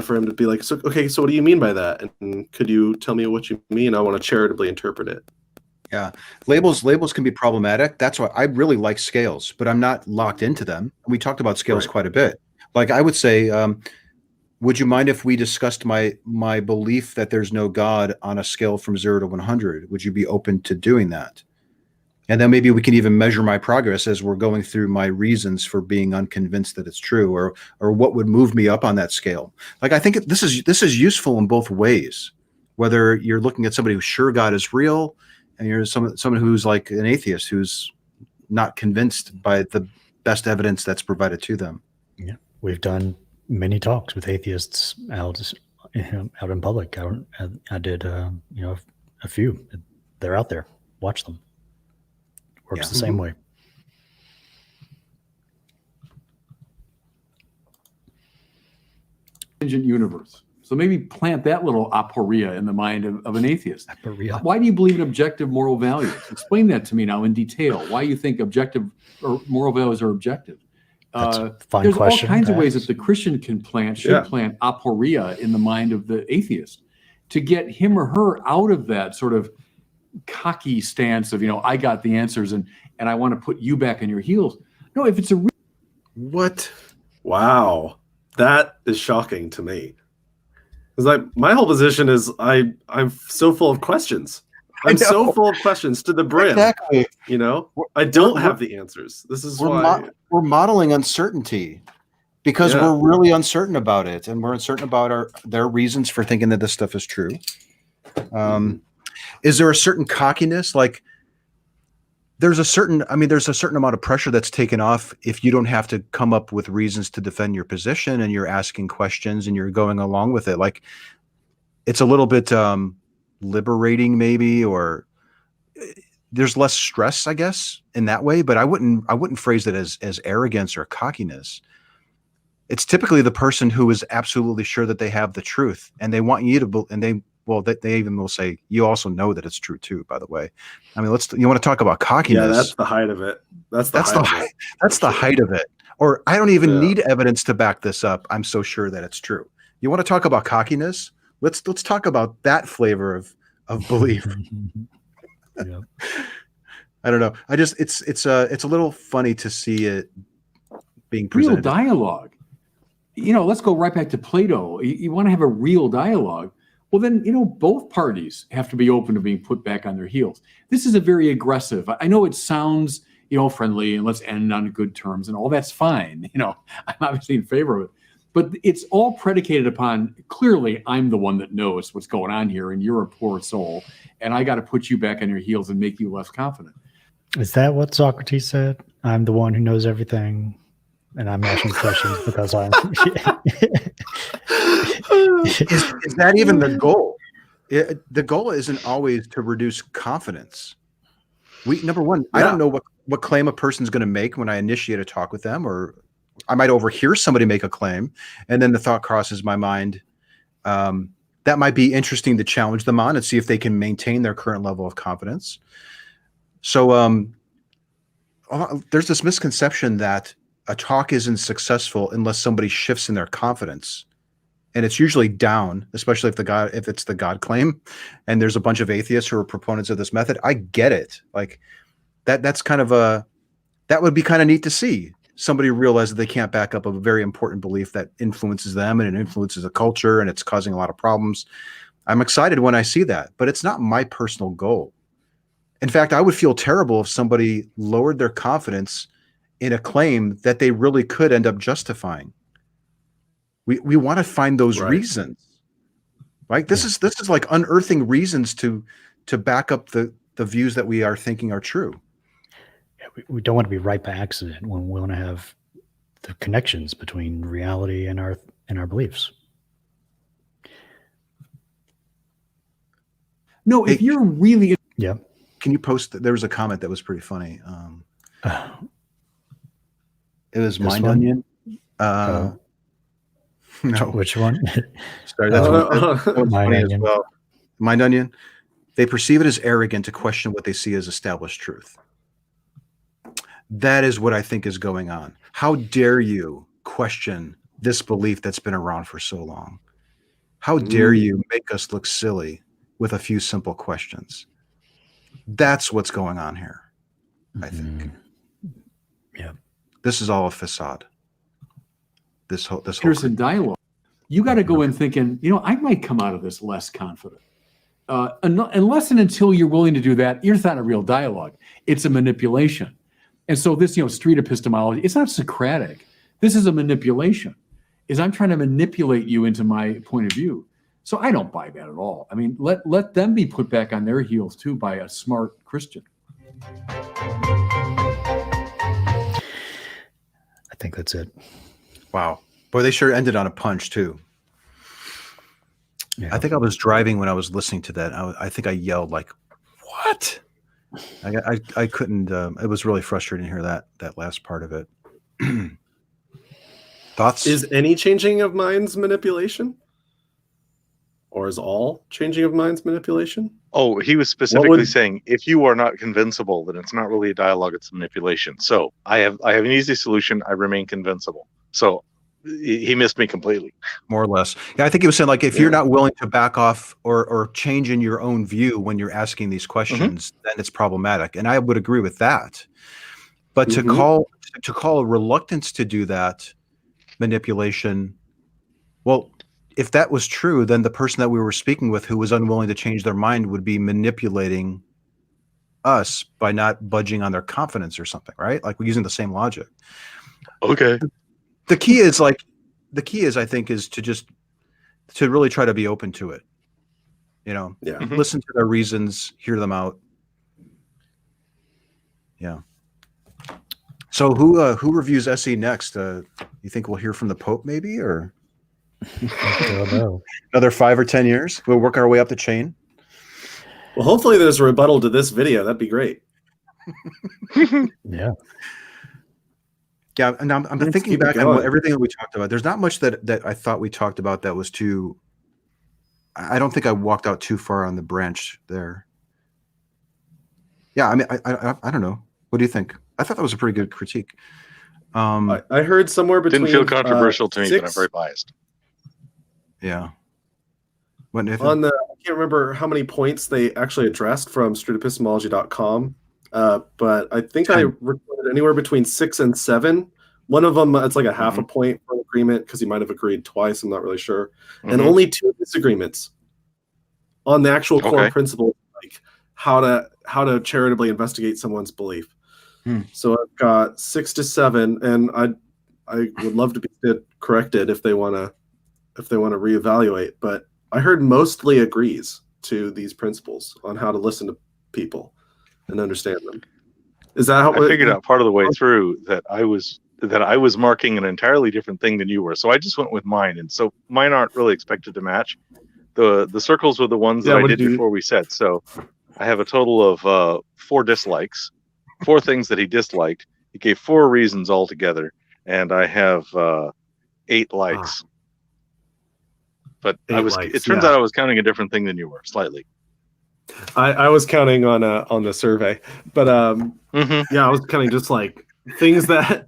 S5: for him to be like, so what do you mean by that? And could you tell me what you mean? I want to charitably interpret it.
S2: Yeah, labels can be problematic. That's why I really like scales, but I'm not locked into them. We talked about scales quite a bit. Like I would say, would you mind if we discussed my belief that there's no God on a scale from 0 to 100? Would you be open to doing that? And then maybe we can even measure my progress as we're going through my reasons for being unconvinced that it's true, or what would move me up on that scale. Like I think this is useful in both ways. Whether you're looking at somebody who's sure God is real, and you're someone who's like an atheist who's not convinced by the best evidence that's provided to them.
S1: Yeah, we've done many talks with atheists out in public. I did a few. They're out there. Watch them. Works the same way.
S3: Contingent universe. So maybe plant that little aporia in the mind of an atheist.
S1: Aporia.
S3: Why do you believe in objective moral values? Explain that to me now in detail. Why you think objective or moral values are objective?
S1: That's a fine
S3: There's
S1: question,
S3: all kinds of ways
S1: perhaps.
S3: that the Christian can should plant aporia in the mind of the atheist to get him or her out of that sort of cocky stance of, I got the answers and I want to put you back on your heels. No, if it's a
S5: What? Wow. That is shocking to me. Because my whole position is I'm so full of questions. I'm so full of questions to the brim.
S2: Exactly.
S5: I don't have the answers. This is why
S2: We're modeling uncertainty because we're really uncertain about it, and we're uncertain about their reasons for thinking that this stuff is true. Is there a certain cockiness? Like there's a certain amount of pressure that's taken off if you don't have to come up with reasons to defend your position and you're asking questions and you're going along with it. Like it's a little bit liberating maybe, or there's less stress, I guess, in that way, but I wouldn't phrase it as arrogance or cockiness. It's typically the person who is absolutely sure that they have the truth and they want you to, and they even will say, you also know that it's true too, by the way. I mean, you want to talk about cockiness.
S5: Yeah, that's the height of it. That's the
S2: height of it. Or I don't even need evidence to back this up. I'm so sure that it's true. You want to talk about cockiness? Let's talk about that flavor of belief.
S1: Yeah.
S2: I don't know. It's a little funny to see it being presented.
S3: real dialogue. Let's go right back to Plato. You want to have a real dialogue. Well, then, both parties have to be open to being put back on their heels. This is a very aggressive. I know it sounds, friendly and let's end on good terms and all that's fine. I'm obviously in favor of it. But it's all predicated upon, clearly, I'm the one that knows what's going on here and you're a poor soul. And I got to put you back on your heels and make you less confident.
S1: Is that what Socrates said? I'm the one who knows everything. and I'm asking questions because I'm.
S2: Is that even the goal? The goal isn't always to reduce confidence. Number one, I don't know what claim a person's going to make when I initiate a talk with them, or I might overhear somebody make a claim, and then the thought crosses my mind. That might be interesting to challenge them on and see if they can maintain their current level of confidence. So there's this misconception that a talk isn't successful unless somebody shifts in their confidence. And it's usually down, especially if it's the God claim, and there's a bunch of atheists who are proponents of this method. I get it. Like that's kind of that would be kind of neat to see. Somebody realize that they can't back up a very important belief that influences them and it influences a culture and it's causing a lot of problems. I'm excited when I see that, but it's not my personal goal. In fact, I would feel terrible if somebody lowered their confidence in a claim that they really could end up justifying. We want to find those reasons, right? This is like unearthing reasons to back up the views that we are thinking are true.
S1: We don't want to be right by accident when we want to have the connections between reality and our beliefs.
S3: No, if you're really
S2: Can you post? There was a comment that was pretty funny. It was Mind Onion. No,
S1: which one?
S2: Sorry, that's one funny as well. Mind Onion. They perceive it as arrogant to question what they see as established truth. That is what I think is going on. How dare you question this belief that's been around for so long? How dare you make us look silly with a few simple questions? That's what's going on here, I think.
S1: Yeah.
S2: This is all a facade. This whole
S3: Pearson dialogue. You got to go in thinking, I might come out of this less confident. Unless and until you're willing to do that, you're not a real dialogue. It's a manipulation. And so this, street epistemology, it's not Socratic. This is a manipulation. I'm trying to manipulate you into my point of view. So I don't buy that at all. I mean, let them be put back on their heels too by a smart Christian.
S1: I think that's it.
S2: Wow. Boy, they sure ended on a punch too.
S1: Yeah.
S2: I think I was driving when I was listening to that. I think I yelled like, "What?" I couldn't. It was really frustrating to hear that last part of it. Thoughts?
S5: Is any changing of minds manipulation? Or is all changing of minds manipulation?
S4: Oh, he was specifically saying if you are not convincible, then it's not really a dialogue; it's manipulation. So I have an easy solution. I remain convincible. So he missed me completely.
S2: More or less. Yeah, I think he was saying like if you're not willing to back off or change in your own view when you're asking these questions, then it's problematic. And I would agree with that. But to call a reluctance to do that manipulation, well, if that was true, then the person that we were speaking with who was unwilling to change their mind would be manipulating us by not budging on their confidence or something, right? Like we're using the same logic.
S4: Okay.
S2: The key is I think is to really try to be open to it. Listen to their reasons, hear them out. Yeah. So who reviews SE next? You think we'll hear from the Pope maybe, or another 5 or 10 years? We'll work our way up the chain.
S5: Well, hopefully there's a rebuttal to this video. That'd be great.
S1: Yeah.
S2: Yeah, and I'm thinking back on everything that we talked about. There's not much that I thought we talked about that was too. I don't think I walked out too far on the branch there. Yeah, I mean, I don't know. What do you think? I thought that was a pretty good critique.
S5: I heard somewhere between.
S4: Didn't feel controversial to me, but I'm very biased.
S2: Yeah. What, Nathan?
S5: I can't remember how many points they actually addressed from streetepistemology.com. But I think I recorded anywhere between 6 and 7. One of them, it's like a half a point for agreement because he might have agreed twice. I'm not really sure. And only 2 disagreements on the actual core principle, like how to charitably investigate someone's belief. So I've got 6 to 7, and I would love to be corrected if they want to reevaluate. But I heard mostly agrees to these principles on how to listen to people and understand them. Is that how
S4: I figured out part of the way through that I was that I was marking an entirely different thing than you were. So I just went with mine. And so mine aren't really expected to match. The circles were the ones that I did before we said. So I have a total of 4 dislikes, 4 things that he disliked. He gave 4 reasons altogether. And I have 8 likes. But it turns out I was counting a different thing than you were, slightly.
S5: I was counting on the survey, but yeah, I was counting just like things that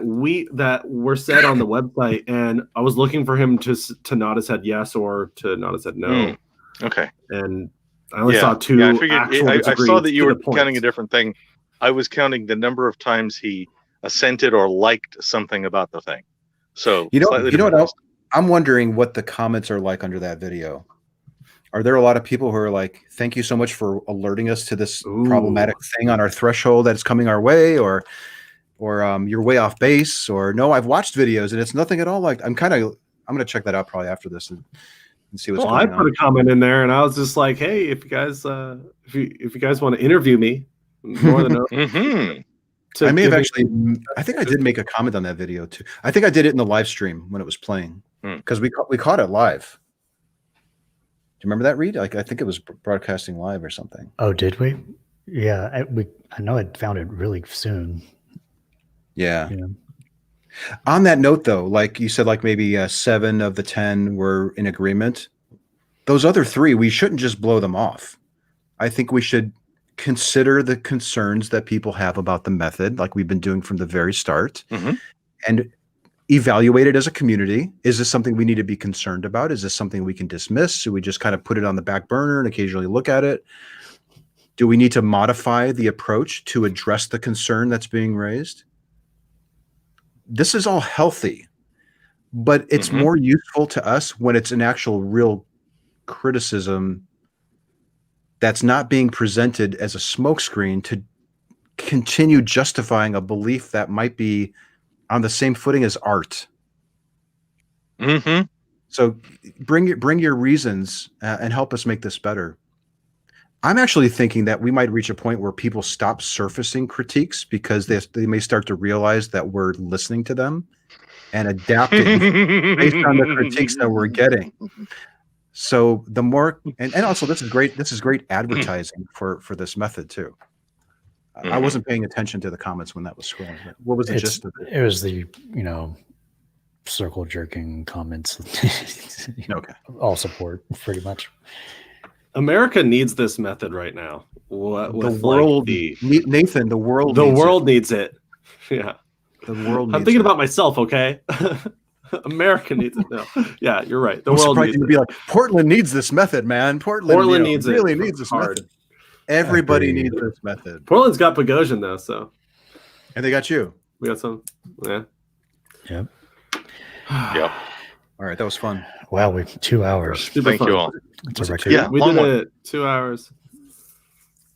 S5: were said on the website, and I was looking for him to nod his head yes or to nod his head no.
S4: Okay.
S5: And I only saw 2.
S4: I figured I saw that you were counting a different thing. I was counting the number of times he assented or liked something about the thing. So
S2: you know what else? I'm wondering what the comments are like under that video. Are there a lot of people who are like, thank you so much for alerting us to this problematic thing on our threshold that's coming our way, or you're way off base, or no, I've watched videos and it's nothing at all like. I'm going to check that out probably after this and see what's going on.
S5: I put a comment in there and I was just like, hey, if you guys if you guys want to interview me, more than
S2: I may have actually, I think I did make a comment on that video too. I think I did it in the live stream when it was playing because we caught it live. Do you remember that, Reid? Like, I think it was broadcasting live or something.
S1: Oh, did we? Yeah, I know I found it really soon.
S2: Yeah. On that note, though, like you said, like maybe 7 of the 10 were in agreement. Those other 3, we shouldn't just blow them off. I think we should consider the concerns that people have about the method, like we've been doing from the very start, and evaluate it as a community. Is this something we need to be concerned about? Is this something we can dismiss? Do we just kind of put it on the back burner and occasionally look at it? Do we need to modify the approach to address the concern that's being raised? This is all healthy, but it's more useful to us when it's an actual real criticism that's not being presented as a smokescreen to continue justifying a belief that might be on the same footing as art. So bring your reasons and help us make this better. I'm actually thinking that we might reach a point where people stop surfacing critiques because they may start to realize that we're listening to them and adapting based on the critiques that we're getting. So the more, and also this is great advertising for this method too. I wasn't paying attention to the comments when that was scrolling. What was the gist of it?
S1: It was the, circle jerking comments.
S2: Okay.
S1: All support pretty much.
S5: America needs this method right now.
S2: The world, Nathan, the world
S5: needs it. Yeah.
S2: The world
S5: I'm thinking about myself, okay? America needs it now. Yeah, you're right. The world needs it.
S2: Be like, Portland needs this method, man. Portland needs it. Really needs this method. Everybody needs this method.
S5: Portland's got Boghossian though, so.
S2: And they got you.
S5: We got some. Yeah.
S1: Yep.
S4: Yep.
S2: All right, that was fun.
S1: Wow, we 2 hours.
S4: Thank you all.
S1: It's a record.
S4: Yeah,
S5: we did it 2 hours.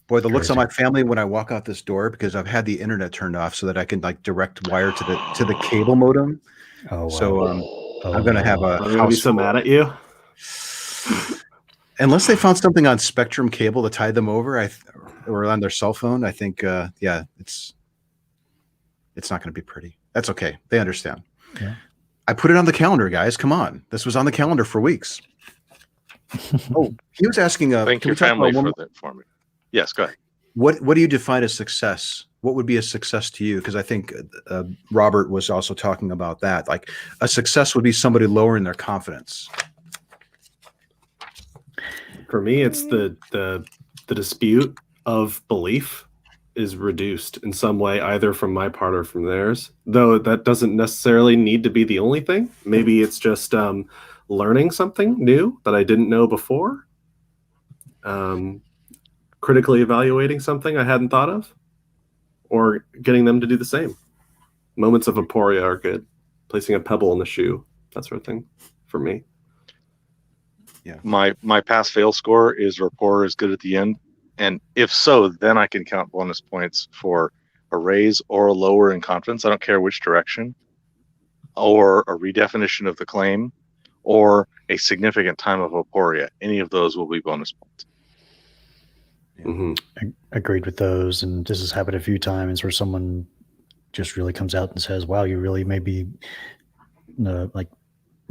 S2: Boy, the looks on my family when I walk out this door, because I've had the internet turned off so that I can like direct wire to the cable modem.
S1: Oh, wow.
S2: So I'm gonna have a
S5: I'm gonna be so mad at you.
S2: Unless they found something on Spectrum cable to tie them over, or on their cell phone, I think it's not gonna be pretty. That's okay. They understand.
S1: Yeah.
S2: I put it on the calendar, guys. Come on. This was on the calendar for weeks. Oh, he was asking.
S4: Thank your family for me. Yes, go ahead.
S2: What do you define as success? What would be a success to you? Because I think Robert was also talking about that. Like a success would be somebody lowering their confidence.
S5: For me, it's the dispute of belief is reduced in some way, either from my part or from theirs. Though that doesn't necessarily need to be the only thing. Maybe it's just learning something new that I didn't know before. Critically evaluating something I hadn't thought of, or getting them to do the same. Moments of aporia are good. Placing a pebble in the shoe, that sort of thing, for me.
S2: Yeah.
S4: My pass-fail score is rapport is good at the end, and if so, then I can count bonus points for a raise or a lower in confidence. I don't care which direction, or a redefinition of the claim, or a significant time of aporia. Any of those will be bonus points.
S1: I agreed with those, and this has happened a few times where someone just really comes out and says, wow, you really made me like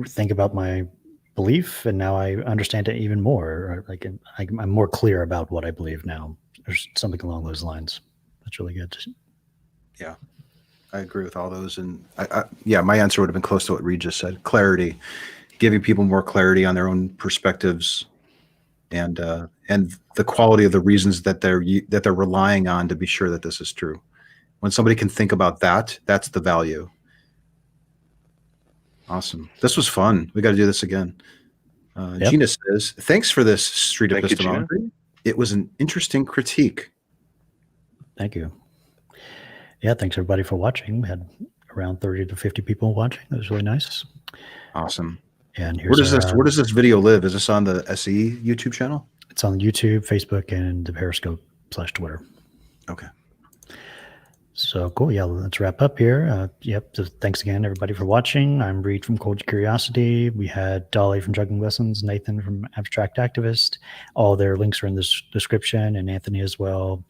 S1: think about my belief, and now I understand it even more. Or like I'm more clear about what I believe now, or something along those lines. That's really good.
S2: Yeah, I agree with all those. And yeah, my answer would have been close to what Reid just said. Clarity, giving people more clarity on their own perspectives, and the quality of the reasons that they're relying on to be sure that this is true. When somebody can think about that, that's the value. Awesome. This was fun. We got to do this again.
S1: Yep.
S2: Gina says, thanks for this Street
S4: Thank you,
S2: Epistemology. It was an interesting critique.
S1: Thank you. Yeah, thanks everybody for watching. We had around 30 to 50 people watching. It was really nice.
S2: Awesome.
S1: And here's
S2: where does this video live? Is this on the SE YouTube channel?
S1: It's on YouTube, Facebook, and the Periscope /Twitter.
S2: Okay.
S1: So cool. Yeah, let's wrap up here. Yep. So thanks again, everybody, for watching. I'm Reid from Cold Curiosity. We had Dali from Juggling Lessons, Nathan from Abstract Activist. All their links are in this description, and Anthony as well.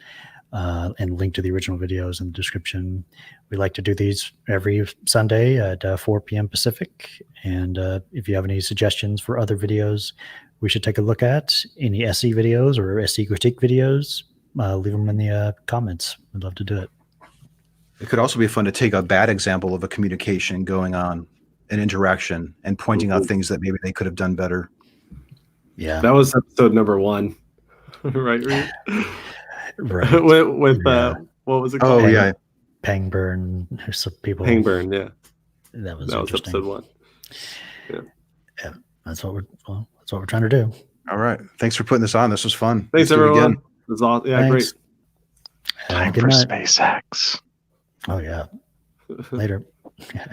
S1: And link to the original videos in the description. We like to do these every Sunday at 4 p.m. Pacific. And if you have any suggestions for other videos we should take a look at, any SE videos or SE critique videos, leave them in the comments. We'd love to do it.
S2: It could also be fun to take a bad example of a communication going on, an interaction, and pointing out things that maybe they could have done better.
S1: Yeah.
S5: That was episode number 1. Right, Reid?
S1: Right.
S5: with what was it called?
S2: Oh, yeah.
S1: Pangburn. There's some people.
S5: Pangburn, yeah.
S1: That was
S5: episode 1.
S1: Yeah. That's what we're trying to do.
S2: All right. Thanks for putting this on. This was fun.
S5: Thanks,
S2: Let's do it
S5: everyone.
S2: again.
S5: It was awesome. Yeah,
S1: Thanks.
S5: great.
S4: Time
S1: Good
S4: for
S1: night.
S4: SpaceX.
S1: Oh, yeah. Later.